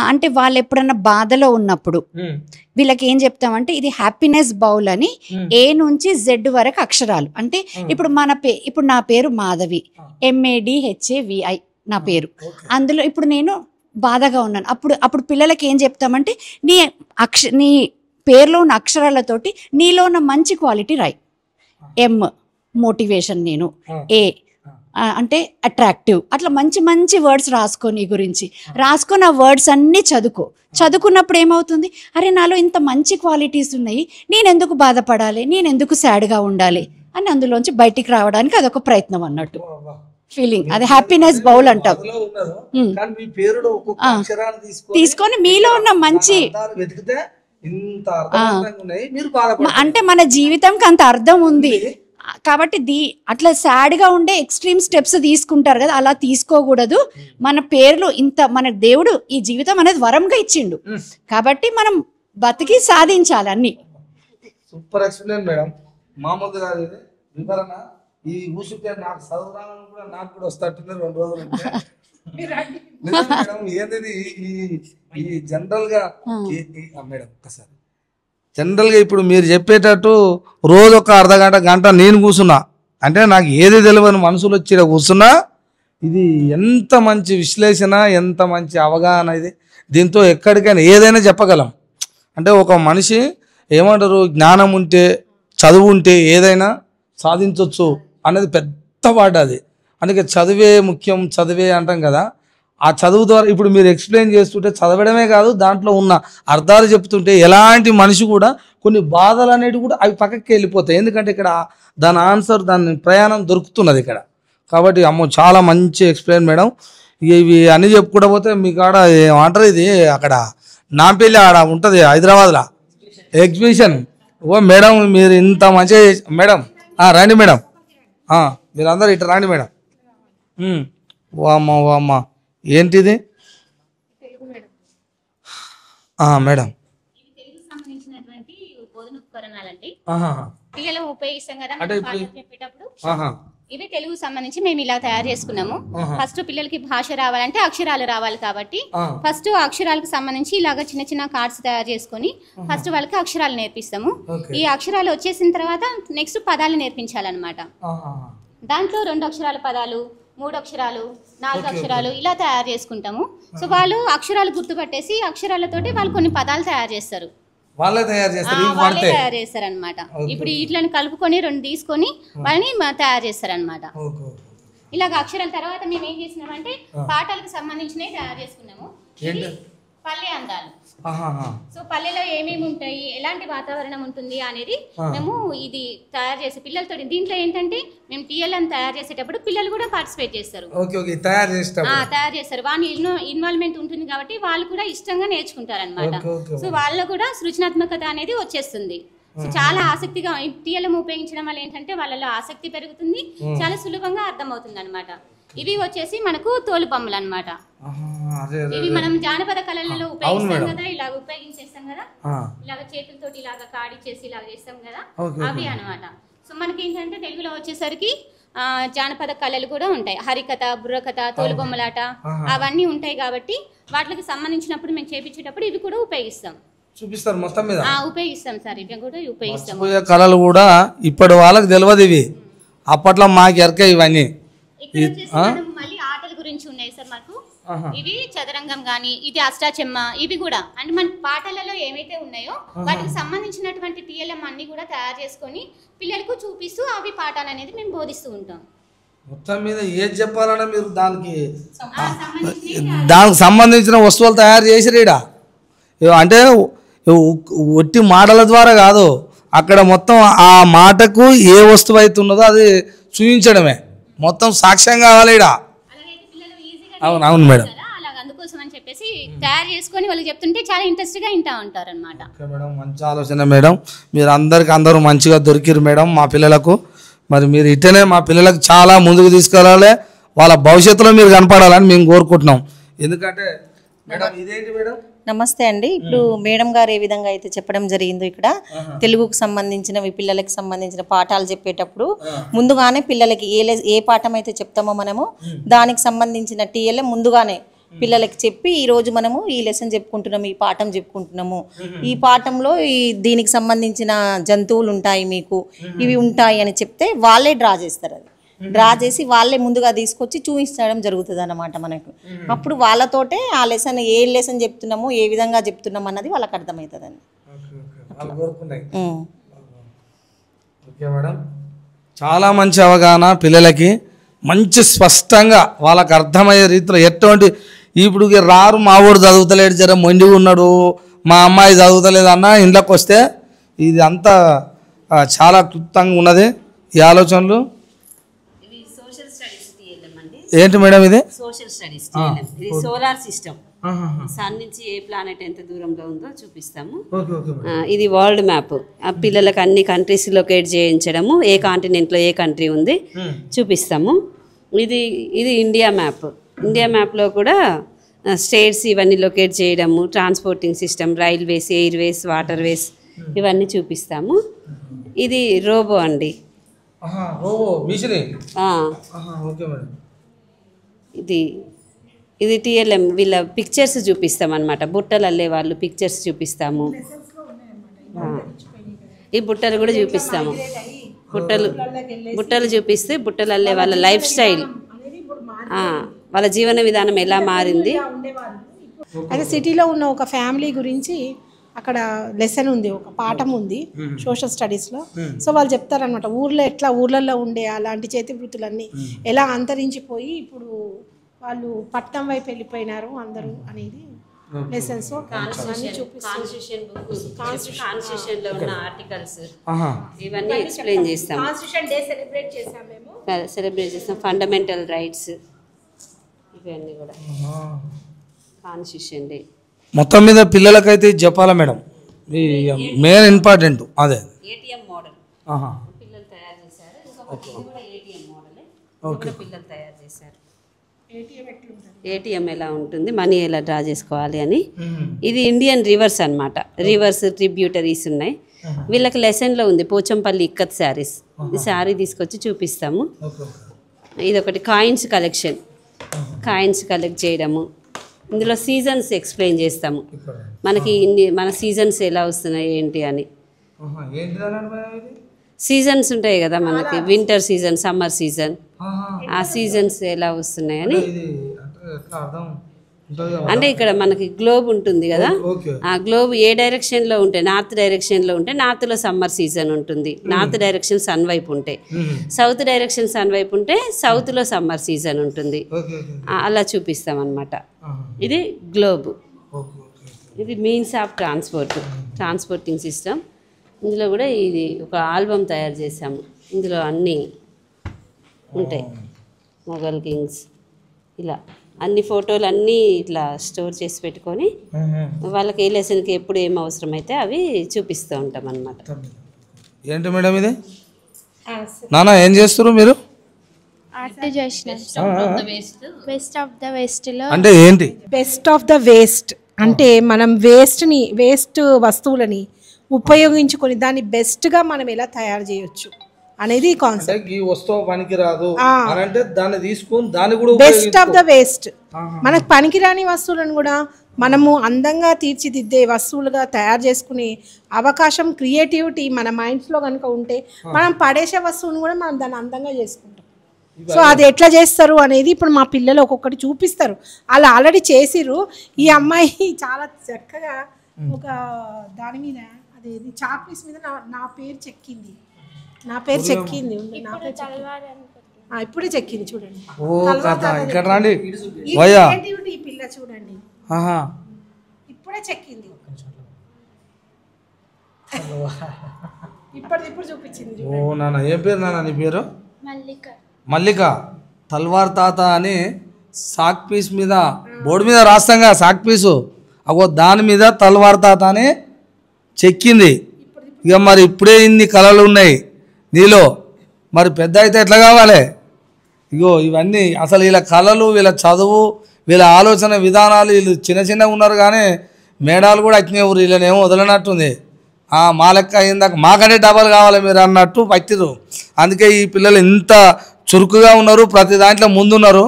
అంటే వాళ్ళు ఎప్పుడన్నా బాధలో ఉన్నప్పుడు వీళ్ళకి ఏం చెప్తామంటే ఇది హ్యాపీనెస్ బౌల్ అని, ఏ నుంచి జెడ్ వరకు అక్షరాలు. అంటే ఇప్పుడు నా పేరు మాధవి, MADHAVI నా పేరు. అందులో ఇప్పుడు నేను బాధగా ఉన్నాను, అప్పుడు పిల్లలకి ఏం చెప్తామంటే నీ పేరులో ఉన్న అక్షరాలతోటి నీలో ఉన్న మంచి క్వాలిటీ రాయి. M మోటివేషన్, నేను A అంటే అట్రాక్టివ్. అట్లా మంచి మంచి వర్డ్స్ రాసుకో, నీ గురించి రాసుకొని ఆ వర్డ్స్ అన్నీ చదువుకున్నప్పుడు ఏమవుతుంది, అరే నాలో ఇంత మంచి క్వాలిటీస్ ఉన్నాయి, నేను ఎందుకు బాధపడాలి, నేను ఎందుకు సాడ్గా ఉండాలి అని అందులోంచి బయటికి రావడానికి అదొక ప్రయత్నం అన్నట్టు ఫీలింగ్. అది హ్యాపీనెస్ బౌల్ అంటాం. తీసుకొని మీలో ఉన్న మంచి అంటే మన జీవితంకి అంత అర్థం ఉంది కాబట్టి అట్లా సాడ్గా ఉండే ఎక్స్ట్రీమ్ స్టెప్స్ తీసుకుంటారు కదా, అలా తీసుకోకూడదు. మన పేర్లు మన దేవుడు ఈ జీవితం అనేది వరంగా ఇచ్చిండు కాబట్టి మనం బతికి సాధించాలి అన్ని.
సూపర్ ఎక్స్ప్లెయిన్ మేడం, మామూలుగా వివరణ. ఈ ఊసుకే నాకు చదువురాను కూడా నాకు కూడా వస్తట్టుంది 2 రోజులు మేడం. ఏంటది ఈ జనరల్ గా మేడం ఒకసారి జనరల్గా ఇప్పుడు మీరు చెప్పేటట్టు రోజు ఒక అర్ధగంట గంట నేను కూర్చున్నా అంటే నాకు ఏది తెలియని మనసులో వచ్చి కూర్చున్నా, ఇది ఎంత మంచి విశ్లేషణ, ఎంత మంచి అవగాహన. ఇది దీంతో ఎక్కడికైనా ఏదైనా చెప్పగలం. అంటే ఒక మనిషి ఏమంటారు, జ్ఞానం ఉంటే, చదువు ఉంటే ఏదైనా సాధించవచ్చు అనేది పెద్ద పాట. అది అందుకే చదివే ముఖ్యం, చదివే అంటాం కదా. ఆ చదువు ద్వారా ఇప్పుడు మీరు ఎక్స్ప్లెయిన్ చేస్తుంటే చదవడమే కాదు, దాంట్లో ఉన్న అర్థాలు చెప్తుంటే ఎలాంటి మనిషి కూడా కొన్ని బాధలు అనేటివి కూడా అవి పక్కకి వెళ్ళిపోతాయి. ఎందుకంటే ఇక్కడ దాని ఆన్సర్, దాని ప్రయాణం దొరుకుతున్నది ఇక్కడ. కాబట్టి అమ్మో చాలా మంచి ఎక్స్ప్లెయిన్ మేడం. ఇవి అన్నీ చెప్పుకుంటూ పోతే మీకు ఆడ ఏమంటారు, ఇది అక్కడ నాంపల్లి ఆడ ఉంటుంది హైదరాబాద్లో ఎగ్జిబిషన్. ఓ మేడం మీరు ఇంత మంచిగా మేడం రండి మేడం, మీరందరూ ఇట్లా రండి మేడం. వామ్మ ఏంటిది మేడం?
పిల్లలు ఉపయోగిస్తాం కదా చెప్పేటప్పుడు, ఇవి తెలుగు సంబంధించి మేము ఇలా తయారు చేసుకున్నాము. ఫస్ట్ పిల్లలకి భాష రావాలంటే అక్షరాలు రావాలి కాబట్టి ఫస్ట్ అక్షరాలకు సంబంధించి ఇలాగ చిన్న చిన్న కార్డ్స్ తయారు చేసుకొని ఫస్ట్ వాళ్ళకి అక్షరాలు నేర్పిస్తాము. ఈ అక్షరాలు వచ్చేసిన తర్వాత నెక్స్ట్ పదాలు నేర్పించాలన్నమాట. దాంట్లో 2 అక్షరాల పదాలు, 3 అక్షరాలు, 4 అక్షరాలు ఇలా తయారు చేసుకుంటాము. సో వాళ్ళు అక్షరాలు గుర్తుపట్టేసి అక్షరాలతోటి వాళ్ళు కొన్ని పదాలు తయారు చేస్తారు. వాళ్ళే తయారు చేస్తారు అనమాట. ఇప్పుడు వీటిని కలుపుకొని 2 తీసుకొని వాళ్ళని తయారు చేస్తారు అనమాట. ఇలాగ అక్షరాల తర్వాత మేము ఏం చేసినామంటే పాటలకు సంబంధించినవి తయారు చేసుకున్నాము. పల్లె అందాలు. సో పల్లెలో ఏమేమి ఉంటాయి, ఎలాంటి వాతావరణం ఉంటుంది అనేది మేము ఇది తయారు చేసి పిల్లలతో. దీంట్లో ఏంటంటే మేము TLM తయారు చేసేటప్పుడు పిల్లలు కూడా పార్టిసిపేట్ చేస్తారు, తయారు చేస్తారు. వాళ్ళ ఇన్వాల్వ్మెంట్ ఉంటుంది కాబట్టి వాళ్ళు కూడా ఇష్టంగా నేర్చుకుంటారు అనమాట. సో వాళ్ళలో కూడా సృజనాత్మకత అనేది వచ్చేస్తుంది. సో చాలా ఆసక్తిగా TLM ఉపయోగించడం వల్ల ఏంటంటే వాళ్ళలో ఆసక్తి పెరుగుతుంది, చాలా సులభంగా అర్థమవుతుంది అనమాట. ఇవి వచ్చేసి మనకు తోలు బొమ్మలు అనమాట. ఇవి మనం జానపద కళలలో ఉపయోగిస్తాం కదా, ఇలా ఉపయోగించేస్తాం కదా, ఇలాగ చేతులతో ఇలాగ కాడి చేసి ఇలాగ చేస్తాం కదా, అవి అనమాట. సో మనకి ఏంటంటే తెలుగులో వచ్చేసరికి జానపద కళలు కూడా ఉంటాయి. హరికథ, బుర్రకథ, తోలు బొమ్మలాట అవన్నీ ఉంటాయి కాబట్టి వాటికి సంబంధించినప్పుడు మేము చేపించేటప్పుడు ఇవి కూడా ఉపయోగిస్తాం. చూపిస్తారు మొత్తం మీద ఉపయోగిస్తాం సార్. ఇవి కూడా ఉపయోగిస్తాం.
కళలు కూడా ఇప్పటి వాళ్ళకి తెలియదు, ఇవి అప్పట్లో మాకు ఎరక ఇవన్నీ.
మళ్ళీ ఆటల గురించి ఉన్నాయి సార్ మాకు. ఇవి చదరంగం గానీ, ఇది అష్టాచెమ్మ, ఇవి కూడా అంటే మన పాటలలో ఏమైతే ఉన్నాయో వాటికి సంబంధించినటువంటి TLM అన్ని కూడా తయారు చేసుకొని పిల్లలకు చూపిస్తూ అవి పాఠాలు అనేది మేము బోధిస్తూ ఉంటాం.
మొత్తం మీద ఏది చెప్పాలన్నా మీరు దానికి సంబంధించిన వస్తువులు తయారు చేసిరీడా. అంటే ఒట్టి మాటల ద్వారా కాదు, అక్కడ మొత్తం ఆ మాటకు ఏ వస్తువు అయితే ఉన్నదో అది చూపించడమే, మొత్తం సాక్ష్యం కావాలి ఈడ. అవును అవును మేడం.
అలాగ అందుకోసం అని చెప్పేసి తయారు చేసుకొని వాళ్ళు చెప్తుంటే చాలా ఇంట్రెస్ట్గా వింటా ఉంటారు అనమాట.
మేడం మంచి ఆలోచన మేడం. మీరు అందరూ మంచిగా దొరికిరు మేడం మా పిల్లలకు. మరి మీరు ఇట్టనే మా పిల్లలకు చాలా ముందుకు తీసుకెళ్ళాలి, వాళ్ళ భవిష్యత్తులో మీరు కనపడాలని మేము కోరుకుంటున్నాం. ఎందుకంటే మేడం ఇదేంటి మేడం?
నమస్తే అండి. ఇప్పుడు మేడం గారు ఏ విధంగా అయితే చెప్పడం జరిగిందో ఇక్కడ తెలుగుకు సంబంధించినవి పిల్లలకి సంబంధించిన పాఠాలు చెప్పేటప్పుడు ముందుగానే పిల్లలకి ఏ పాఠం అయితే చెప్తామో మనము దానికి సంబంధించిన టీఎల్ఏ ముందుగానే పిల్లలకి చెప్పి ఈ రోజు మనము ఈ లెసన్ చెప్పుకుంటున్నాము, ఈ పాఠం చెప్పుకుంటున్నాము, ఈ పాఠంలో దీనికి సంబంధించిన జంతువులు ఉంటాయి, మీకు ఇవి ఉంటాయి అని చెప్తే వాళ్ళే డ్రా చేస్తారు. అది డ్రా చేసి వాళ్ళే ముందుగా తీసుకొచ్చి చూపించడం జరుగుతుంది అన్నమాట మనకు. అప్పుడు వాళ్ళతోటే ఆ లెసన్ ఏ లెసన్ చెప్తున్నాము, ఏ విధంగా చెప్తున్నాము అన్నది వాళ్ళకి అర్థమవుతుందండి.
ఓకే మేడం, చాలా మంచి అవగాహన పిల్లలకి, మంచి స్పష్టంగా వాళ్ళకి అర్థమయ్యే రీతిలో. ఎటువంటి ఇప్పుడు రారు మా వాడు చదువుతలేడు, జర మొండిగా ఉన్నాడు, మా అమ్మాయి చదువుతలేదు అన్న ఇంట్లోకి వస్తే ఇది అంతా చాలా క్లుప్తంగా ఉన్నది ఈ ఆలోచనలు. ఏంటి మేడం ఇది?
Social studies. ఇది సోలార్ సిస్టమ్. సన్ నుంచి ఏ ప్లానెట్ ఎంత దూరంలో ఉందో చూపిస్తాము. ఇది వరల్డ్ మ్యాప్. ఆ పిల్లలకు అన్ని కంట్రీస్ లొకేట్ చేయించడము, ఏ కాంటినెంట్లో ఏ కంట్రీ ఉంది చూపిస్తాము. ఇది ఇండియా మ్యాప్. ఇండియా మ్యాప్లో కూడా స్టేట్స్ ఇవన్నీ లొకేట్ చేయడము, transporting system, railways, Airways, water ways ఇవన్నీ చూపిస్తాము. ఇది రోబో అండి. ఇది టీఎల్ఎం వీళ్ళ పిక్చర్స్ చూపిస్తాం అన్నమాట. బుట్టలు అల్లే వాళ్ళు పిక్చర్స్ చూపిస్తాము. ఈ బుట్టలు కూడా చూపిస్తాము. బుట్టలు చూపిస్తే బుట్టలు అల్లే వాళ్ళ లైఫ్ స్టైల్, వాళ్ళ జీవన విధానం ఎలా మారింది.
అయితే సిటీలో ఉన్న ఒక ఫ్యామిలీ గురించి అక్కడ లెసన్ ఉంది, ఒక పాఠం ఉంది సోషల్ స్టడీస్లో. సో వాళ్ళు చెప్తారనమాట ఊర్లలో ఉండే అలాంటి చేతి వృత్తులన్నీ ఎలా అంతరించిపోయి ఇప్పుడు వాళ్ళు పట్టణం వైపు వెళ్ళిపోయినారు అందరూ అనేది లెసన్స్
కాన్స్టిట్యూషన్ లో ఉన్న ఆర్టికల్స్ ఇవన్నీ ఎక్స్ప్లెయిన్ చేస్తాం. సెలబ్రేట్ చేస్తాం. ఫండమెంటల్ రైట్స్ ఇవన్నీ కూడా కాన్స్టిట్యూషన్ డే.
మొత్తం మీద పిల్లలకైతే చెప్పాలా మేడం, ఈ మెయిన్ ఇంపార్టెంట్ అదే
ఏటీఎం మోడల్ పిల్లలు తయారు చేశారు. ఇది కూడా ఏటీఎం మోడలే. పిల్లలు తయారు చేశారు. ఏటీఎం ఎలా ఉంటుంది, మనీ ఎలా డ్రా చేసుకోవాలి అని. ఇది ఇండియన్ రివర్స్ అన్నమాట. రివర్స్ ట్రిబ్యూటరీస్ ఉన్నాయి. వీళ్ళకి లెసన్లో ఉంది పోచంపల్లి ఇక్కత్ శారీస్. ఈ శారీ తీసుకొచ్చి చూపిస్తాము. ఇదొకటి కాయిన్స్ కలెక్షన్. కాయిన్స్ కలెక్ట్ చేయడము, ఇందులో సీజన్స్ ఎక్స్ప్లెయిన్ చేస్తాము. మనకి మన సీజన్స్ ఎలా వస్తున్నాయి ఏంటి అని. సీజన్స్ ఉంటాయి కదా మనకి, వింటర్ సీజన్, సమ్మర్ సీజన్, ఆ సీజన్స్ ఎలా వస్తున్నాయని. అంటే ఇక్కడ మనకి గ్లోబ్ ఉంటుంది కదా, ఆ గ్లోబ్ ఏ డైరెక్షన్లో ఉంటే నార్త్ డైరెక్షన్లో ఉంటే నార్త్లో సమ్మర్ సీజన్ ఉంటుంది, నార్త్ డైరెక్షన్ సన్ వైపు ఉంటే. సౌత్ డైరెక్షన్ సన్ వైపు ఉంటే సౌత్లో సమ్మర్ సీజన్ ఉంటుంది. అలా చూపిస్తాం అన్నమాట. ఇది గ్లోబ్. ఇది మీన్స్ ఆఫ్ ట్రాన్స్పోర్టింగ్ సిస్టమ్. ఇందులో కూడా ఇది ఒక ఆల్బమ్ తయారు చేసాము. ఇందులో అన్నీ ఉంటాయి. మొఘల్ కింగ్స్ ఇలా అన్ని ఫోటోలు అన్నీ ఇట్లా స్టోర్ చేసి పెట్టుకొని వాళ్ళకి ఏ లెసన్కి ఎప్పుడు ఏం అవసరం అయితే అవి చూపిస్తూ ఉంటాం అన్నమాట.
ఏంటి మేడం ఇది? నాన్న ఏం చేస్తారు మీరు?
బెస్ట్ ఆఫ్ ద వేస్ట్లో
అంటే ఏంటి?
బెస్ట్ ఆఫ్ ద వేస్ట్ అంటే మనం వేస్ట్ వస్తువులని ఉపయోగించుకొని దాన్ని బెస్ట్గా మనం ఎలా తయారు చేయొచ్చు అనేది కాన్సెప్ట్.
ఈ వస్తువు పనికి రాదు అంటే దాన్ని తీసుకొని దాన్ని కూడా
బెస్ట్ ఆఫ్ ద వేస్ట్. మనకు పనికిరాని వస్తువులను కూడా మనము అందంగా తీర్చిదిద్దే వస్తువులుగా తయారు చేసుకునే అవకాశం, క్రియేటివిటీ మన మైండ్స్లో కనుక ఉంటే మనం పడేసే వస్తువును కూడా మనం దాన్ని అందంగా చేసుకుంటాం. సో అది ఎట్లా చేస్తారు అనేది ఇప్పుడు మా పిల్లలు ఒక్కొక్కటి చూపిస్తారు. వాళ్ళు ఆల్రెడీ చేసిర్రు. ఈ అమ్మాయి చాలా చక్కగా ఒక దాని మీద అదేది చాక్ పీస్ మీద నా పేరు చెక్కింది. ఇప్పుడే చెక్కింది చూడండి. ఈ పిల్ల చూడండి ఇప్పుడే చెక్కింది. ఇప్పుడు చూపించింది.
ఓ నాన్న, ఏం పేరు నాన్న నీ పేరు? మల్లిక. తల్వార్ తాత అని సాక్ పీస్ మీద బోర్డు మీద రాస్తాంగా సాక్ పీసు, అగో దాని మీద తల్వార్ తాత అని చెక్కింది. ఇక మరి ఇప్పుడే ఇన్ని కళలు ఉన్నాయి నీలో, మరి పెద్ద అయితే ఎట్లా కావాలి? ఇగో ఇవన్నీ అసలు వీళ్ళ కళలు, వీళ్ళ చదువు, వీళ్ళ ఆలోచన విధానాలు, వీళ్ళు చిన్నగా ఉన్నారు కానీ మేడాలు కూడా అట్నే ఊరు, వీళ్ళనేమో వదలనట్టుంది. మా లెక్క అయిందాక మాకంటే డబల్ కావాలి మీరు అన్నట్టు పట్టిరు. అందుకే ఈ పిల్లలు ఇంత చురుకుగా ఉన్నారు, ప్రతి దాంట్లో ముందున్నారు.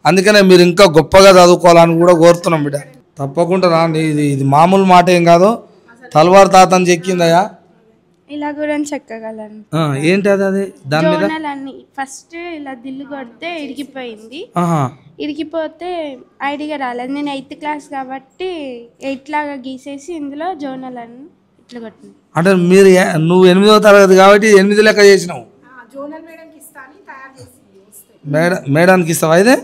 అందుకనే మీరు ఇంకా గొప్పగా చదువుకోవాలని కూడా కోరుతున్నాం బిడ్డ. తప్పకుండా రాండి, ఇది మామూలు మాట ఏం కాదు. తల్వార్ తాతని చెక్కిందయ్యా.
ఇలా కూడా చెక్కగలను.
ఏంటి అది దాని మీద?
ఫస్ట్ ఇలా దిల్లు కొడితే ఇరిగిపోయింది. ఇరిగిపోతే ఐడిగా రాలేదు. నేను 8th క్లాస్ కాబట్టి 8 లాగా గీసేసి ఇందులో జోనల్ అని ఇట్లా కొట్టింది.
అంటే నువ్వు 8వ తరగతి కాబట్టి 8 లెక్క చేసినావు. మేడానికి ఇస్తావా? అయితే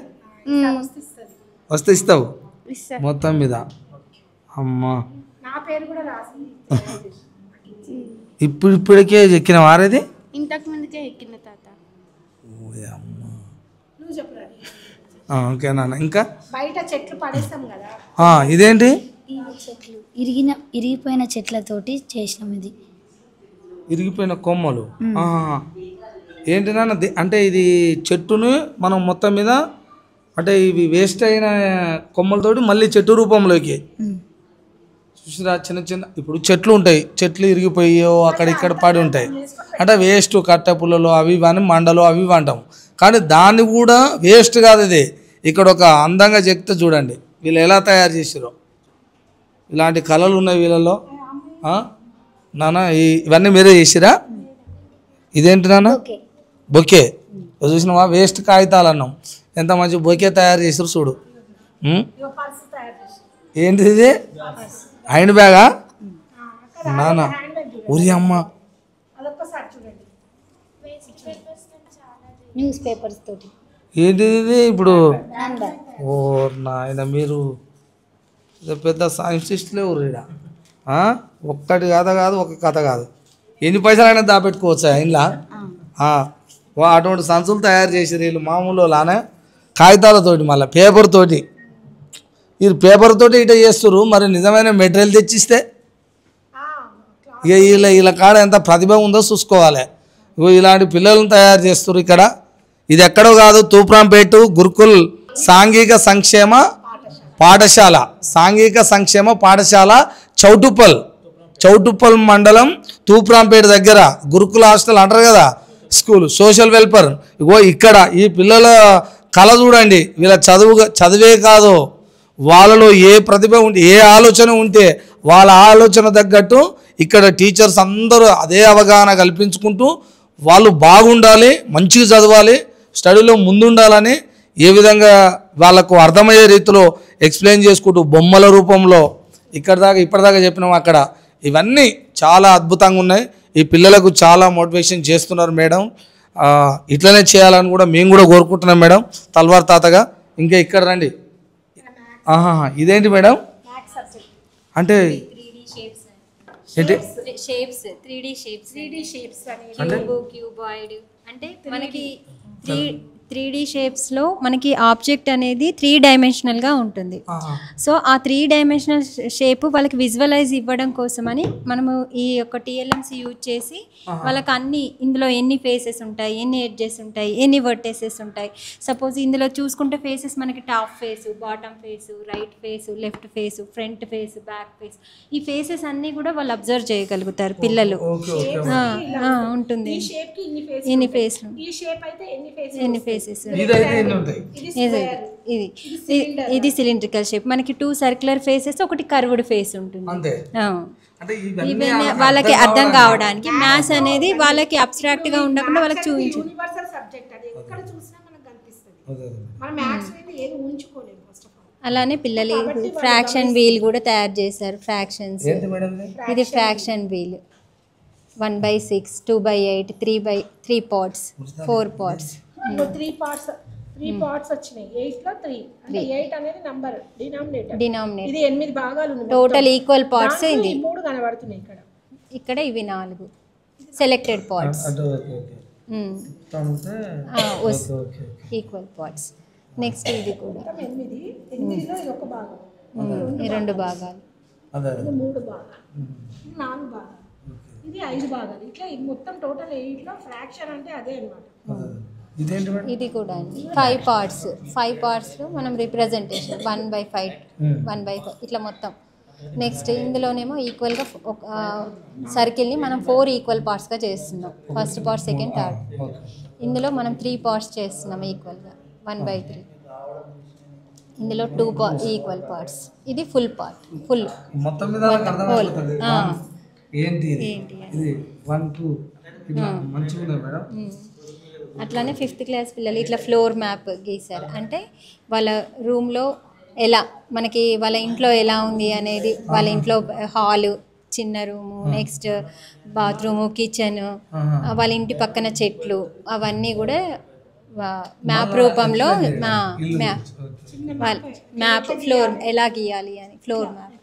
వస్తే ఇస్తావు మొత్తం మీద. అమ్మా ఇప్పుడికే ఎక్కిన వారేది?
ఇంతకు ముందుకే ఎక్కిన తాత.
ఓకే నాన్న. ఇంకా
బయట చెట్లు పడేస్తాం కదా,
ఇదేంటి?
ఇరిగిపోయిన చెట్లతోటి చేసినాం. ఇది
ఇరిగిపోయిన కొమ్మలు. ఏంటి నాన్న? అంటే ఇది చెట్టును మనం మొత్తం మీద, అంటే ఇవి వేస్ట్ అయిన కొమ్మలతోటి మళ్ళీ చెట్టు రూపంలోకి చూసిరా. చిన్న ఇప్పుడు చెట్లు ఉంటాయి, చెట్లు ఇరిగిపోయో అక్కడ ఇక్కడ పడి ఉంటాయి, అంటే వేస్ట్ కట్ట పుల్లలు అవి అని మండలు అవి అంటాం. కానీ దాన్ని కూడా వేస్ట్ కాదు ఇది. ఇక్కడ ఒక అందంగా చెప్తే చూడండి వీళ్ళు ఎలా తయారు చేసారో. ఇలాంటి కళలు ఉన్నాయి వీళ్ళలో. నాన్న ఇవన్నీ మీరే చేసిరా? ఇదేంటి నాన్న? బొకే. చూసినావా? వేస్ట్ కాగితాలు అన్నాం, ఎంత మంచి బొకే తయారు చేసారు చూడు. ఏంటిది ఇది? హ్యాండ్ బ్యాగా నాన్న? ఊరి అమ్మ.
న్యూస్ పేపర్స్ తోటి.
ఏంటిది ఇది ఇప్పుడు? ఓ నాయన, మీరు పెద్ద సైంటిస్టులే ఊరు ఇక్కడ. ఒక్కటి కథ కాదు, ఒక కథ కాదు, ఎన్ని పైసలైనా దాపెట్టుకోవచ్చా ఇంట్లో. అటువంటి సంచులు తయారు చేసారు వీళ్ళు. మామూలు లానే కాగితాలతోటి, మళ్ళీ పేపర్ తోటి. వీళ్ళు పేపర్ తోటి ఇట చేస్తారు. మరి నిజమైన మెటీరియల్ తెచ్చిస్తే ఇక వీళ్ళ కాడ ఎంత ప్రతిభ ఉందో చూసుకోవాలి. ఇలాంటి పిల్లలను తయారు చేస్తారు ఇక్కడ. ఇది ఎక్కడో కాదు, తూప్రాంపేట గురుకుల్ సాంఘిక సంక్షేమ పాఠశాల, సాంఘిక సంక్షేమ పాఠశాల చౌటుప్పల్ మండలం తూప్రాంపేట దగ్గర గురుకుల హాస్టల్ అంటారు కదా, స్కూల్ సోషల్ వెల్ఫేర్. ఇగో ఇక్కడ ఈ పిల్లల కళ చూడండి. వీళ్ళ చదివే కాదు, వాళ్ళలో ఏ ప్రతిభ ఉంటే, ఏ ఆలోచన ఉంటే వాళ్ళ ఆలోచన తగ్గట్టు ఇక్కడ టీచర్స్ అందరూ అదే అవగాహన కల్పించుకుంటూ వాళ్ళు బాగుండాలి, మంచిగా చదవాలి, స్టడీలో ముందుండాలని ఏ విధంగా వాళ్ళకు అర్థమయ్యే రీతిలో ఎక్స్ప్లెయిన్ చేసుకుంటూ బొమ్మల రూపంలో ఇప్పటిదాకా చెప్పినాం అక్కడ. ఇవన్నీ చాలా అద్భుతంగా ఉన్నాయి. ఈ పిల్లలకు చాలా మోటివేషన్ చేస్తున్నారు మేడం. ఇట్లనే చేయాలని కూడా మేము కూడా కోరుకుంటున్నాం మేడం తల్వార్ తాతగా. ఇంకా ఇక్కడ రండి. ఇదేంటి మేడం? అంటే
షేప్స్ 3D షేప్స్ క్యూబాయిడ్ అంటే మనకి 3D షేప్స్లో మనకి ఆబ్జెక్ట్ అనేది 3 డైమెన్షనల్గా ఉంటుంది. సో ఆ 3 డైమెన్షనల్ షేప్ వాళ్ళకి విజువలైజ్ ఇవ్వడం కోసమని మనము ఈ యొక్క TLMC యూజ్ చేసి వాళ్ళకి అన్ని ఇందులో ఎన్ని ఫేసెస్ ఉంటాయి, ఎన్ని ఎడ్జెస్ ఉంటాయి, ఎన్ని వర్టెసెస్ ఉంటాయి. సపోజ్ ఇందులో చూసుకుంటే ఫేసెస్ మనకి top face, bottom face, right face, left face, front face, back face, ఈ ఫేసెస్ అన్నీ కూడా వాళ్ళు అబ్జర్వ్ చేయగలుగుతారు పిల్లలు. ఉంటుంది ఎన్ని ఫేస్లు, ఎన్ని ఫేసెస్. ఇది సిలిండ్రికల్ షేప్. మనకి 2 సర్క్యులర్ ఫేసెస్, ఒకటి కర్వ్డ్ ఫేస్ ఉంటుంది. ఇవన్నీ వాళ్ళకి అర్థం కావడానికి మ్యాథ్స్ అనేది వాళ్ళకి అబ్స్ట్రాక్ట్ గా ఉండకుండా వాళ్ళకి చూపించాలి. అలానే పిల్లలు ఫ్రాక్షన్ వీల్ కూడా తయారు చేశారు. ఫ్రాక్షన్స్, ఇది fraction wheel 1/6, 2/8, 3 parts, 4 parts.
3 parts వచ్చినాయి. 8 లో 3 అంటే 8 అనేది నంబర్ డినామినేటర్. ఇది 8 భాగాలు ఉన్నాయి.
Total equal parts. ఇది
3 కనబడుతున్నాయి ఇక్కడ.
ఇక్కడ ఇవి 4.
selected pods. Equal parts. Next ఇది కూడా ఈ 2 భాగాలు,
ఇది 3 భాగాలు, 4 భాగాలు, ఇది 5 భాగాలు. ఇట్లా మొత్తం టోటల్ 8లో ఫ్రాక్షన్ అంటే అదే అన్నమాట.
ఇది కూడా అండి 5 పార్ట్స్. 5 పార్ట్స్లో మనం రిప్రజెంటేషన్ 1/5 1/5 ఇట్లా మొత్తం. నెక్స్ట్ ఇందులోనేమో ఈక్వల్గా సర్కిల్ని మనం 4 ఈక్వల్ పార్ట్స్గా చేస్తున్నాం. First part, second, third. ఇందులో మనం 3 పార్ట్స్ చేస్తున్నాం ఈక్వల్గా 1/3. ఇందులో 2 ఈక్వల్ పార్ట్స్. ఇది ఫుల్ పార్ట్, ఫుల్
మొత్తం మీద ఏంటి ఇది 1 2 ఇట్లా మంచిగా ఉంది మేడం.
అట్లానే 5th క్లాస్ పిల్లలు ఇట్లా ఫ్లోర్ మ్యాప్ గీశారు. అంటే వాళ్ళ రూమ్లో ఎలా, మనకి వాళ్ళ ఇంట్లో ఎలా ఉంది అనేది, వాళ్ళ ఇంట్లో హాలు, చిన్న రూము, నెక్స్ట్ బాత్రూము, కిచెన్, వాళ్ళ ఇంటి పక్కన చెట్లు, అవన్నీ కూడా మ్యాప్ రూపంలో మ్యాప్ ఫ్లోర్ ఎలా గీయాలి అని ఫ్లోర్ మ్యాప్.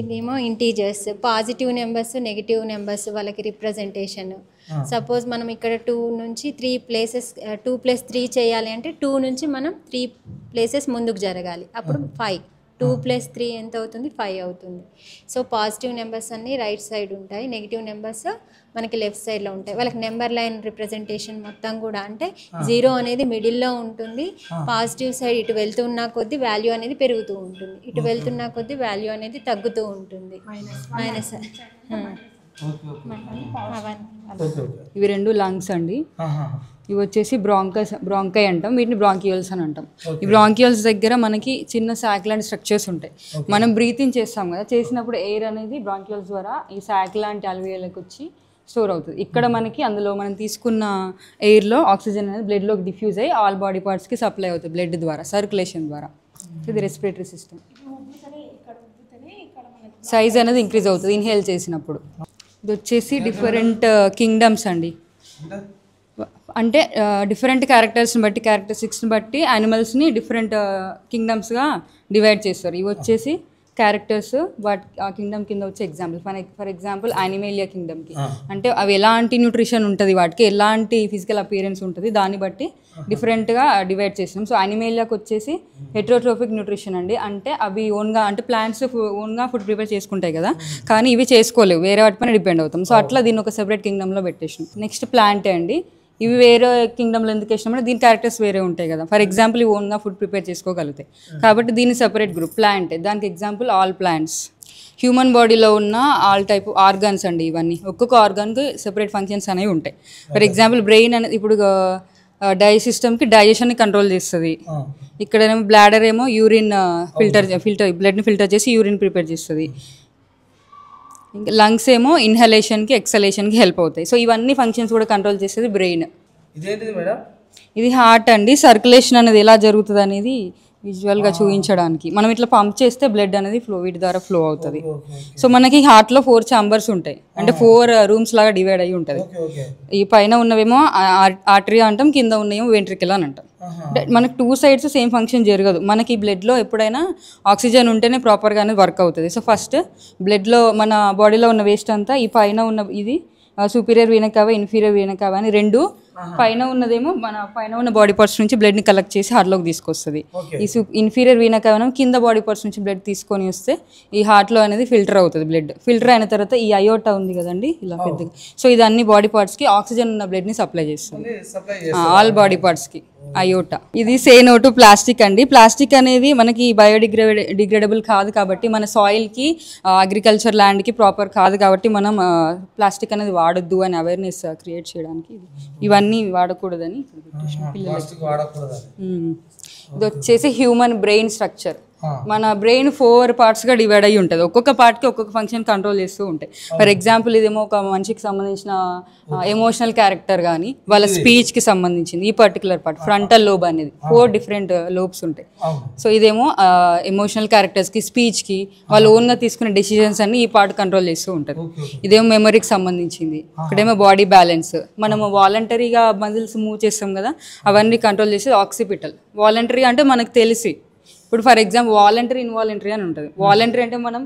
ఇదేమో integers, positive numbers, negative numbers వాళ్ళకి రిప్రజెంటేషన్. సపోజ్ మనం ఇక్కడ 2 నుంచి 3 ప్లేసెస్ 2 + 3 చేయాలి అంటే 2 నుంచి మనం 3 ప్లేసెస్ ముందుకు జరగాలి, అప్పుడు 5. 2 + 3 ఎంత అవుతుంది? 5 అవుతుంది. సో పాజిటివ్ నెంబర్స్ అన్నీ రైట్ సైడ్ ఉంటాయి, నెగిటివ్ నెంబర్స్ మనకి లెఫ్ట్ సైడ్లో ఉంటాయి. వాళ్ళకి నెంబర్ లైన్ రిప్రజెంటేషన్ మొత్తం కూడా అంటే 0 అనేది మిడిల్లో ఉంటుంది. పాజిటివ్ సైడ్ ఇటు వెళ్తున్న కొద్దీ వాల్యూ అనేది పెరుగుతూ ఉంటుంది, ఇటు వెళ్తున్న కొద్దీ వాల్యూ అనేది తగ్గుతూ ఉంటుంది. మైనస్.
ఇవి 2 లంగ్స్ అండి. ఇవి వచ్చేసి బ్రాంకై అంటాం, వీటిని బ్రాంకియోల్స్ అని అంటాం. ఈ బ్రాంకియోల్స్ దగ్గర మనకి చిన్న సాక్ లాంటి స్ట్రక్చర్స్ ఉంటాయి. మనం బ్రీతింగ్ చేస్తాం కదా, చేసినప్పుడు ఎయిర్ అనేది బ్రాంకియోల్స్ ద్వారా ఈ సాక్ లాంటి అల్వియోలకు వచ్చి స్టోర్ అవుతుంది. ఇక్కడ మనకి అందులో మనం తీసుకున్న ఎయిర్లో ఆక్సిజన్ అనేది బ్లడ్లోకి డిఫ్యూజ్ అయ్యి ఆల్ బాడీ పార్ట్స్కి సప్లై అవుతుంది బ్లడ్ ద్వారా, సర్క్యులేషన్ ద్వారా. ఇది రెస్పిరేటరీ సిస్టమ్. సైజ్ అనేది ఇంక్రీజ్ అవుతుంది ఇన్హేల్ చేసినప్పుడు. ఇది వచ్చేసి డిఫరెంట్ కింగ్డమ్స్ అండి. అంటే డిఫరెంట్ క్యారెక్టర్స్ని బట్టి, క్యారెక్టరిస్టిక్స్ని బట్టి యానిమల్స్ని డిఫరెంట్ కింగ్డమ్స్గా డివైడ్ చేస్తారు. ఇవి వచ్చేసి క్యారెక్టర్స్, వాటి ఆ కింగ్డమ్ కింద వచ్చే ఎగ్జాంపుల్. ఫర్ ఎగ్జాంపుల్ యానిమేలియా కింగ్డమ్కి అంటే అవి ఎలాంటి న్యూట్రిషన్ ఉంటుంది, వాటికి ఎలాంటి ఫిజికల్ అపియరెన్స్ ఉంటుంది, దాన్ని బట్టి డిఫరెంట్గా డివైడ్ చేస్తాం. సో యానిమేలియాకి వచ్చేసి హెట్రోట్రోఫిక్ న్యూట్రిషన్ అండి. అంటే అవి ఓన్గా, అంటే ప్లాంట్స్ ఓన్గా ఫుడ్ ప్రిపేర్ చేసుకుంటాయి కదా, కానీ ఇవి చేసుకోలేవు, వేరే వాటిపైన డిపెండ్ అవుతాం. సో అట్లా దీన్ని ఒక సెపరేట్ కింగ్డమ్లో పెట్టేసాం. నెక్స్ట్ ప్లాంటే అండి. ఇవి వేరే కింగ్డమ్లో ఎందుకు వేసినామంటే దీని క్యారెక్టర్స్ వేరే ఉంటాయి కదా. ఫర్ ఎగ్జాంపుల్ ఇవి ఓన్గా ఫుడ్ ప్రిపేర్ చేసుకోగలుగుతాయి కాబట్టి దీన్ని సెపరేట్ గ్రూప్ ప్లాంట్. దానికి ఎగ్జాంపుల్ ఆల్ ప్లాంట్స్. హ్యూమన్ బాడీలో ఉన్న ఆల్ టైప్ ఆర్గాన్స్ అండి. ఇవన్నీ ఒక్కొక్క ఆర్గాన్కి సెపరేట్ ఫంక్షన్స్ అనేవి ఉంటాయి. ఫర్ ఎగ్జాంపుల్ బ్రెయిన్ అనేది ఇప్పుడు సిస్టమ్కి డైజెషన్ని కంట్రోల్ చేస్తుంది. ఇక్కడేమో బ్లాడర్ ఏమో యూరిన్ బ్లడ్ని ఫిల్టర్ చేసి యూరిన్ ప్రిపేర్ చేస్తుంది. ఇంకా లంగ్స్ ఏమో ఇన్హలేషన్కి, ఎక్సలేషన్కి హెల్ప్ అవుతాయి. సో ఇవన్నీ ఫంక్షన్స్ కూడా కంట్రోల్ చేసేది బ్రెయిన్.
ఇదేంటిది మేడం?
ఇది హార్ట్ అండి. సర్క్యులేషన్ అనేది ఎలా జరుగుతుంది అనేది విజువల్గా చూపించడానికి మనం ఇట్లా పంప్ చేస్తే బ్లడ్ అనేది వీటి ద్వారా ఫ్లో అవుతుంది. సో మనకి హార్ట్లో 4 ఛాంబర్స్ ఉంటాయి, అంటే 4 రూమ్స్ లాగా డివైడ్ అయ్యి ఉంటుంది. ఈ పైన ఉన్నవేమో ఆర్టరీ అంటాం, కింద ఉన్నవేమో వెంట్రికల్ అని అంటాం. అంటే మనకి 2 సైడ్స్ సేమ్ ఫంక్షన్ జరగదు. మనకి బ్లడ్లో ఎప్పుడైనా ఆక్సిజన్ ఉంటేనే ప్రాపర్గా అనేది వర్క్ అవుతుంది. సో ఫస్ట్ బ్లడ్లో మన బాడీలో ఉన్న వేస్ట్ అంతా ఈ పైన ఉన్న ఇది సుపీరియర్ వీనా కావా, ఇన్ఫీరియర్ వీనా కావా అని 2 పైన ఉన్నదేమో మన పైన ఉన్న బాడీ పార్ట్స్ నుంచి బ్లడ్ని కలెక్ట్ చేసి హార్ట్లోకి తీసుకొస్తుంది. ఈ ఇన్ఫీరియర్ వీనా కావా కింద బాడీ పార్ట్స్ నుంచి బ్లడ్ తీసుకొని వస్తే ఈ హార్ట్లో అనేది ఫిల్టర్ అవుతుంది. బ్లడ్ ఫిల్టర్ అయిన తర్వాత ఈ అయోటా ఉంది కదండి ఇలా పెద్దగా, సో ఇది అన్ని బాడీ పార్ట్స్కి ఆక్సిజన్ ఉన్న బ్లడ్ని సప్లై చేస్తుంది, ఆల్ బాడీ పార్ట్స్కి అయోటా. ఇది సేనోటు ప్లాస్టిక్ అండి. ప్లాస్టిక్ అనేది మనకి బయోడిగ్రేడబుల్ కాదు కాబట్టి, మన సాయిల్కి, అగ్రికల్చర్ ల్యాండ్కి ప్రాపర్ కాదు కాబట్టి మనం ప్లాస్టిక్ అనేది వాడొద్దు అని అవేర్నెస్ క్రియేట్ చేయడానికి ఇవన్నీ వాడకూడదని పిల్లలకి. ఇది వచ్చేసి హ్యూమన్ బ్రెయిన్ స్ట్రక్చర్. మన బ్రెయిన్ 4 పార్ట్స్గా డివైడ్ అయ్యి ఉంటుంది. ఒక్కొక్క పార్ట్కి ఒక్కొక్క ఫంక్షన్ కంట్రోల్ చేస్తూ ఉంటాయి. ఫర్ ఎగ్జాంపుల్ ఇదేమో ఒక మనిషికి సంబంధించిన ఎమోషనల్ క్యారెక్టర్ కానీ వాళ్ళ స్పీచ్కి సంబంధించింది ఈ పర్టికులర్ పార్ట్ ఫ్రంటల్ లోబ్ అనేది 4 డిఫరెంట్ లోబ్స్ ఉంటాయి. సో ఇదేమో ఎమోషనల్ క్యారెక్టర్స్కి, స్పీచ్కి, వాళ్ళు ఓన్గా తీసుకునే డెసిషన్స్ అన్ని ఈ పార్ట్ కంట్రోల్ చేస్తూ ఉంటుంది. ఇదేమో మెమరీకి సంబంధించింది. ఇక్కడేమో బాడీ బ్యాలెన్స్, మనము వాలంటరీగా మజిల్స్ మూవ్ చేస్తాం కదా, అవన్నీ కంట్రోల్ చేసేది ఆక్సిపిటల్. వాలంటరీ అంటే మనకు తెలిసి, ఇప్పుడు ఫర్ ఎగ్జాంపుల్ వాలంటరీ, ఇన్వాలంటరీ అని ఉంటుంది. వాలంటరీ అంటే మనం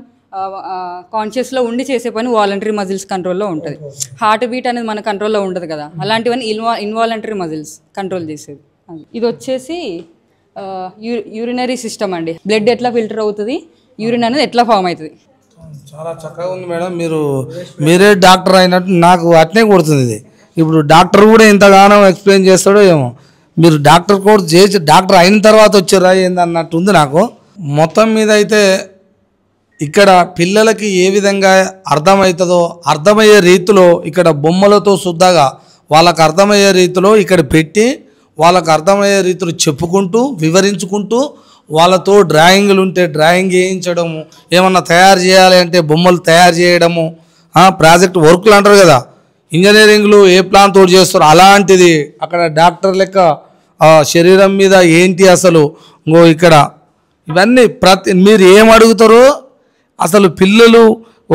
కాన్షియస్లో ఉండి చేసే పని వాలంటరీ మజిల్స్ కంట్రోల్లో ఉంటుంది. హార్ట్ బీట్ అనేది మన కంట్రోల్లో ఉండదు కదా, అలాంటివన్నీ ఇన్వాలంటరీ మజిల్స్ కంట్రోల్ చేసేది. ఇది వచ్చేసి యూరినరీ సిస్టమ్ అండి. బ్లడ్ ఎట్లా ఫిల్టర్ అవుతుంది, యూరిన్ అనేది ఎట్లా ఫామ్ అవుతుంది.
చాలా చక్కగా ఉంది మేడం. మీరే డాక్టర్ అయినట్టు నాకు అట్నే కొడుతుంది ఇది. ఇప్పుడు డాక్టర్ కూడా ఇంతగానో ఎక్స్ప్లెయిన్ చేస్తాడో ఏమో. మీరు డాక్టర్ కోర్స్ చేసి డాక్టర్ అయిన తర్వాత వచ్చారా ఏందన్నట్టు ఉంది నాకు. మొత్తం మీద అయితే ఇక్కడ పిల్లలకి ఏ విధంగా అర్థమవుతుందో అర్థమయ్యే రీతిలో ఇక్కడ బొమ్మలతో శుద్ధగా వాళ్ళకు అర్థమయ్యే రీతిలో ఇక్కడ పెట్టి వాళ్ళకు అర్థమయ్యే రీతిలో చెప్పుకుంటూ వివరించుకుంటూ వాళ్ళతో డ్రాయింగ్లు ఉంటే డ్రాయింగ్ వేయించడము, ఏమన్నా తయారు చేయాలి అంటే బొమ్మలు తయారు చేయడము, ప్రాజెక్ట్ వర్క్లు అంటారు కదా, ఇంజనీరింగ్లు ఏ ప్లాన్ తోటి చేస్తారు అలాంటిది అక్కడ డాక్టర్ లెక్క శరీరం మీద ఏంటి అసలు ఇంకో ఇక్కడ ఇవన్నీ మీరు ఏం అడుగుతారో అసలు పిల్లలు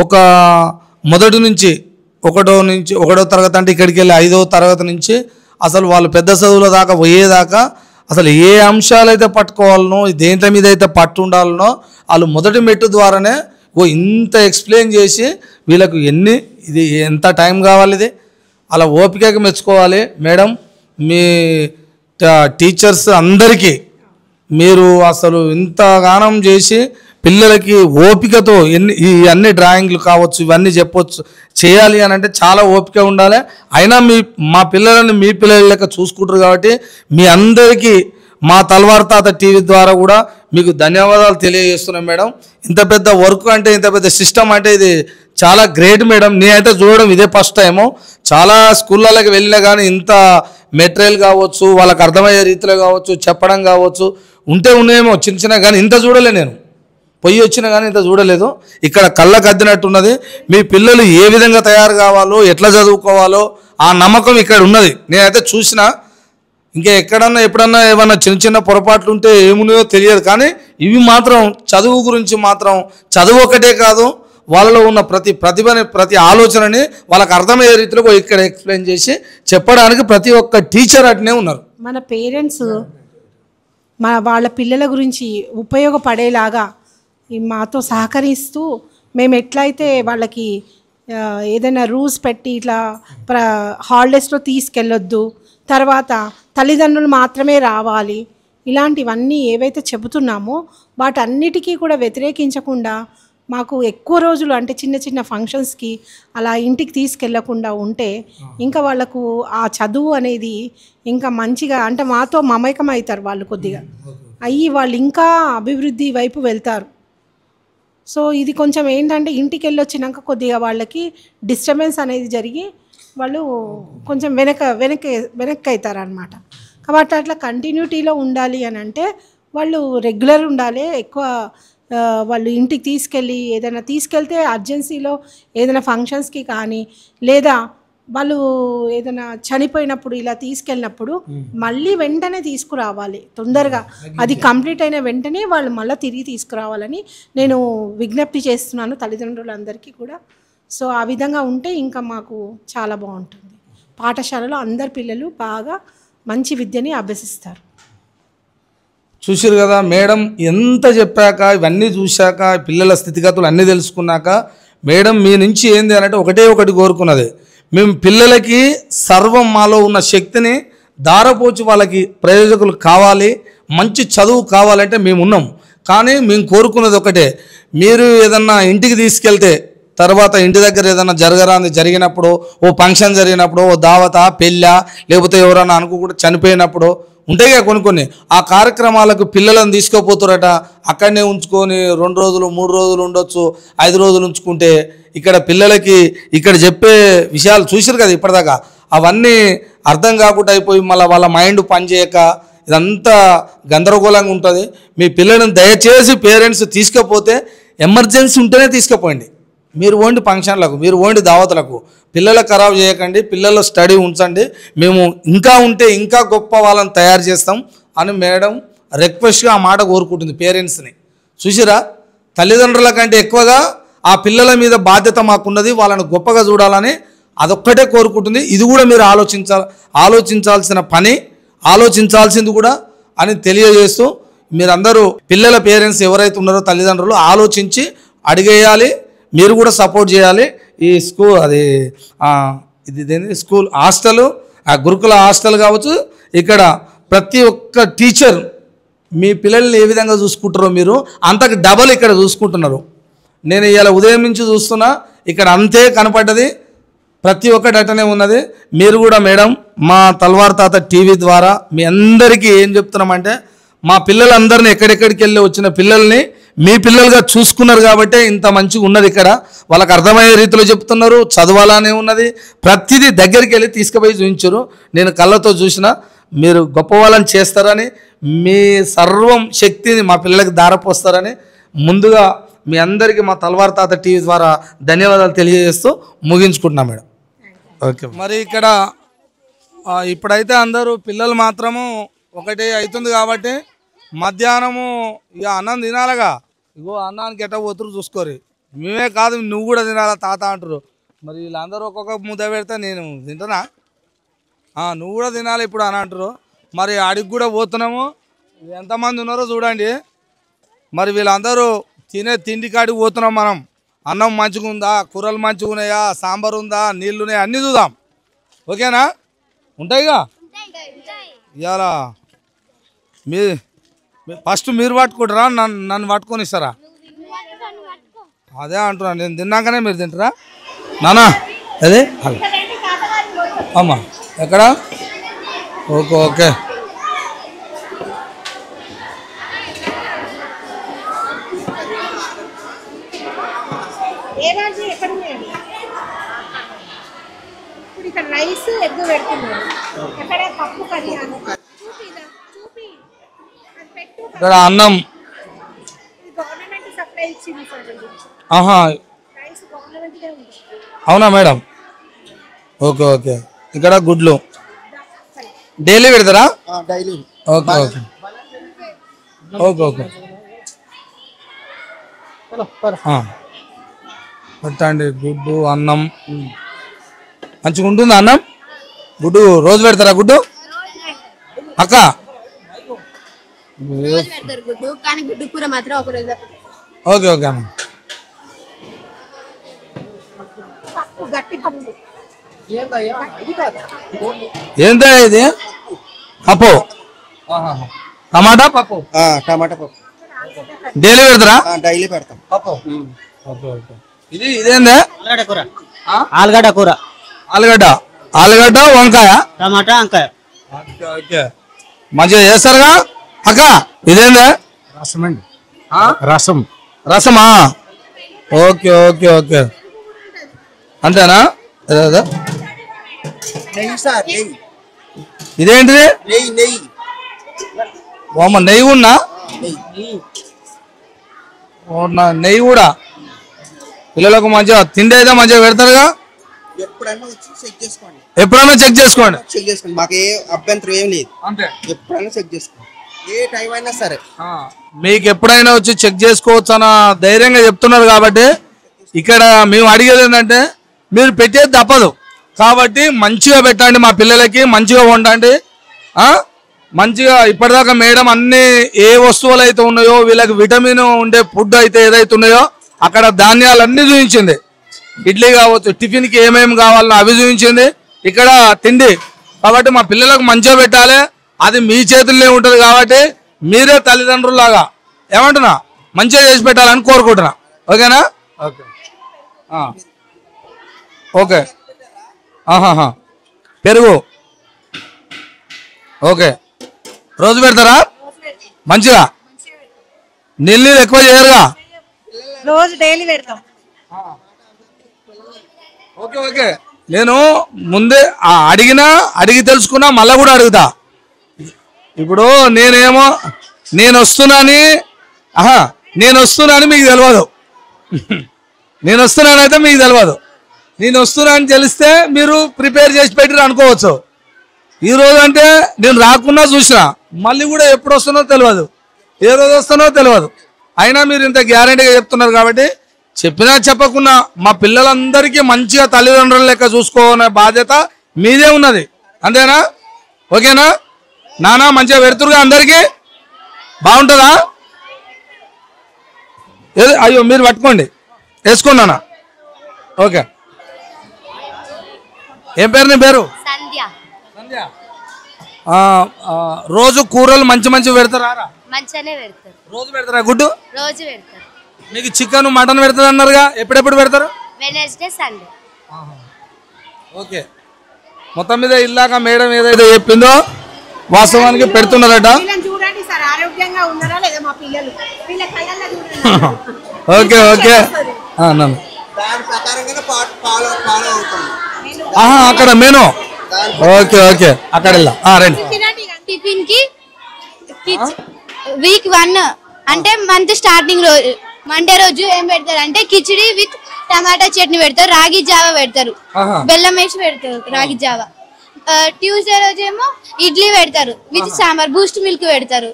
ఒక మొదటి నుంచి ఒకటో తరగతి అంటే ఇక్కడికి వెళ్ళి 5వ తరగతి నుంచి అసలు వాళ్ళు పెద్ద చదువుల దాకా పోయేదాకా అసలు ఏ అంశాలు అయితే పట్టుకోవాలనో దేంట్ల మీద అయితే పట్టు ఉండాలనో వాళ్ళు మొదటి మెట్టు ద్వారానే ఇంత ఎక్స్ప్లెయిన్ చేసి వీళ్ళకు ఇది ఎంత టైం కావాలి, ఇది అలా ఓపికగా మెచ్చుకోవాలి మేడం. మీ టీచర్స్ అందరికీ మీరు అసలు ఇంతగానం చేసి పిల్లలకి ఓపికతో ఈ అన్ని డ్రాయింగ్లు కావచ్చు ఇవన్నీ చెప్పొచ్చు చేయాలి అని అంటే చాలా ఓపిక ఉండాలి. అయినా మా పిల్లలని మీ పిల్లల లెక్క చూసుకుంటారు కాబట్టి మీ అందరికీ మా తల్వార్ తాత టీవీ ద్వారా కూడా మీకు ధన్యవాదాలు తెలియజేస్తున్నాం మేడం. ఇంత పెద్ద వర్క్ అంటే ఇంత పెద్ద సిస్టమ్ అంటే ఇది చాలా గ్రేట్ మేడం. నేనైతే చూడడం ఇదే ఫస్ట్ టైము. చాలా స్కూళ్ళకి వెళ్ళినా కానీ ఇంత మెటీరియల్ కావచ్చు వాళ్ళకి అర్థమయ్యే రీతిలో కావచ్చు చెప్పడం కావచ్చు ఉన్నాయేమో చిన్న కానీ ఇంత చూడలే, నేను పొయ్యి వచ్చినా కానీ ఇంత చూడలేదు. ఇక్కడ కళ్ళకు అద్దినట్టున్నది. మీ పిల్లలు ఏ విధంగా తయారు కావాలో ఎట్లా చదువుకోవాలో ఆ నమ్మకం ఇక్కడ ఉన్నది. నేనైతే చూసిన ఇంకా ఎప్పుడన్నా ఏమన్నా చిన్న పొరపాట్లు ఉంటే ఏమున్నాయో తెలియదు, కానీ ఇవి మాత్రం చదువు గురించి మాత్రం చదువు ఒకటే కాదు వాళ్ళలో ఉన్న ప్రతిభని ప్రతి ఆలోచనని వాళ్ళకి అర్థమయ్యే రీతిలో ఇక్కడ ఎక్స్ప్లెయిన్ చేసి చెప్పడానికి ప్రతి ఒక్క టీచర్ అట్నే ఉన్నారు.
మన పేరెంట్స్ వాళ్ళ పిల్లల గురించి ఉపయోగపడేలాగా మాతో సహకరిస్తూ మేము ఎట్లయితే వాళ్ళకి ఏదైనా రూల్స్ పెట్టి ఇట్లా హాలిడేస్లో తీసుకెళ్ళొద్దు, తర్వాత తల్లిదండ్రులు మాత్రమే రావాలి, ఇలాంటివన్నీ ఏవైతే చెబుతున్నామో వాటన్నిటికీ కూడా వ్యతిరేకించకుండా మాకు ఎక్కువ రోజులు అంటే చిన్న ఫంక్షన్స్కి అలా ఇంటికి తీసుకెళ్లకుండా ఉంటే ఇంకా వాళ్ళకు ఆ చదువు అనేది ఇంకా మంచిగా అంటే మాతో మమేకం అవుతారు వాళ్ళు, కొద్దిగా వాళ్ళు ఇంకా అభివృద్ధి వైపు వెళ్తారు. సో ఇది కొంచెం ఏంటంటే ఇంటికి వెళ్ళి వచ్చినాక కొద్దిగా వాళ్ళకి డిస్టర్బెన్స్ అనేది జరిగి వాళ్ళు కొంచెం వెనక్కి అవుతారు అనమాట. కాబట్టి అట్లా కంటిన్యూటీలో ఉండాలి అని అంటే వాళ్ళు రెగ్యులర్ ఉండాలి. ఎక్కువ వాళ్ళు ఇంటికి తీసుకెళ్తే అర్జెన్సీలో ఏదైనా ఫంక్షన్స్కి కానీ లేదా వాళ్ళు ఏదైనా చనిపోయినప్పుడు ఇలా తీసుకెళ్ళినప్పుడు మళ్ళీ వెంటనే తీసుకురావాలి, తొందరగా అది కంప్లీట్ అయిన వెంటనే వాళ్ళు మళ్ళీ తిరిగి తీసుకురావాలని నేను విజ్ఞప్తి చేస్తున్నాను తల్లిదండ్రులందరికీ కూడా. సో ఆ విధంగా ఉంటే ఇంకా మాకు చాలా బాగుంటుంది. పాఠశాలలో అందరి పిల్లలు బాగా మంచి విద్యని అభ్యసిస్తారు.
చూసారు కదా మేడం, ఎంత చెప్పాక ఇవన్నీ చూశాక పిల్లల స్థితిగతులు అన్నీ తెలుసుకున్నాక మేడం మీ నుంచి ఏంది అంటే ఒకటి కోరుకున్నది, మేము పిల్లలకి సర్వం మాలో ఉన్న శక్తిని దారపోచి వాళ్ళకి ప్రయోజకులు కావాలి, మంచి చదువు కావాలంటే మేము ఉన్నాం. కానీ మేము కోరుకున్నది ఒకటే, మీరు ఏదన్నా ఇంటికి తీసుకెళ్తే తర్వాత ఇంటి దగ్గర ఏదైనా జరిగినప్పుడు ఓ ఫంక్షన్ జరిగినప్పుడు ఓ దావత పెళ్ళా లేకపోతే ఎవరైనా అనుకోకుండా చనిపోయినప్పుడు ఉంటాయి కదా కొన్ని ఆ కార్యక్రమాలకు పిల్లలను తీసుకుపోతారట. అక్కడనే ఉంచుకొని 2 రోజులు 3 రోజులు ఉండొచ్చు, 5 రోజులు ఉంచుకుంటే ఇక్కడ పిల్లలకి ఇక్కడ చెప్పే విషయాలు చూసారు కదా ఇప్పటిదాకా అవన్నీ అర్థం కాకుండా అయిపోయి మళ్ళీ వాళ్ళ మైండ్ పనిచేయక ఇదంతా గందరగోళంగా ఉంటుంది. మీ పిల్లలను దయచేసి పేరెంట్స్ తీసుకపోతే ఎమర్జెన్సీ ఉంటేనే తీసుకుపోండి. మీరు ఓండి ఫంక్షన్లకు, మీరు ఓండి దావతులకు పిల్లలకు ఖరాబ్ చేయకండి, పిల్లల స్టడీ ఉంచండి. మేము ఇంకా ఉంటే ఇంకా గొప్ప వాళ్ళని తయారు చేస్తాం అని మేడం రిక్వెస్ట్గా ఆ మాట కోరుకుంటుంది పేరెంట్స్ని. చూసిరా, తల్లిదండ్రుల కంటే ఎక్కువగా ఆ పిల్లల మీద బాధ్యత మాకున్నది, వాళ్ళని గొప్పగా చూడాలని అదొక్కటే కోరుకుంటుంది. ఇది కూడా మీరు ఆలోచించాల్సిన పని, ఆలోచించాల్సింది కూడా అని తెలియజేస్తూ మీరందరూ పిల్లల పేరెంట్స్ ఎవరైతే ఉన్నారో తల్లిదండ్రులు ఆలోచించి అడిగేయాలి, మీరు కూడా సపోర్ట్ చేయాలి. ఈ స్కూల్ అది ఇది స్కూల్ హాస్టల్, ఆ గురుకుల హాస్టల్ కావచ్చు, ఇక్కడ ప్రతి ఒక్క టీచర్ మీ పిల్లల్ని ఏ విధంగా చూసుకుంటారో మీరు అంతకు డబల్ ఇక్కడ చూసుకుంటున్నారు. నేను ఇలా ఉదయం నుంచి చూస్తున్నా, ఇక్కడ అంతే కనపడ్డది, ప్రతి ఒక్కటి అటనే ఉన్నది. మీరు కూడా మేడం మా తల్వార్ తాత టీవీ ద్వారా మీ అందరికీ ఏం చెప్తున్నామంటే, మా పిల్లలందరినీ ఎక్కడెక్కడికి వెళ్ళి వచ్చిన పిల్లల్ని మీ పిల్లలుగా చూసుకున్నారు కాబట్టి ఇంత మంచిగా ఉన్నది. ఇక్కడ వాళ్ళకి అర్థమయ్యే రీతిలో చెప్తున్నారు, చదవాలనే ఉన్నది, ప్రతిదీ దగ్గరికి వెళ్ళి తీసుకుపోయి చూపించారు. నేను కళ్ళతో చూసిన మీరు గొప్ప వాళ్ళని చేస్తారని, మీ సర్వం శక్తిని మా పిల్లలకి దారపోస్తారని ముందుగా మీ అందరికీ మా తల్వార్ తాత టీవీ ద్వారా ధన్యవాదాలు తెలియజేస్తూ ముగించుకుంటున్నా మేడం. ఓకే. మరి ఇక్కడ ఇప్పుడైతే అందరూ పిల్లలు మాత్రము ఒకటి అవుతుంది కాబట్టి మధ్యాహ్నము ఇక అన్నం తినాలిగా. ఇగో అన్నానికి ఎట్ట పోతురు చూసుకోరు. మేమే కాదు నువ్వు కూడా తినాలా తాత అంటారు. మరి వీళ్ళందరూ ఒక్కొక్క ముద్ద పెడితే నేను తింటున్నా, నువ్వు కూడా తినాలి ఇప్పుడు అని అంటారు. మరి ఆడికి కూడా పోతున్నాము, ఎంతమంది ఉన్నారో చూడండి. మరి వీళ్ళందరూ తినే తిండి కాడికి పోతున్నాం మనం. అన్నం మంచిగా ఉందా, కూరలు మంచిగా ఉన్నాయా, సాంబార్ ఉందా, నీళ్ళు ఉన్నాయా అన్నీ చూద్దాం. ఓకేనా? ఉంటాయిగా. ఇవాళ మీ ఫస్ట్ మీరు పట్టుకుంటారా, నన్ను పట్టుకొని ఇస్తారా? అదే అంటున్నా, నేను తిన్నాకనే మీరు తింటారా నానా? అదే అమ్మా ఎక్కడ? Okay okay.
ఇక్కడ రైస్ ఎగ్గు పెడుతున్నారు, ఎక్కడ పప్పు కర్రీ
ఇక్కడ అన్నం
గవర్నమెంట్ సప్లై ఇచ్చింది సార్.
ఆహా,
రైస్ గవర్నమెంట్దే ఉంది.
అవునా మేడం? Okay okay. ఇక్కడ గుడ్లు డైలీ పెడతారా?
Daily.
Okay okay okay okay. పెట్టండి గుడ్డు అన్నం. మంచిగా ఉంటుందా అన్నం? గుడ్డు రోజు పెడతారా గుడ్డు అక్క? ఓకే ఓకే అమ్మ. ఏంటా ఇది? పప్పు, టమాటా పప్పు.
టమాటా పప్పు
డైలీ పెడతారా?
డైలీ పెడతాం పప్పు.
Okay okay. ఇదేందా?
ఆలుగడ్డ కూర.
ఆలుగడ్డ వంకాయ
టమాటా వంకాయ.
Okay okay. మంచిగా చేస్తారుగా అక్క. ఇదేందా?
రసం అండి.
రసమా? Okay okay okay. అంతేనా? ఇదేంటిది? నెయ్యి ఉన్నా? నెయ్యి కూడా పిల్లలకు మంచిగా తిండి అయితే మంచిగా పెడతారుగా. ఎప్పుడైనా చెక్ చేసుకోండి.
మాకు ఏ అభ్యంతరం ఏం లేదు, ఎప్పుడైనా చెక్ చేసుకోండి, ఏ టైం అయినా సరే.
మీకు ఎప్పుడైనా వచ్చి చెక్ చేసుకోవచ్చు అన్న ధైర్యంగా చెప్తున్నారు కాబట్టి ఇక్కడ మేము అడిగేది ఏంటంటే మీరు పెట్టేది తప్పదు కాబట్టి మంచిగా పెట్టండి, మా పిల్లలకి మంచిగా వండండి. మంచిగా ఇప్పటిదాకా మేడం అన్ని ఏ వస్తువులు అయితే ఉన్నాయో వీళ్ళకి విటమిన్ ఉండే ఫుడ్ అయితే ఏదైతే ఉన్నాయో అక్కడ ధాన్యాలన్నీ చూపించింది. ఇడ్లీ కావచ్చు, టిఫిన్కి ఏమేమి కావాలన్నా అవి చూపించింది. ఇక్కడ తిండి కాబట్టి మా పిల్లలకు మంచిగా పెట్టాలి, అది మీ చేతుల్లో ఉంటుంది కాబట్టి మీరే తల్లిదండ్రులాగా ఏమంటున్నా మంచిగా చేసి పెట్టాలని కోరుకుంటున్నా. ఓకేనా? Okay okay. పెరుగు ఓకే. రోజు పెడతారా? మంచిగా నీళ్ళు ఎక్కువ చేయరుగా?
రోజు డైలీ పెడతాం.
Okay okay. నేను ముందే అడిగి తెలుసుకున్నా, మళ్ళీ కూడా అడుగుతా. ఇప్పుడు నేనేమో నేను వస్తున్నానని మీకు తెలియదు, నేను వస్తున్నానైతే మీకు తెలియదు. నేను వస్తున్నానని తెలిస్తే మీరు ప్రిపేర్ చేసి పెట్టిరు అనుకోవచ్చు. ఈరోజు అంటే నేను రాకున్నా చూసినా, మళ్ళీ కూడా ఎప్పుడు వస్తున్నో తెలియదు, ఏ రోజు వస్తున్నో తెలియదు. అయినా మీరు ఇంత గ్యారెంటీగా చెప్తున్నారు కాబట్టి చెప్పినా చెప్పకున్నా మా పిల్లలందరికీ మంచిగా తల్లిదండ్రుల లెక్క చూసుకోవాలనే బాధ్యత మీదే ఉన్నది. అంతేనా? ఓకేనా నానా? మంచిగా పెడుతురుగా అందరికీ? బాగుంటుందా? అయ్యో మీరు పట్టుకోండి, వేసుకున్నానా? ఓకే. ఏం పేరు నీ పేరు?
సంధ్య.
రోజు కూరలు మంచి మంచి పెడతారా?
మంచిగానే పెడతారు.
రోజు పెడతారా గుడ్డు?
రోజు పెడతారు.
మీకు చికెన్ మటన్ పెడతారు అన్నారుగా, ఎప్పుడెప్పుడు పెడతారు?
Wednesday Sunday.
ఓకే. మొత్తం మీద ఇల్లాక మేడం ఏదైతే చెప్పిందో వాస్తవానికి పెడుతున్నారట.
చూడండి సార్, ఆరోగ్యంగా ఉన్నారా లేదా మా పిల్లలు? వీళ్ళ కళ్ళల్లో చూడండి.
Okay okay. అక్కడ మెనూ. ఓకే ఓకే, అక్కడ రండి.
టిఫిన్ కి వీక్ 1 అంటే మంత్ స్టార్టింగ్ రోజు మండే రోజు ఏం పెడతారు అంటే కిచిడి విత్ టమాటా చట్నీ పెడతారు, రాగి జావా పెడతారు, బెల్లం వేసి పెడతారు రాగి జావా. ట్యూస్డే రోజు ఏమో ఇడ్లీ పెడతారు విత్ సాంబార్, బూస్ట్ మిల్క్ పెడతారు.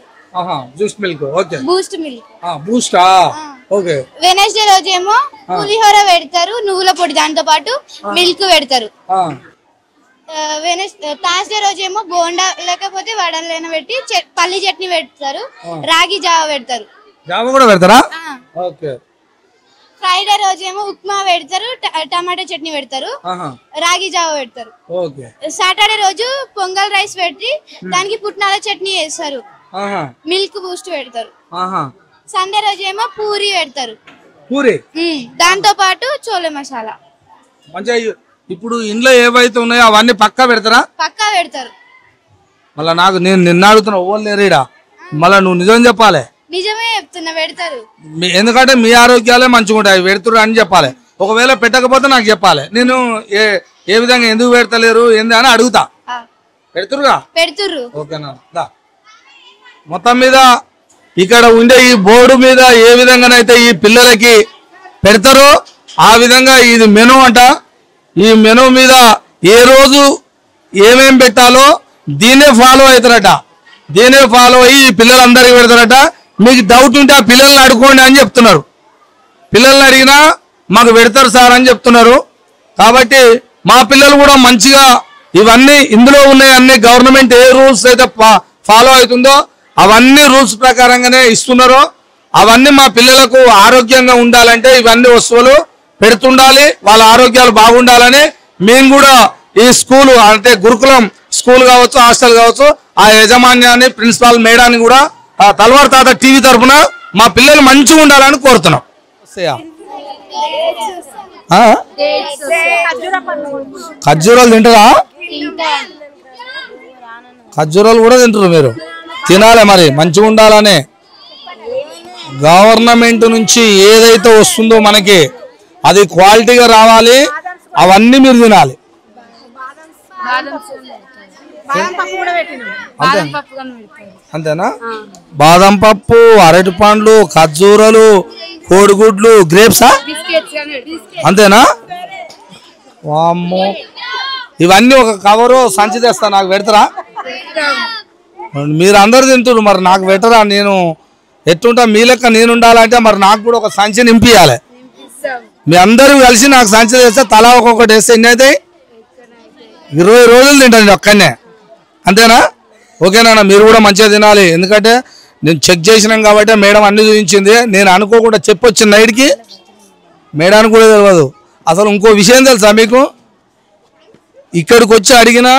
వెనస్డే రోజు ఏమో పులిహోర పెడతారు, నువ్వుల పొడి, దాంతో పాటు మిల్క్ పెడతారు. థర్స్డే రోజు ఏమో బోండా లేకపోతే వడలైనా పెట్టి పల్లి చట్నీ పెడతారు, రాగి జావా పెడతారు. ఫ్రైడే రోజు ఏమో ఉప్మా పెడతారు, టమాటా చట్నీ పెడతారు, రాగి జావా పెడతారు. సాటర్డే రోజు పొంగల్ రైస్ పెట్టి దానికి పుట్నాల చట్నీ వేస్తారు, మిల్క్ బూస్ట్ పెడతారు. సండే రోజు ఏమో పూరి పెడతారు, దాంతో పాటు చోలే మసాలా.
ఇప్పుడు ఇంట్లో ఏవైతే ఉన్నాయో అవన్నీ పక్కా పెడతారా?
పక్కా పెడతారు.
మళ్ళా నేను నిన్న అడుగుతున్నా, ఓళ్ళు లేరీడా, మళ్ళా నువ్వు నిజం చెప్పాలి.
నిజమే చెప్తున్నా, పెడతారు.
ఎందుకంటే మీ ఆరోగ్యాలే మంచిగా ఉంటాయి, పెడుతురు అని చెప్పాలి. ఒకవేళ పెట్టకపోతే నాకు చెప్పాలి, నేను ఏ విధంగా ఎందుకు పెడతలేరు ఏంది అని అడుగుతా. పెడుతురుగా?
పెడుతురు.
ఓకేనా? మొత్తం మీద ఇక్కడ ఉండే ఈ బోర్డు మీద ఏ విధంగానైతే ఈ పిల్లలకి పెడతారో ఆ విధంగా ఇది మెనూ అంట. ఈ మెనూ మీద ఏ రోజు ఏమేం పెట్టాలో దీన్నే ఫాలో అవుతారట. దీన్నే ఫాలో అయ్యి ఈ పిల్లలందరికీ పెడతారట. మీకు డౌట్ ఉంటే ఆ పిల్లల్ని అడుకోండి అని చెప్తున్నారు. పిల్లల్ని అడిగినా మాకు పెడతారు సార్ అని చెప్తున్నారు. కాబట్టి మా పిల్లలు కూడా మంచిగా ఇవన్నీ ఇందులో ఉన్నాయి అన్ని గవర్నమెంట్ ఏ రూల్స్ అయితే ఫాలో అవుతుందో అవన్నీ రూల్స్ ప్రకారంగానే ఇస్తున్నారో అవన్నీ మా పిల్లలకు ఆరోగ్యంగా ఉండాలంటే ఇవన్నీ వస్తువులు పెడుతుండాలి, వాళ్ళ ఆరోగ్యాలు బాగుండాలని మేము కూడా ఈ స్కూల్ అంటే గురుకులం స్కూల్ కావచ్చు, హాస్టల్ కావచ్చు, ఆ యజమాన్యాన్ని ప్రిన్సిపాల్ మేడాన్ని కూడా తల్వార్ తాత టీవీ తరఫున మా పిల్లలు మంచిగా ఉండాలని కోరుతున్నాం. ఖర్జూరాలు తింటారా? ఖర్జూరాలు కూడా తింటారు మీరు, తినాలి మరి, మంచిగా ఉండాలని. గవర్నమెంట్ నుంచి ఏదైతే వస్తుందో మనకి అది క్వాలిటీగా రావాలి, అవన్నీ మీరు తినాలి. అంతేనా? బాదం పప్పు, అరటి పండ్లు, ఖర్జూరాలు, కోడిగుడ్లు, గ్రేప్సా? అంతేనా? వామ్మో, ఇవన్నీ ఒక కవరు సంచి తెస్తా, నాకు పెడతారా? మీరు అందరు తింటున్నారు, మరి నాకు పెట్టరా? నేను ఎట్టుంటా మీ లెక్క నేను ఉండాలంటే మరి నాకు కూడా ఒక సంచి నింపియాలి. మీ అందరూ కలిసి నాకు సంచి తెస్తే తలా ఒక్కొక్కటి వేస్తే ఎన్ని అవుతాయి? 20 రోజులు తింటాను ఒక్కనే. అంతేనా? ఓకేనా? మీరు కూడా మంచిగా తినాలి. ఎందుకంటే నేను చెక్ చేసినాం కాబట్టి మేడం అన్ని చూపించింది. నేను అనుకోకుండా చెప్పొచ్చిన నైట్కి మేడానికి కూడా తెలియదు. అసలు ఇంకో విషయం తెలుసా మీకు? ఇక్కడికి వచ్చి అడిగినా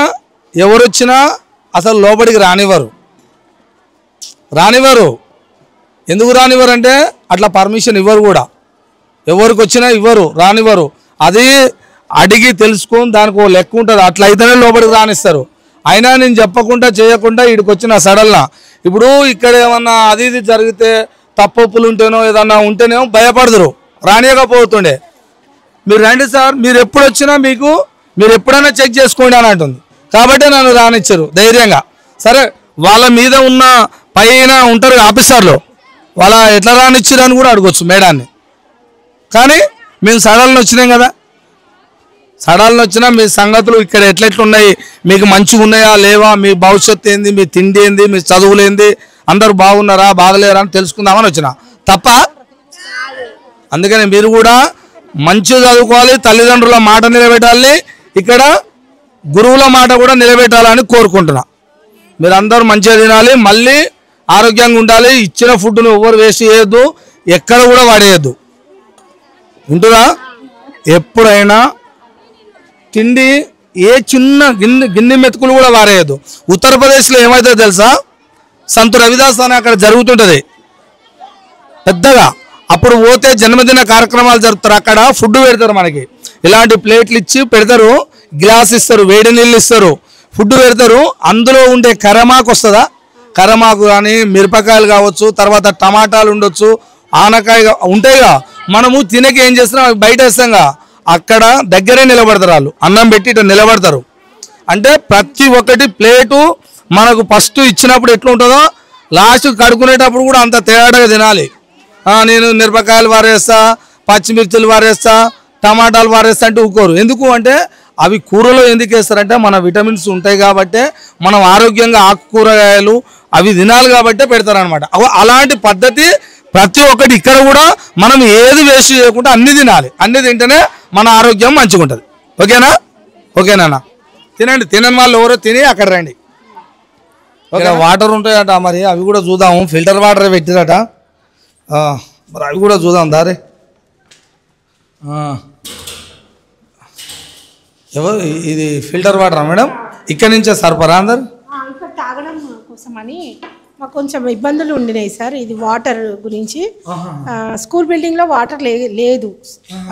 ఎవరు వచ్చినా అసలు లోపలికి రానివ్వరు. ఎందుకు రానివ్వరు అంటే అట్లా పర్మిషన్ ఇవ్వరు కూడా. ఎవరికి వచ్చినా ఇవ్వరు, రానివ్వరు. అది అడిగి తెలుసుకొని దానికి ఓ లెక్క ఉంటుంది, అట్లా అయితేనే లోపలికి రానిస్తారు. అయినా నేను చెప్పకుండా చేయకుండా ఇక్కడికి వచ్చిన సడల్గా ఇప్పుడు ఇక్కడ ఏమన్నా అది ఇది జరిగితే తప్పులు ఉంటేనో ఏదన్నా ఉంటేనేమో భయపడదురు, రానియకపోతుండే. మీరు రండి సార్, మీరు ఎప్పుడు వచ్చినా మీరు ఎప్పుడైనా చెక్ చేసుకోండి అని అంటుంది. కాబట్టి నన్ను రానిచ్చారు ధైర్యంగా. సరే, వాళ్ళ మీద ఉన్న పైన ఉంటారు ఆఫీసర్లు, వాళ్ళ ఎట్లా రానిచ్చారు అని కూడా అడగొచ్చు మేడాన్ని. కానీ మేము సడల్ని వచ్చినాం కదా, సడల్ని వచ్చినా మీ సంగతులు ఇక్కడ ఎట్లెట్లున్నాయి, మీకు మంచిగా ఉన్నాయా లేవా, మీ భవిష్యత్తు ఏంది, మీ తిండి ఏంది, మీ చదువులు ఏంది, అందరూ బాగున్నారా బాగలేరా అని తెలుసుకుందామని వచ్చిన తప్ప. అందుకని మీరు కూడా మంచిగా చదువుకోవాలి, తల్లిదండ్రుల మాట నిలబెట్టాలి, ఇక్కడ గురువుల మాట కూడా నిలబెట్టాలని కోరుకుంటున్నా. మీరు అందరూ మంచిగా తినాలి, మళ్ళీ ఆరోగ్యంగా ఉండాలి. ఇచ్చిన ఫుడ్ను ఎవరు వేస్ట్ చేయొద్దు. ఎక్కడ కూడా వాడేయద్దు. వింటురా? ఎప్పుడైనా తిండి ఏ చిన్న గిన్నె మెతుకులు కూడా వారేయద్దు. ఉత్తరప్రదేశ్లో ఏమవుతుందో తెలుసా? సంత్ రవిదాస్ అని అక్కడ జరుగుతుంటుంది పెద్దగా. అప్పుడు పోతే జన్మదిన కార్యక్రమాలు జరుపుతారు. అక్కడ ఫుడ్ పెడతారు, మనకి ఇలాంటి ప్లేట్లు ఇచ్చి పెడతారు, గ్లాస్ ఇస్తారు, వేడి నీళ్ళు ఇస్తారు, ఫుడ్ పెడతారు. అందులో ఉండే కరమాకు వస్తుందా, కరమాకు కానీ మిరపకాయలు కావచ్చు, తర్వాత టమాటాలు ఉండొచ్చు, ఆనకాయ ఉంటాయిగా. మనము తినక ఏం చేస్తున్నాం, బయట వేస్తాంగా, అక్కడ దగ్గరే నిలబడతారు వాళ్ళు. అన్నం పెట్టి ఇట్లా నిలబడతారు. అంటే ప్రతి ఒక్కటి ప్లేటు మనకు ఫస్ట్ ఇచ్చినప్పుడు ఎట్లా ఉంటుందో లాస్ట్ కడుక్కునేటప్పుడు కూడా అంత తేడాగా తినాలి. నేను మిరపకాయలు వారేస్తా, పచ్చిమిర్చిలు వారేస్తా, టమాటాలు వారేస్తా అంటే ఊరుకోరు. ఎందుకు అంటే అవి కూరలో ఎందుకు వేస్తారంటే మన విటమిన్స్ ఉంటాయి కాబట్టి, మనం ఆరోగ్యంగా ఆకుకూరగాయలు అవి తినాలి కాబట్టే పెడతారనమాట. అలాంటి పద్ధతి ప్రతి ఒక్కటి ఇక్కడ కూడా మనం ఏది వేస్ట్ చేయకుండా అన్ని తినాలి. అన్ని తింటేనే మన ఆరోగ్యం మంచిగా ఉంటుంది. ఓకేనా? ఓకేనా? తినండి. తినని వాళ్ళు ఎవరో తిని అక్కడ రండి. ఓకే, వాటర్ ఉంటాయట, మరి అవి కూడా చూద్దాము. ఫిల్టర్ వాటర్ పెట్టిరట, మరి అవి కూడా చూద్దాం. దారే ఎవరు ఇది ఫిల్టర్ వాటరా మేడం? ఇక్కడి నుంచే సరఫరా అందరు?
ఇక్కడ తాగడం కోసమని మాకు కొంచెం ఇబ్బందులు ఉండినాయి సార్. ఇది వాటర్ గురించి స్కూల్ బిల్డింగ్లో వాటర్ లేదు,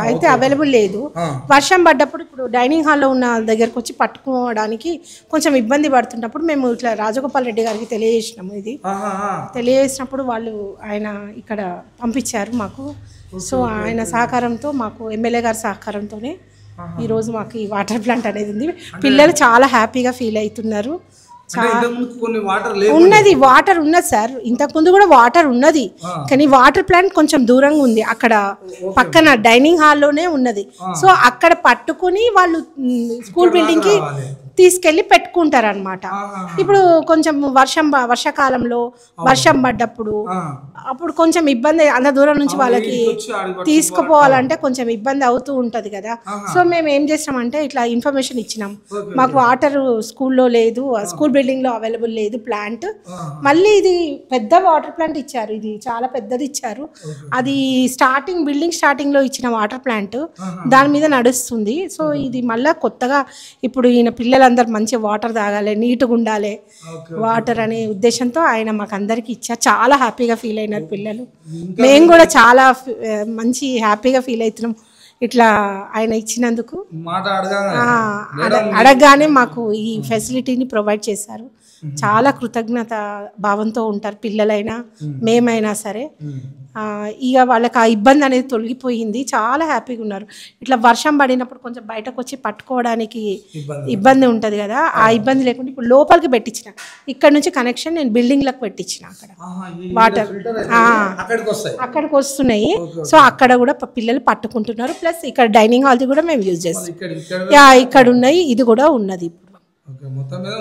అయితే అవైలబుల్ లేదు. వర్షం పడ్డప్పుడు ఇప్పుడు డైనింగ్ హాల్లో ఉన్న దగ్గరకు వచ్చి పట్టుకోవడానికి కొంచెం ఇబ్బంది పడుతున్నప్పుడు మేము ఇట్లా రాజగోపాల్ రెడ్డి గారికి తెలియజేసినాము. ఇది తెలియజేసినప్పుడు వాళ్ళు ఆయన ఇక్కడ పంపించారు మాకు. సో ఆయన సహకారంతో, మాకు ఎమ్మెల్యే గారి సహకారంతోనే ఈరోజు మాకు ఈ వాటర్ ప్లాంట్ అనేది ఉంది. పిల్లలు చాలా హ్యాపీగా ఫీల్ అవుతున్నారు. ఉన్నది వాటర్ ఉన్నది సార్, ఇంతకుముందు కూడా వాటర్ ఉన్నది, కానీ వాటర్ ప్లాంట్ కొంచెం దూరంగా ఉంది. అక్కడ పక్కన డైనింగ్ హాల్లోనే ఉన్నది. సో అక్కడ పట్టుకుని వాళ్ళు స్కూల్ బిల్డింగ్ కి తీసుకెళ్ళి పెట్టుకుంటారు అనమాట. ఇప్పుడు కొంచెం వర్షాకాలంలో వర్షం పడ్డప్పుడు అప్పుడు కొంచెం ఇబ్బంది, అంత దూరం నుంచి వాళ్ళకి తీసుకుపోవాలంటే కొంచెం ఇబ్బంది అవుతూ ఉంటుంది కదా. సో మేము ఏం చేసామంటే ఇట్లా ఇన్ఫర్మేషన్ ఇచ్చినాం, మాకు వాటర్ స్కూల్లో లేదు, స్కూల్ బిల్డింగ్లో అవైలబుల్ లేదు ప్లాంట్. మళ్ళీ ఇది పెద్ద వాటర్ ప్లాంట్ ఇచ్చారు, ఇది చాలా పెద్దది ఇచ్చారు. అది బిల్డింగ్ స్టార్టింగ్లో ఇచ్చిన వాటర్ ప్లాంట్ దాని మీద నడుస్తుంది. సో ఇది మళ్ళీ కొత్తగా ఇప్పుడు ఈయన పిల్లలందరూ మంచి వాటర్ తాగాలి, నీట్గా ఉండాలి వాటర్ అనే ఉద్దేశంతో ఆయన మాకు అందరికి ఇచ్చారు. చాలా హ్యాపీగా ఫీల్ అయినారు పిల్లలు, మేము కూడా చాలా మంచి హ్యాపీగా ఫీల్ అవుతున్నాం ఇట్లా ఆయన ఇచ్చినందుకు. అడగగానే మాకు ఈ ఫెసిలిటీని ప్రొవైడ్ చేశారు. చాలా కృతజ్ఞత భావంతో ఉంటారు పిల్లలైనా మేమైనా సరే. ఇక వాళ్ళకి ఆ ఇబ్బంది అనేది తొలగిపోయింది, చాలా హ్యాపీగా ఉన్నారు. ఇట్లా వర్షం పడినప్పుడు కొంచెం బయటకు వచ్చి పట్టుకోవడానికి ఇబ్బంది ఉంటుంది కదా, ఆ ఇబ్బంది లేకుండా ఇప్పుడు లోపలికి పెట్టించిన, ఇక్కడ నుంచి కనెక్షన్ నేను బిల్డింగ్లకు పెట్టించిన, అక్కడ వాటర్ అక్కడికి వస్తున్నాయి. సో అక్కడ కూడా పిల్లలు పట్టుకుంటున్నారు. ప్లస్ ఇక్కడ డైనింగ్ హాల్ది కూడా మేము యూజ్ చేస్తాం, ఇక్కడ ఉన్నాయి, ఇది కూడా ఉన్నది. ఇప్పుడు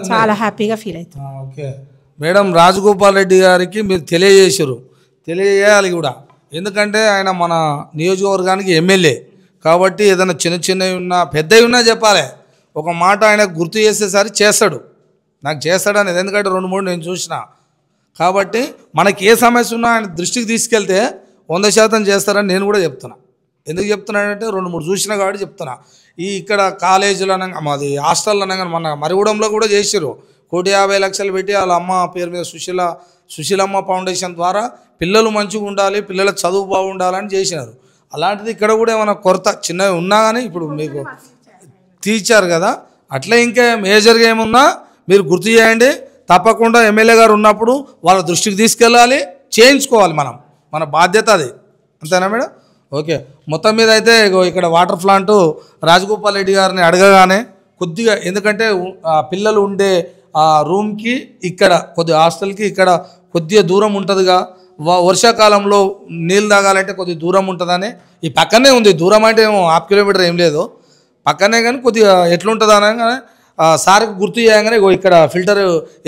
చాలా హ్యాపీగా ఫీల్ అవుతాం.
ఓకే మేడం, రాజగోపాల్ రెడ్డి గారికి మీరు తెలియజేయాలి కూడా, ఎందుకంటే ఆయన మన నియోజకవర్గానికి ఎమ్మెల్యే కాబట్టి ఏదైనా చిన్నవి ఉన్నా పెద్దవి ఉన్నా చెప్పాలి. ఒక మాట ఆయన గుర్తు చేసేసరి చేస్తాడు, నాకు చేస్తాడనేది, ఎందుకంటే 2-3 నేను చూసిన కాబట్టి మనకి ఏ సమస్య ఉన్నా ఆయన దృష్టికి తీసుకెళ్తే 100% చేస్తారని నేను కూడా చెప్తున్నా. ఎందుకు చెప్తున్నానంటే 2-3 చూసినా కాబట్టి చెప్తున్నా. ఇక్కడ కాలేజీలు అనగా మాది హాస్టల్ అనగా మన మరిగూడెంలో కూడా చేసారు, 1,50,00,000 పెట్టి వాళ్ళ అమ్మ పేరు మీద సుశీలమ్మ ఫౌండేషన్ ద్వారా పిల్లలు మంచిగా ఉండాలి, పిల్లల చదువు బాగుండాలని చేసినారు. అలాంటిది ఇక్కడ కూడా ఏమైనా కొరత చిన్నవి ఉన్నా కానీ ఇప్పుడు మీకు తీర్చారు కదా, అట్లా ఇంకా మేజర్గా ఏమున్నా మీరు గుర్తు చేయండి. తప్పకుండా ఎమ్మెల్యే గారు ఉన్నప్పుడు వాళ్ళ దృష్టికి తీసుకెళ్ళాలి, చేయించుకోవాలి, మన బాధ్యత అది. అంతేనా మేడం? ఓకే, మొత్తం మీద అయితే ఇక్కడ వాటర్ ప్లాంట్ రాజగోపాల్ రెడ్డి గారిని అడగగానే కొద్దిగా, ఎందుకంటే పిల్లలు ఉండే ఆ రూమ్కి ఇక్కడ కొద్దిగా హాస్టల్కి ఇక్కడ కొద్దిగా దూరం ఉంటుందిగా, వర్షాకాలంలో నీళ్ళు తాగాలంటే కొద్దిగా దూరం ఉంటుందని ఈ పక్కనే ఉంది. దూరం అంటే ఏమో 1/2 కిలోమీటర్ ఏం లేదు, పక్కనే, కానీ కొద్దిగా ఎట్లుంటుంది అనగానే సార్కి గుర్తు చేయగానే ఇక్కడ ఫిల్టర్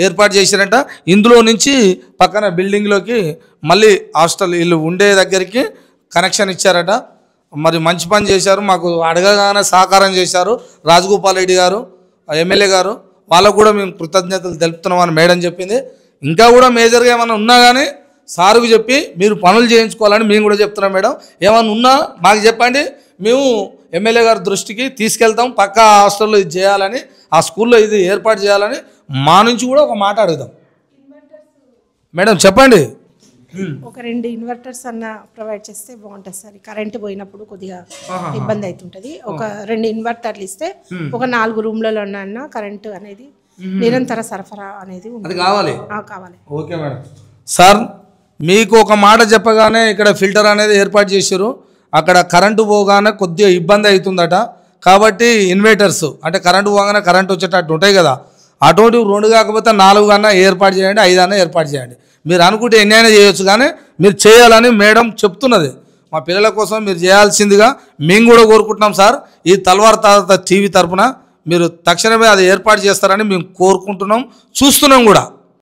ఏర్పాటు చేశారంట. ఇందులో నుంచి పక్కన బిల్డింగ్లోకి మళ్ళీ హాస్టల్ వీళ్ళు ఉండే దగ్గరికి కనెక్షన్ ఇచ్చారట. మరి మంచి పని చేశారు, మాకు అడగగానే సహకారం చేశారు రాజగోపాల్ రెడ్డి గారు, ఎమ్మెల్యే గారు. వాళ్ళకు కూడా మేము కృతజ్ఞతలు తెలుపుతున్నామని మేడం చెప్పింది. ఇంకా కూడా మేజర్గా ఏమైనా ఉన్నా కానీ సారుకు చెప్పి మీరు పనులు చేయించుకోవాలని మేము కూడా చెప్తున్నాం మేడం. ఏమైనా ఉన్నా మాకు చెప్పండి, మేము ఎమ్మెల్యే గారి దృష్టికి తీసుకెళ్తాం. పక్కా హాస్టల్లో ఇది చేయాలని, ఆ స్కూల్లో ఇది ఏర్పాటు చేయాలని మా నుంచి కూడా ఒక మాట అడుగుదాం. మేడం చెప్పండి.
ఒక 2 ఇన్వర్టర్స్ అన్న ప్రొవైడ్ చేస్తే బాగుంటుంది సార్. కరెంట్ పోయినప్పుడు కొద్దిగా ఇబ్బంది అవుతుంటుంది. ఒక 2 ఇన్వర్టర్లు ఇస్తే ఒక 4 రూమ్లలో అన్న కరెంటు అనేది నిరంతర సరఫరా అనేది
కావాలి.
కావాలి.
Okay madam. సార్ మీకు ఒక మాట చెప్పగానే ఇక్కడ ఫిల్టర్ అనేది ఏర్పాటు చేశారు. అక్కడ కరెంటు పోగానే కొద్దిగా ఇబ్బంది అవుతుందట. కాబట్టి ఇన్వర్టర్స్ అంటే కరెంటు పోగానే కరెంటు వచ్చేటట్టు ఉంటాయి కదా, అటువంటివి 2 కాకపోతే 4 అన్నా ఏర్పాటు చేయండి, 5 అన్నా ఏర్పాటు చేయండి. మీరు అనుకుంటే ఎన్ని అయినా చేయొచ్చు, కానీ మీరు చేయాలని మేడం చెప్తున్నది. మా పిల్లల కోసం మీరు చేయాల్సిందిగా మేము కూడా కోరుకుంటున్నాం సార్. ఈ తల్వార్ తాత టీవీ తరపున మీరు తక్షణమే అది ఏర్పాటు చేస్తారని మేము కోరుకుంటున్నాం, చూస్తున్నాం కూడా.